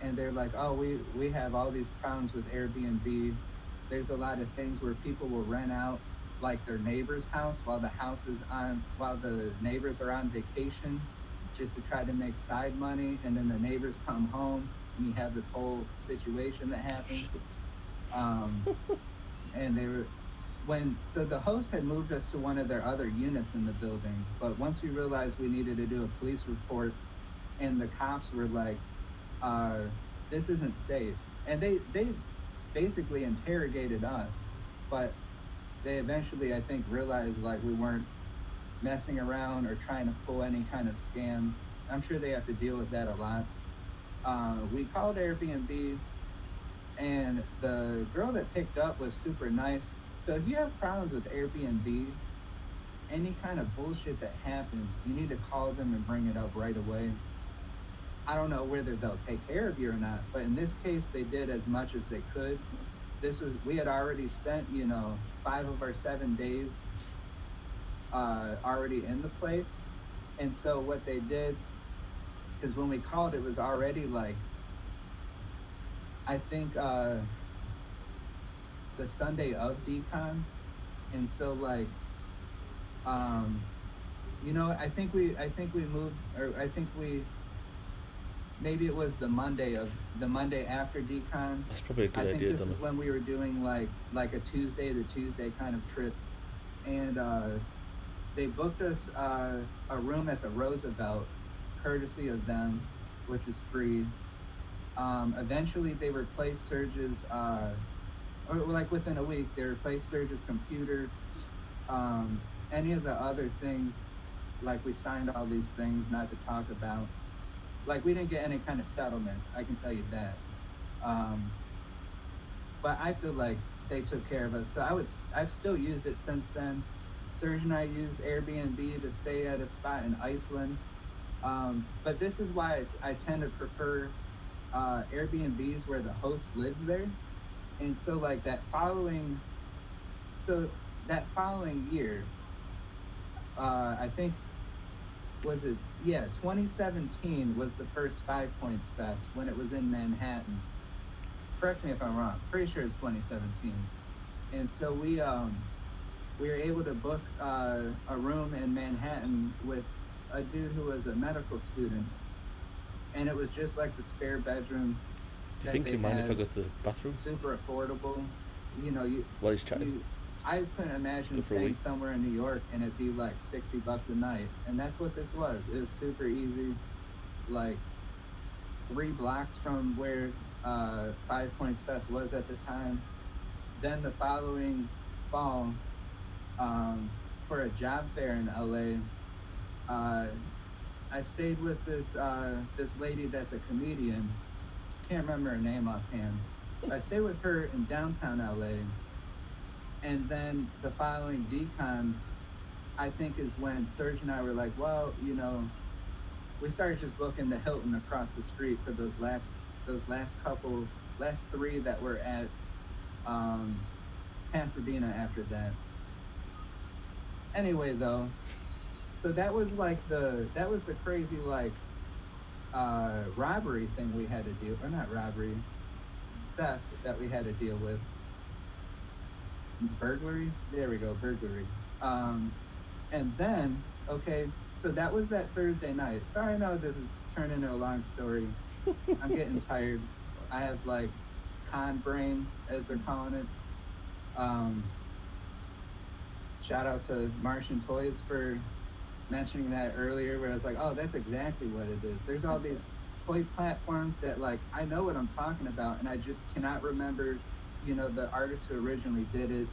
and they're like, "Oh, we have all these problems with Airbnb. There's a lot of things where people will rent out like their neighbor's house while the neighbors are on vacation, just to try to make side money, and then the neighbors come home and you have this whole situation that happens." And so the host had moved us to one of their other units in the building, but once we realized we needed to do a police report, and the cops were like, "This isn't safe," and they basically interrogated us, but they eventually, I think, realized like we weren't messing around or trying to pull any kind of scam. I'm sure they have to deal with that a lot. We called Airbnb, and the girl that picked up was super nice. So if you have problems with Airbnb, any kind of bullshit that happens, you need to call them and bring it up right away. I don't know whether they'll take care of you or not, but in this case, they did as much as they could. We had already spent, 5 of our 7 days already in the place. And so what they did, because when we called, it was already like, I think the Sunday of decon. And so like, I think we moved, or maybe it was the Monday after decon. That's probably a good I think idea. this is when we were doing like a Tuesday kind of trip, and they booked us a room at the Roosevelt, courtesy of them, which is free. Eventually, they replaced Serge's, or like within a week, they replaced Serge's computer. Any of the other things, like we signed all these things not to talk about. Like we didn't get any kind of settlement, I can tell you that. But I feel like they took care of us. So I've still used it since then. Serge and I used Airbnb to stay at a spot in Iceland. But this is why I tend to prefer Airbnbs where the host lives there. And so like that following year, I think, 2017 was the first 5 Points Fest when it was in Manhattan. Correct me if I'm wrong. Pretty sure it's 2017. And so we we were able to book a room in Manhattan with a dude who was a medical student, and it was just like the spare bedroom. Do you think you mind if I go to the bathroom? Super affordable. You know, while he's chatting? I couldn't imagine Go for a staying week? somewhere in New York and it'd be like $60 a night, and that's what this was. It was super easy, like 3 blocks from where 5 Points Fest was at the time. Then the following fall, for a job fair in LA, I stayed with this lady that's a comedian. Can't remember her name offhand. I stayed with her in downtown LA, and then the following DCon, I think, is when Serge and I were like, well, you know, we started just booking the Hilton across the street for those last 3 that were at Pasadena after that. Anyway, though, so that was the crazy like robbery thing we had to deal, or not robbery, theft that we had to deal with. Burglary? There we go, burglary. And then, okay, so that was that Thursday night. Sorry, I know this is turned into a long story. I'm getting tired. I have like con brain, as they're calling it. Shout out to Martian Toys for mentioning that earlier, where I was like, oh, that's exactly what it is. There's all these toy platforms that like, I know what I'm talking about, and I just cannot remember, you know, the artist who originally did it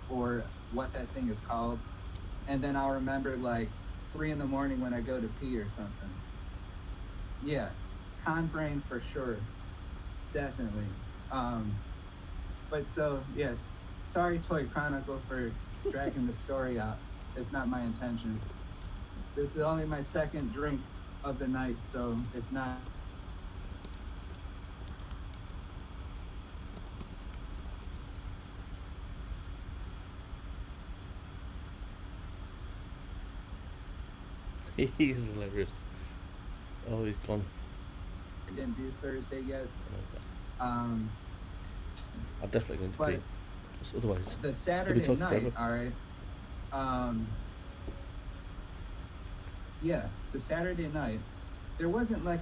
or what that thing is called. And then I'll remember like 3 a.m. when I go to pee or something. Yeah, con brain for sure, definitely. But so, yeah, sorry Toy Chronicle for dragging the story out. It's not my intention. This is only my second drink of the night, so it's not. He's hilarious. Oh, he's gone. I didn't do Thursday yet. I'm definitely going to But pee. Otherwise, the we'll be Saturday talking night, forever. all right. Yeah, the Saturday night, there wasn't like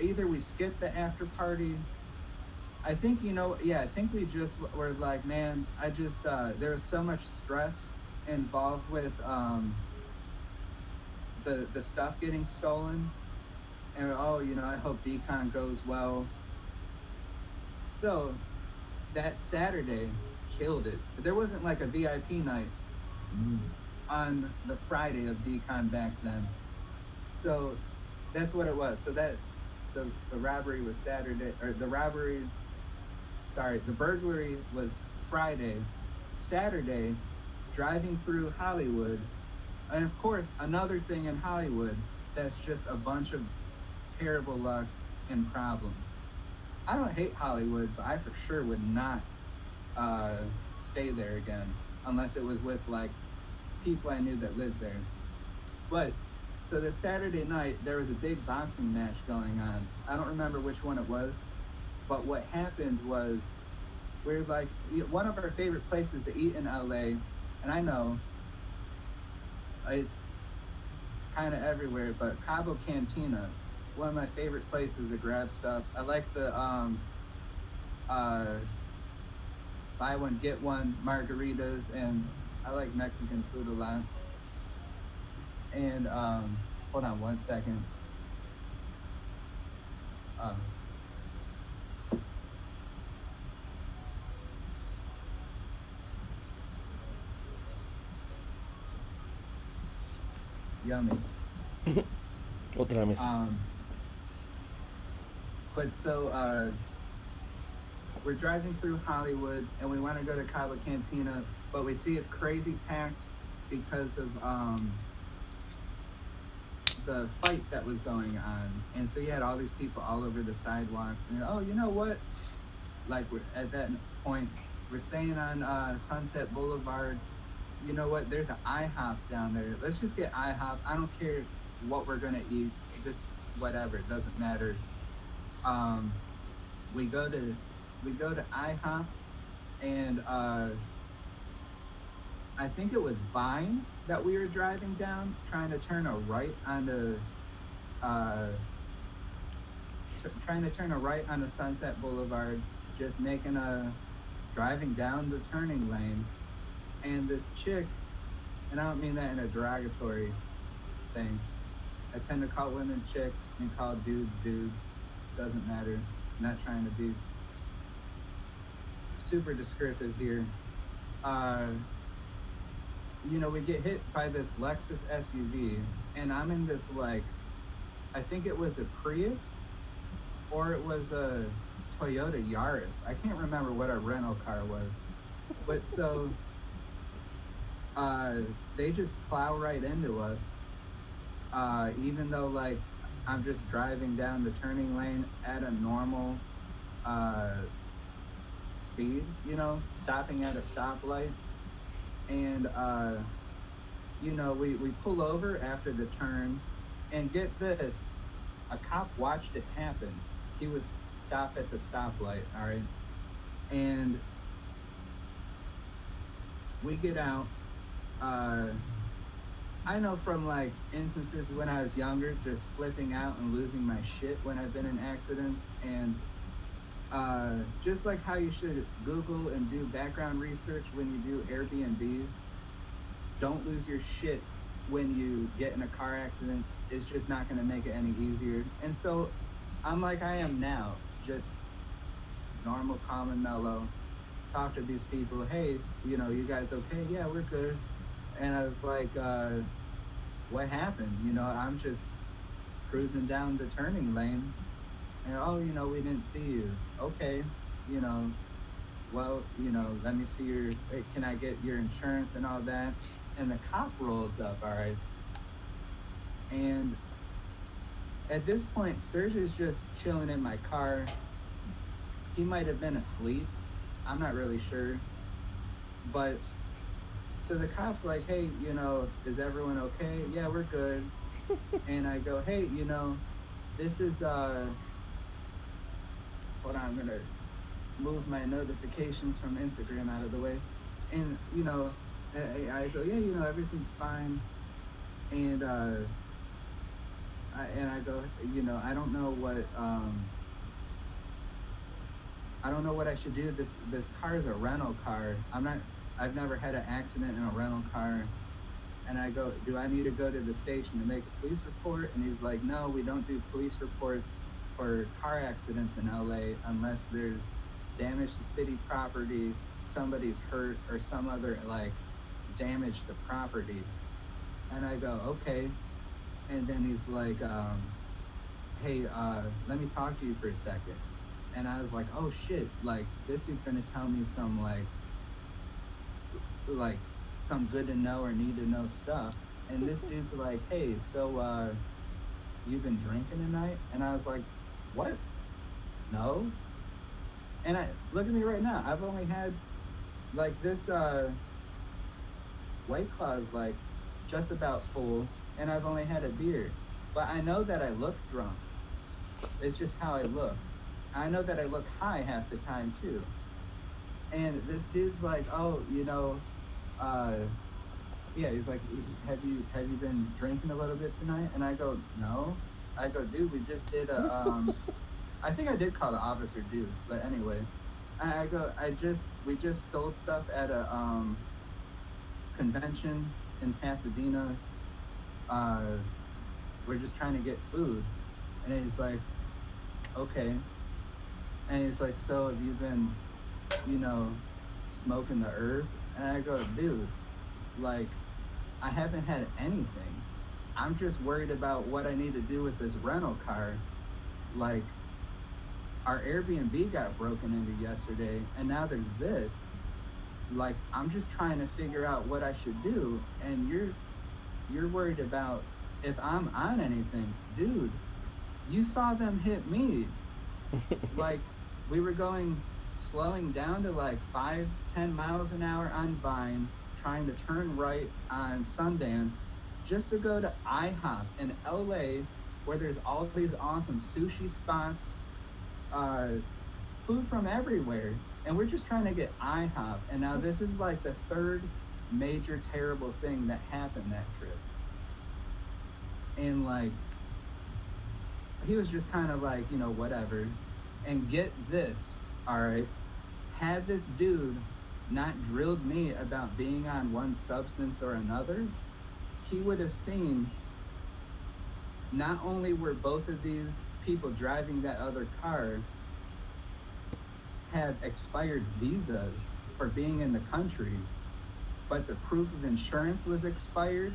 either we skipped the after party. I think, you know, yeah, I think we just were like, man, I just, there was so much stress involved with the stuff getting stolen. And oh, you know, I hope DCon goes well. So that Saturday killed it. But there wasn't like a VIP night on the Friday of DCon back then. So that's what it was. So that the robbery was Saturday, or the burglary was Friday. Saturday, driving through Hollywood, and of course, another thing in Hollywood that's just a bunch of terrible luck and problems. I don't hate Hollywood, but I for sure would not stay there again unless it was with like people I knew that lived there. But so that Saturday night, there was a big boxing match going on. I don't remember which one it was, but what happened was we're like, one of our favorite places to eat in LA, and I know it's kind of everywhere, but Cabo Cantina, one of my favorite places to grab stuff. I like the buy one, get one margaritas, and I like Mexican food a lot. And hold on one second. Yummy. What did I miss? But so we're driving through Hollywood and we want to go to Cabo Cantina, but we see it's crazy packed because of the fight that was going on. And so you had all these people all over the sidewalks. And oh, you know what? Like we're at that point, we're staying on Sunset Boulevard. You know what? There's an IHOP down there. Let's just get IHOP. I don't care what we're gonna eat. Just whatever. It doesn't matter. We go to IHOP, and I think it was Vine that we were driving down, trying to turn a right onto, trying to turn a right onto Sunset Boulevard, just driving down the turning lane, and this chick, and I don't mean that in a derogatory thing. I tend to call women chicks and call dudes dudes. Doesn't matter. I'm not trying to be super descriptive here. We get hit by this Lexus SUV, and I'm in this I think it was a Prius, or it was a Toyota Yaris. I can't remember what our rental car was, but so they just plow right into us, even though I'm just driving down the turning lane at a normal speed, stopping at a stoplight. And we pull over after the turn, and get this, a cop watched it happen. He was stopped at the stoplight, all right? And we get out. I know from instances when I was younger, just flipping out and losing my shit when I've been in accidents, and just like how you should Google and do background research when you do Airbnbs, don't lose your shit when you get in a car accident. It's just not going to make it any easier. And so I'm like I am now, just normal, calm, and mellow. Talk to these people. Hey, you guys okay? Yeah, we're good. And I was like, what happened? I'm just cruising down the turning lane. And, we didn't see you. Okay, well, let me see can I get your insurance and all that? And the cop rolls up, all right? And at this point, Serge is just chilling in my car. He might have been asleep. I'm not really sure. But, so the cop's like, hey, is everyone okay? Yeah, we're good. And I go, hey, this is, hold on, I'm gonna move my notifications from Instagram out of the way. And, I go, yeah, everything's fine. And, I go, I don't know what I should do. This car is a rental car. I've never had an accident in a rental car. And I go, do I need to go to the station to make a police report? And he's like, no, we don't do police reports for car accidents in LA unless there's damage to city property, somebody's hurt, or some other damage to property. And I go, okay. And then he's like, hey, let me talk to you for a second. And I was like, oh shit, this dude's gonna tell me some some good to know or need to know stuff. And this dude's like, hey, so you've been drinking tonight? And I was like, what? No. And look at me right now. I've only had this White Claw is just about full, and I've only had a beer. But I know that I look drunk. It's just how I look. I know that I look high half the time too. And this dude's like, oh, yeah, he's like, have you been drinking a little bit tonight? And I go, no. I go, dude, we just did I think I did call the officer dude, but anyway. I go, we just sold stuff at a convention in Pasadena. We're just trying to get food. And he's like, okay. And he's like, so have you been, smoking the herb? And I go, dude, I haven't had anything. I'm just worried about what I need to do with this rental car. Our Airbnb got broken into yesterday, and now there's this. I'm just trying to figure out what I should do, and you're worried about if I'm on anything. Dude, you saw them hit me. We were slowing down to 5-10 miles an hour on Vine, trying to turn right on Sundance, just to go to IHOP in LA, where there's all these awesome sushi spots, food from everywhere, and we're just trying to get IHOP. And now this is the third major terrible thing that happened that trip. And like, he was just kind of like, you know, whatever. And get this, all right, had this dude not drilled me about being on one substance or another, he would have seen not only were both of these people driving that other car had expired visas for being in the country, but the proof of insurance was expired,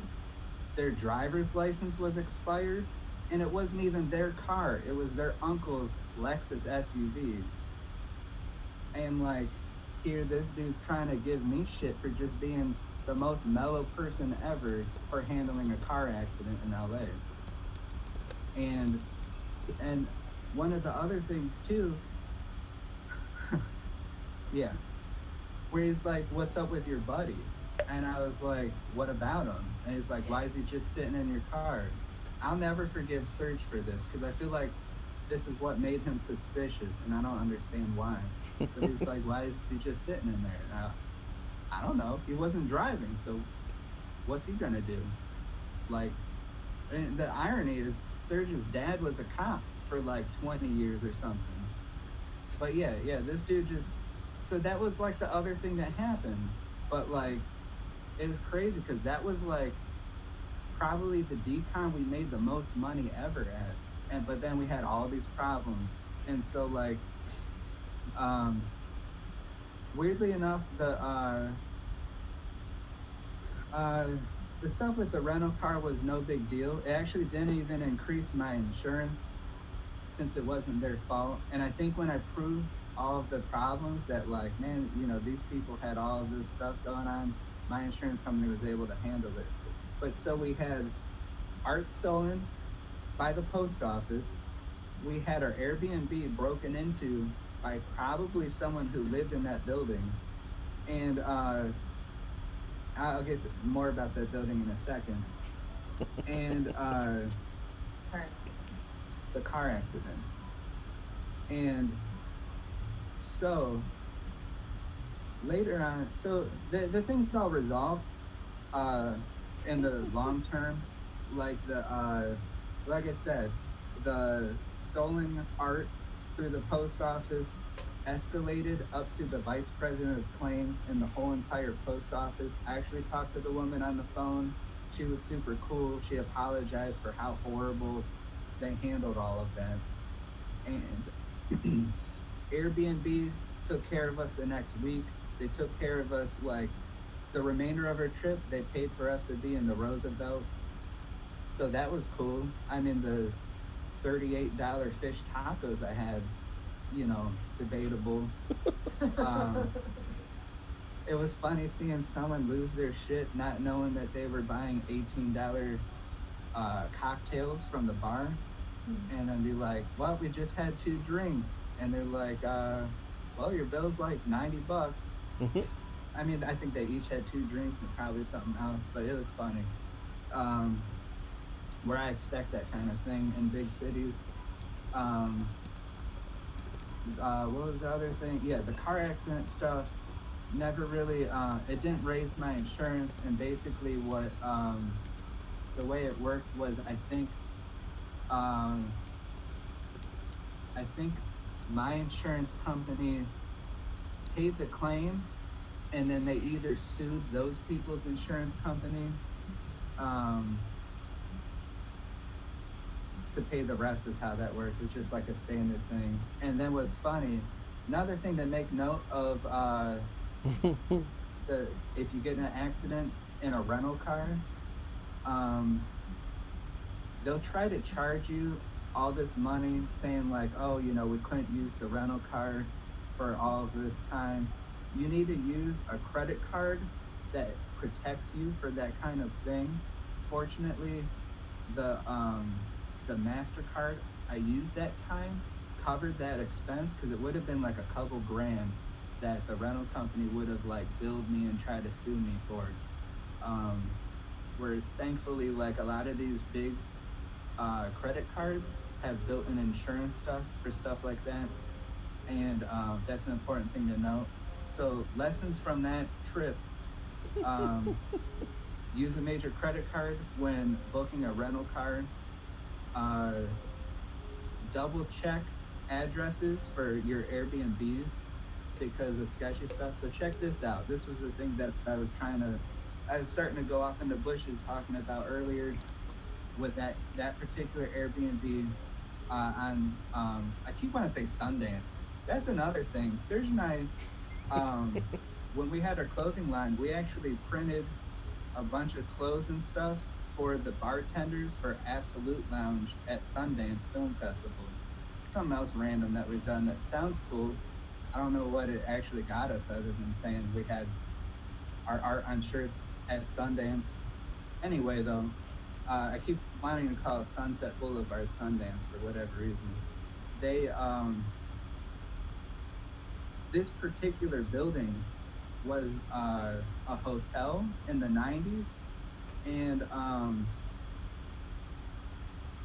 their driver's license was expired, and it wasn't even their car, it was their uncle's Lexus SUV. And like, here this dude's trying to give me shit for just being the most mellow person ever for handling a car accident in LA. And one of the other things too, yeah, where he's like, what's up with your buddy? And I was like, what about him? And he's like, why is he just sitting in your car? I'll never forgive Serge for this, because I feel like this is what made him suspicious, and I don't understand why. But he's like, why is he just sitting in there? And I don't know. He wasn't driving, so what's he gonna do? Like, and the irony is Serge's dad was a cop for like 20 years or something. But yeah, this dude just, so that was like the other thing that happened. But like, it was crazy because that was like probably the decon we made the most money ever at. But then we had all these problems. And so like, weirdly enough, the stuff with the rental car was no big deal. It actually didn't even increase my insurance since it wasn't their fault. And I think when I proved all of the problems that like, man, you know, these people had all of this stuff going on, my insurance company was able to handle it. But so we had art stolen by the post office. We had our Airbnb broken into by probably someone who lived in that building. And I'll get to more about that building in a second. And the car accident. And so later on, so the thing's all resolved in the long term. Like like I said, the stolen art through the post office escalated up to the vice president of claims and the whole entire post office. I actually talked to the woman on the phone. She was super cool. She apologized for how horrible they handled all of that. And Airbnb took care of us the next week. They took care of us like the remainder of our trip. They paid for us to be in the Roosevelt. So that was cool. I mean, the $38 fish tacos I had, you know, debatable. It was funny seeing someone lose their shit not knowing that they were buying $18 cocktails from the bar. And then be like, well, we just had 2 drinks. And they're like, well, your bill's like $90. I mean, I think they each had 2 drinks and probably something else, but it was funny. Where I expect that kind of thing in big cities. What was the other thing? Yeah, the car accident stuff never really, it didn't raise my insurance. And basically what, the way it worked was, I think my insurance company paid the claim, and then they either sued those people's insurance company to pay the rest is how that works. It's just like a standard thing. And then what's funny, another thing to make note of, if you get in an accident in a rental car, they'll try to charge you all this money saying like, oh, you know, we couldn't use the rental car for all of this time. You need to use a credit card that protects you for that kind of thing. Fortunately, the MasterCard I used that time covered that expense, because it would have been like a couple grand that the rental company would have like billed me and tried to sue me for. Where thankfully, like a lot of these big credit cards have built-in insurance stuff for stuff like that, and that's an important thing to note. So lessons from that trip Use a major credit card when booking a rental car. Double check addresses for your Airbnbs because of sketchy stuff. So check this out. This was the thing that I was starting to go off in the bushes talking about earlier with that particular Airbnb on I keep wanting to say Sundance. That's another thing. Serge and I, when we had our clothing line, we actually printed a bunch of clothes and stuff for the bartenders for Absolute Lounge at Sundance Film Festival. Something else random that we've done that sounds cool. I don't know what it actually got us other than saying we had our art on shirts at Sundance. Anyway, though, I keep wanting to call it Sunset Boulevard Sundance for whatever reason. They, this particular building was a hotel in the 90s, and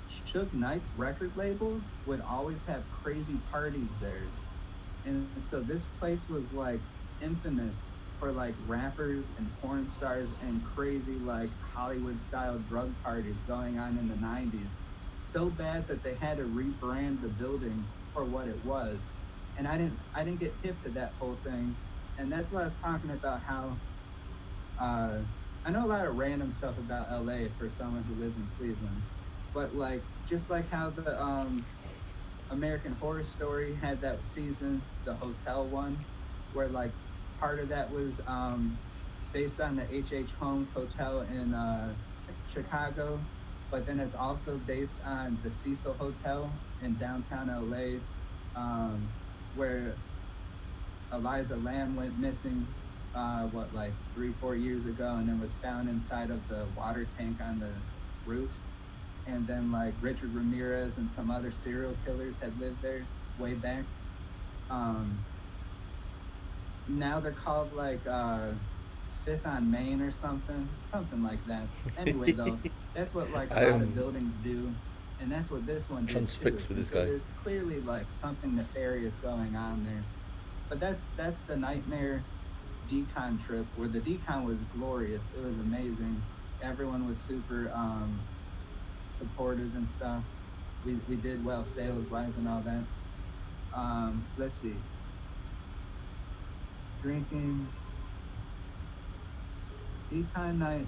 Suge Knight's record label would always have crazy parties there. And so this place was like infamous for like rappers and porn stars and crazy like Hollywood style drug parties going on in the 90s. So bad that they had to rebrand the building for what it was. And I didn't get hip to that whole thing. And that's what I was talking about, how I know a lot of random stuff about LA for someone who lives in Cleveland, but like just like how the American Horror Story had that season, the hotel one, where like part of that was based on the H.H. Holmes Hotel in Chicago, but then it's also based on the Cecil Hotel in downtown LA, where Eliza Lamb went missing, like 3-4 years ago, and then was found inside of the water tank on the roof. And then like Richard Ramirez and some other serial killers had lived there way back. Now they're called like Fifth on Main or something like that. Anyway, though, that's what like a lot of buildings do, and that's what this one did too. Transfixed with this guy. There's clearly like something nefarious going on there. But that's the nightmare decon trip, where the decon was glorious. It was amazing. Everyone was super supportive and stuff. We did well sales wise and all that. Let's see. Drinking decon night,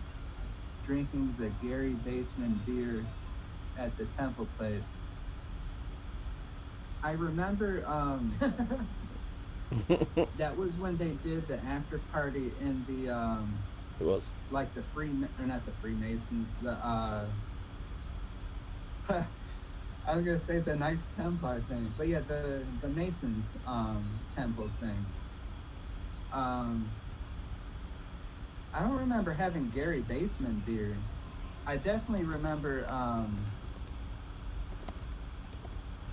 drinking the Gary Basement beer at the Temple Place. I remember that was when they did the after party in the it was like the not the Freemasons, the I was gonna say the Knights Templar thing, but yeah, the Masons temple thing. I don't remember having Gary Basement beer. I definitely remember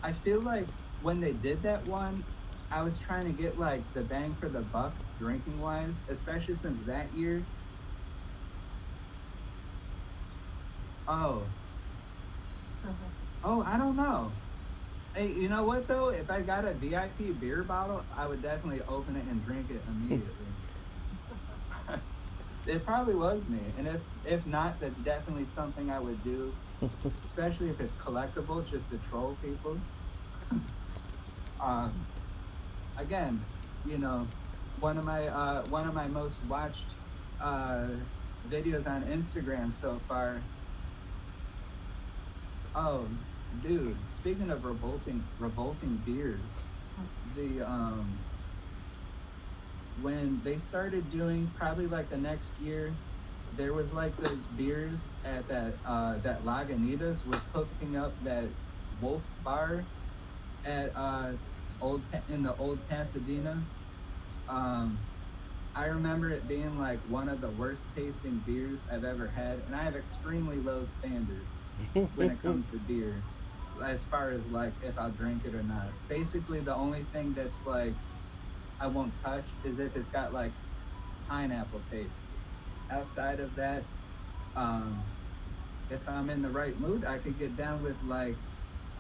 I feel like when they did that one, I was trying to get like the bang for the buck drinking wise, especially since that year. Oh, I don't know. Hey, you know what though? If I got a VIP beer bottle, I would definitely open it and drink it immediately. It probably was me, and if not, that's definitely something I would do, especially if it's collectible, just to troll people. Again, you know, one of my most watched videos on Instagram so far. Oh, dude! Speaking of revolting beers, the when they started doing, probably like the next year, there was like those beers at that Lagunitas was hooking up that Wolf Bar at in the old Pasadena. I remember it being like one of the worst tasting beers I've ever had, and I have extremely low standards when it comes to beer, as far as like if I'll drink it or not. Basically, the only thing that's like I won't touch is if it's got like pineapple taste. Outside of that, if I'm in the right mood, I could get down with like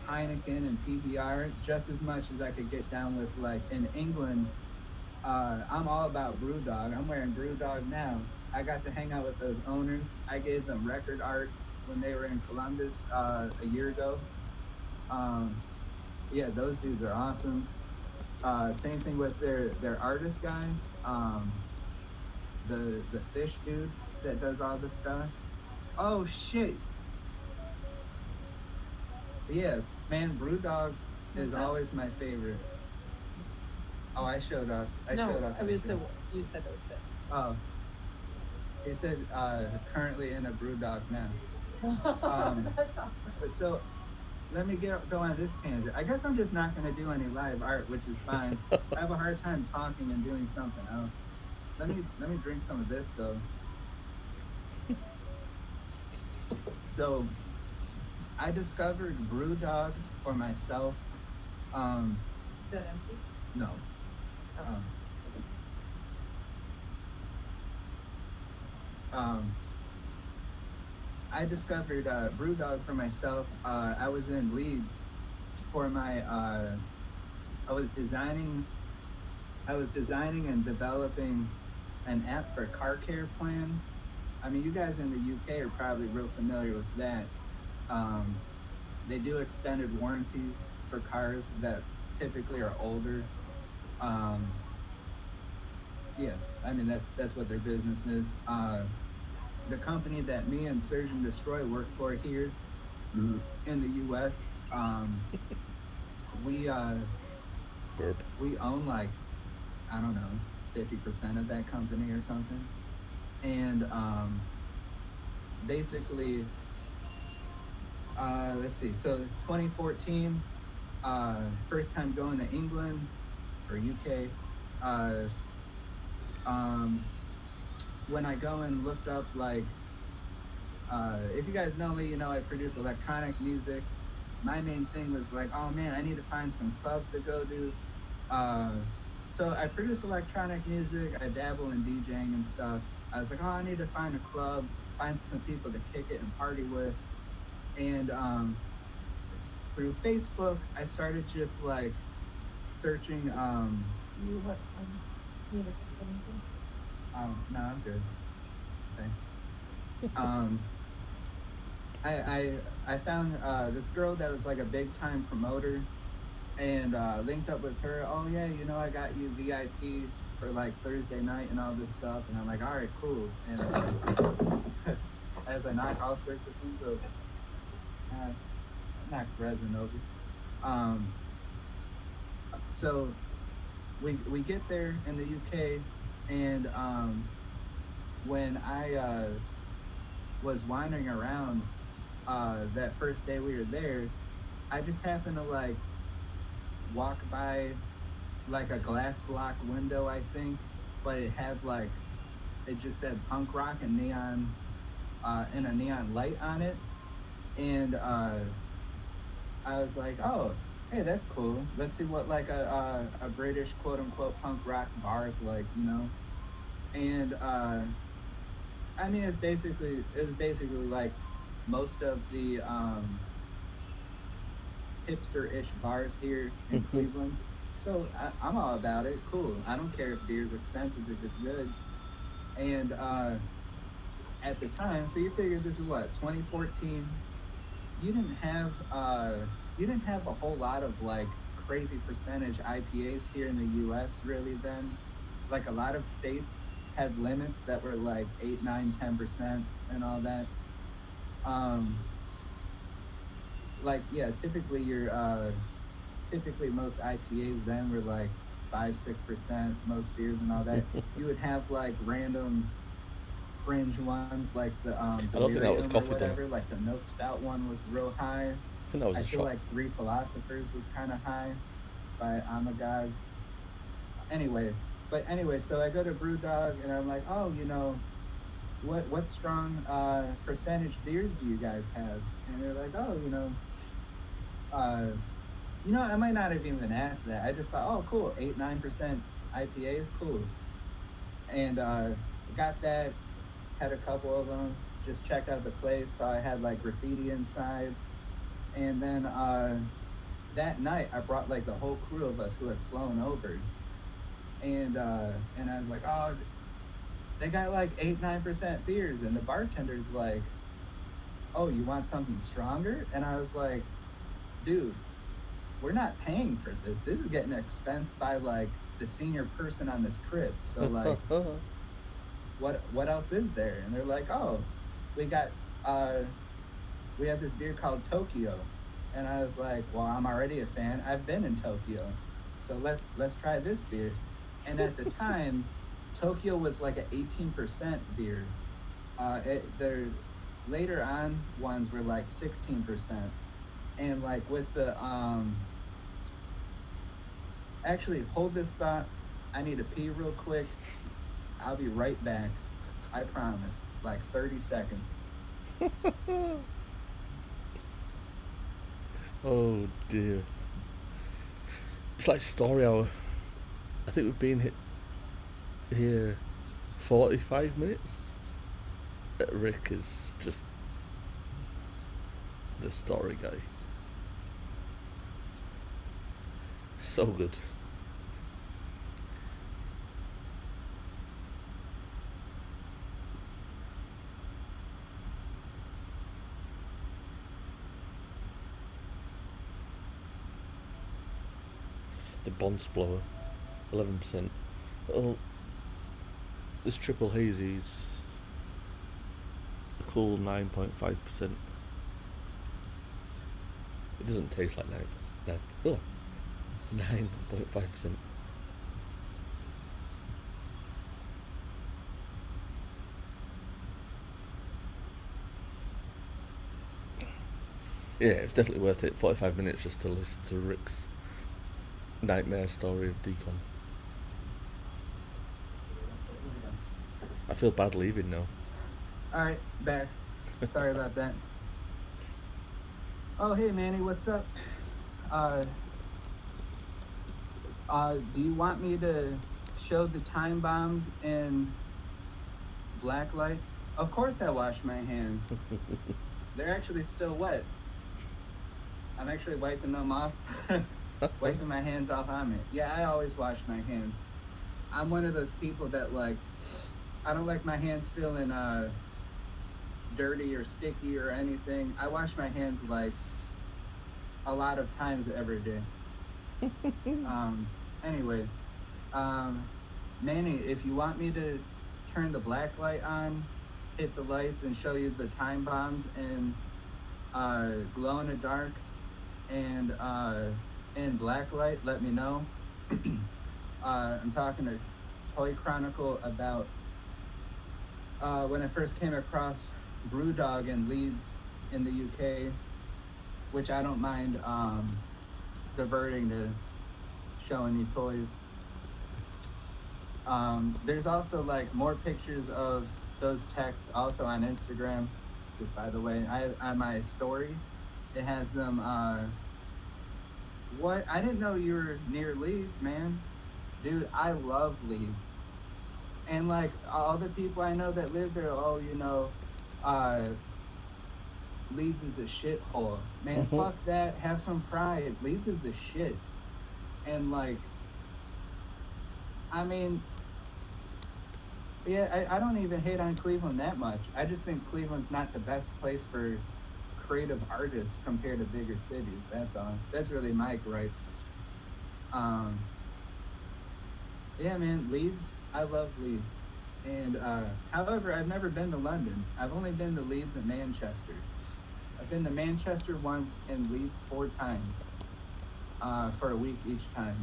Heineken and PBR just as much as I could get down with like in England. I'm all about BrewDog. I'm wearing BrewDog now. I got to hang out with those owners. I gave them record art when they were in Columbus a year ago. Yeah, those dudes are awesome. Same thing with their artist guy, the fish dude that does all the stuff. Oh shit! Yeah, man, Brewdog is What's up? always my favorite. Oh, I showed up. I no, showed up. I was the you said it was shit. Oh, he said currently in a Brewdog now. That's awesome. So let me go on this tangent. I guess I'm just not going to do any live art, which is fine. I have a hard time talking and doing something else. Let me drink some of this though. So I discovered Brewdog for myself. Is that empty? No. I discovered Brewdog for myself. I was in Leeds for my. I was designing and developing an app for car care plan. I mean, you guys in the UK are probably real familiar with that. They do extended warranties for cars that typically are older. Yeah, I mean that's what their business is. The company that me and Surgeon Destroy work for here in the US, we own like, I don't know, 50% of that company or something. And basically, let's see, so 2014, first time going to England or UK. When I go and looked up, like, if you guys know me, you know I produce electronic music. My main thing was like, oh man, I need to find some clubs to go to. So I produce electronic music, I dabble in DJing and stuff. I was like, oh, I need to find a club, find some people to kick it and party with. And through Facebook, I started just like searching. You what? Need a anything? No, I'm good. Thanks. I found this girl that was like a big time promoter, and linked up with her. Oh yeah, you know I got you VIP for like Thursday night and all this stuff. And I'm like, all right, cool. And as I knock all sorts of things over, knock resin over. So we get there in the UK, and when I was wandering around that first day we were there, I just happened to like walk by like a glass block window, I think, but it had like, it just said punk rock and neon and a neon light on it. And I was like, oh, hey, that's cool. Let's see what like a British quote unquote punk rock bar is like, you know? And I mean, it was basically like most of the hipster-ish bars here in Cleveland. So I'm all about it. Cool. I don't care if beer's expensive if it's good. And at the time, so you figure this is what, 2014? You didn't have a whole lot of like crazy percentage IPAs here in the US really then. Like a lot of states had limits that were like 8, 9, 10% and all that. Like yeah, typically most IPAs then were like 5, 6%, most beers and all that. You would have like random fringe ones like the I don't think that was coffee, whatever, like the milk stout one was real high. I think that was I a feel shot. like Three Philosophers was kind of high by Amagog. Anyway, so I go to Brewdog and I'm like, oh, you know, what strong percentage beers do you guys have? And they're like, oh, you know, I might not have even asked that. I just thought, oh, cool, 8, 9% IPA is cool. And got that, had a couple of them, just checked out the place, saw I had like graffiti inside. And then that night I brought like the whole crew of us who had flown over. And I was like, oh, they got like 8-9% beers, and the bartender's like, oh, you want something stronger? And I was like, dude, we're not paying for this. This is getting expensed by like the senior person on this trip. So like, what else is there? And they're like, oh, we got we have this beer called Tokyo. And I was like, well, I'm already a fan. I've been in Tokyo, so let's try this beer. And at the time, Tokyo was like an 18% beer. Their later on ones were like 16%. And like with the actually, hold this thought. I need to pee real quick. I'll be right back. I promise. Like 30 seconds. Oh dear. It's like story hour. I think we've been here 45 minutes. Rick is just the story guy. So good. The Bonds blower, 11%. Well, this triple hazy's a cool 9.5%. It doesn't taste like 9.5%. Yeah, it's definitely worth it. 45 minutes just to listen to Rick's nightmare story of decon. I feel bad leaving now. All right, back. Sorry about that. Oh, hey, Manny, what's up? Do you want me to show the time bombs in black light? Of course I wash my hands. They're actually still wet. I'm actually wiping them off. Wiping my hands off on me. Yeah, I always wash my hands. I'm one of those people that like, I don't like my hands feeling dirty or sticky or anything. I wash my hands like a lot of times every day. Anyway, Manny, if you want me to turn the black light on, hit the lights and show you the time bombs in glow in the dark and in black light, let me know. I'm talking to Toy Chronicle about when I first came across Brewdog in Leeds in the UK, which I don't mind diverting to showing you toys. There's also like more pictures of those techs also on Instagram, just by the way. On my story, it has them, what? I didn't know you were near Leeds, man. Dude, I love Leeds. And like all the people I know that live there, oh, you know, Leeds is a shithole. Man, fuck that. Have some pride. Leeds is the shit. And like, I mean, yeah, I don't even hate on Cleveland that much. I just think Cleveland's not the best place for creative artists compared to bigger cities. That's all. That's really my gripe. Yeah, man, Leeds. I love Leeds. And however, I've never been to London. I've only been to Leeds and Manchester. I've been to Manchester once and Leeds 4 times for a week each time.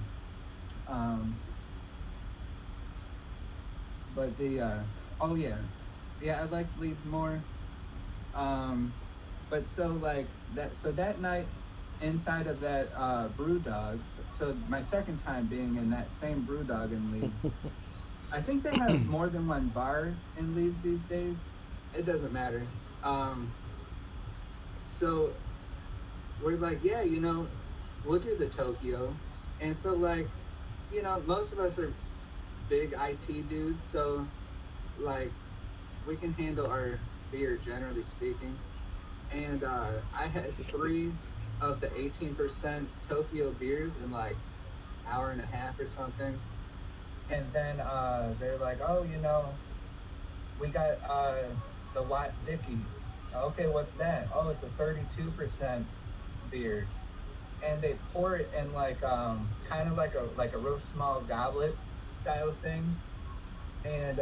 But the oh yeah, I liked Leeds more. But so like that night inside of that Brewdog, so my second time being in that same Brewdog in Leeds. I think they have more than one bar in Leeds these days. It doesn't matter. So we're like, yeah, you know, we'll do the Tokyo. And so like, you know, most of us are big IT dudes, so like we can handle our beer generally speaking. And I had 3 of the 18% Tokyo beers in like hour and a half or something. And then they're like, oh, you know, we got the Watt Dicky. Okay, what's that? Oh, it's a 32% beer. And they pour it in like kind of like a real small goblet style thing. And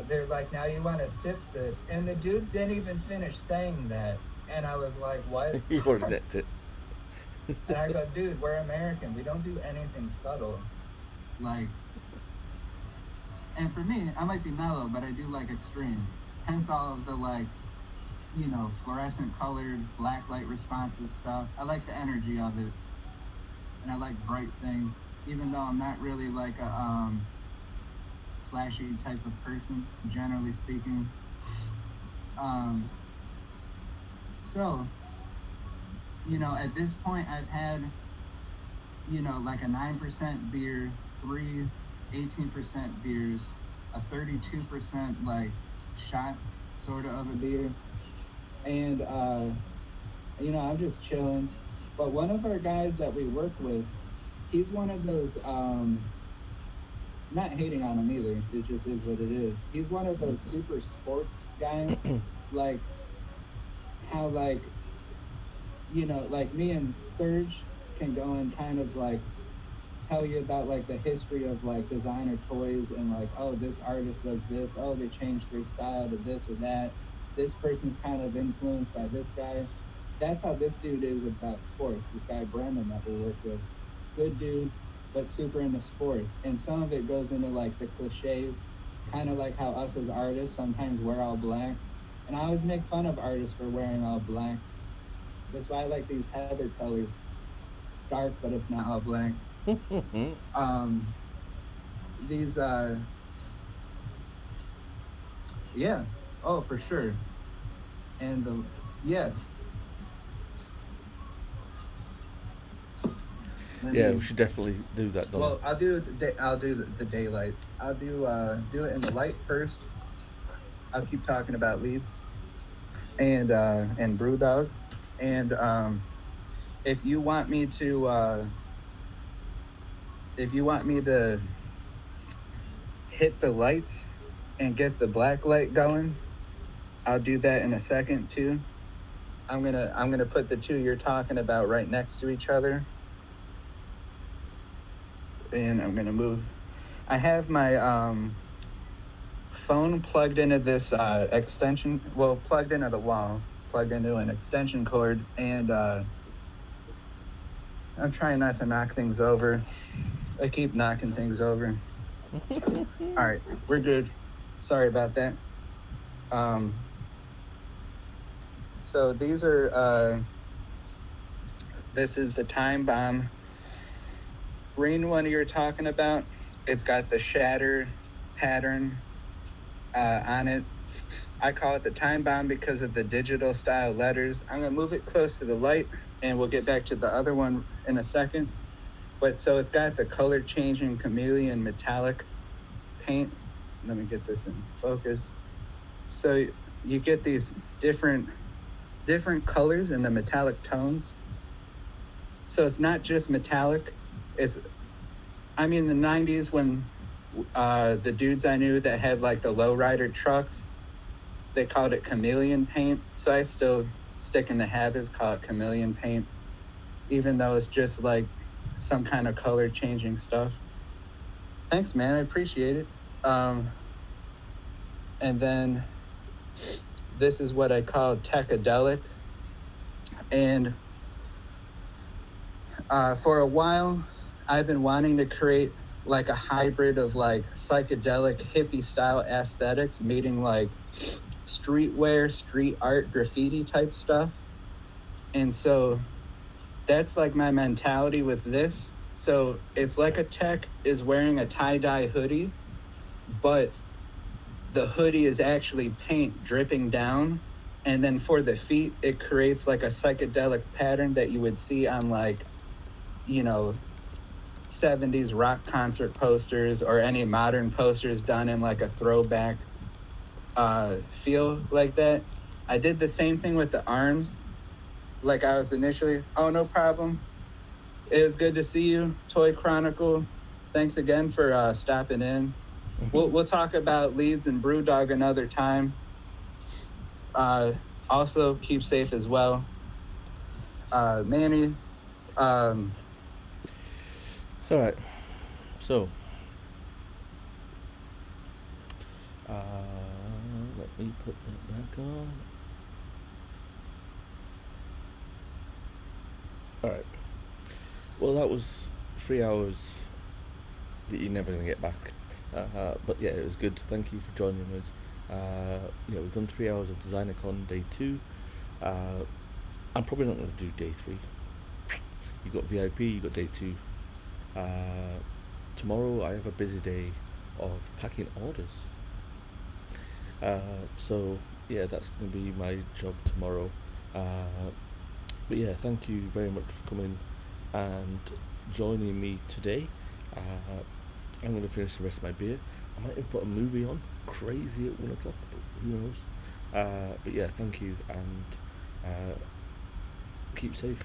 they're like, now you want to sip this. And the dude didn't even finish saying that. And I was like, what? You already nicked it. And I go, dude, we're American. We don't do anything subtle. Like, and for me, I might be mellow, but I do like extremes. Hence all of the like, you know, fluorescent colored, black light responsive stuff. I like the energy of it. And I like bright things, even though I'm not really like a flashy type of person, generally speaking. So, you know, at this point I've had, you know, like a 9% beer, 3 18% beers, a 32% like shot sort of a beer. And, you know, I'm just chilling. But one of our guys that we work with, he's one of those, not hating on him either, it just is what it is. He's one of those super sports guys, like how like, you know, like me and Serge can go and kind of like tell you about like the history of like designer toys and like, oh, this artist does this, oh, they changed their style to this or that. This person's kind of influenced by this guy. That's how this dude is about sports. This guy, Brandon, that we work with. Good dude, but super into sports. And some of it goes into like the cliches, kind of like how us as artists sometimes wear all black. And I always make fun of artists for wearing all black. That's why I like these heather colors. It's dark, but it's not all black. These yeah, oh, for sure. And the, yeah. Yeah, we should definitely do that, Don. Well, I'll do the daylight. I'll do it in the light first. I'll keep talking about leads and Brewdog. And if you want me to hit the lights and get the black light going, I'll do that in a second too. I'm gonna put the two you're talking about right next to each other. And I'm gonna move. I have my phone plugged into this extension, well, plugged into the wall, plugged into an extension cord, and I'm trying not to knock things over. I keep knocking things over. All right, we're good. Sorry about that. So these are, this is the Time Bomb green one you were talking about. It's got the shatter pattern on it. I call it the Time Bomb because of the digital style letters. I'm gonna move it close to the light and we'll get back to the other one in a second. But so it's got the color changing chameleon metallic paint. Let me get this in focus. So you get these different colors in the metallic tones. So it's not just metallic. It's, I mean, the 90s when the dudes I knew that had like the lowrider trucks, they called it chameleon paint. So I still stick in the habits, call it chameleon paint, even though it's just like some kind of color changing stuff. Thanks, man. I appreciate it. And then this is what I call techadelic. And for a while, I've been wanting to create like a hybrid of like psychedelic hippie style aesthetics, meeting like streetwear, street art, graffiti type stuff. And so that's like my mentality with this. So it's like a tech is wearing a tie-dye hoodie, but the hoodie is actually paint dripping down. And then for the feet, it creates like a psychedelic pattern that you would see on like, you know, 70s rock concert posters or any modern posters done in like a throwback feel like that. I did the same thing with the arms. Like I was initially, oh, no problem. It was good to see you, Toy Chronicle. Thanks again for stopping in. we'll talk about Leeds and Brewdog another time. Also, keep safe as well. Manny, All right. So, let me put that back on. All right. Well, that was 3 hours that you're never gonna get back. But yeah, it was good. Thank you for joining us. Yeah, we've done 3 hours of DesignerCon day 2. I'm probably not going to do day 3. You got VIP, you got day 2. Tomorrow I have a busy day of packing orders. So yeah, that's going to be my job tomorrow. But yeah, thank you very much for coming and joining me today. I'm going to finish the rest of my beer. I might have put a movie on, crazy at 1 o'clock, but who knows. But yeah, thank you, and keep safe.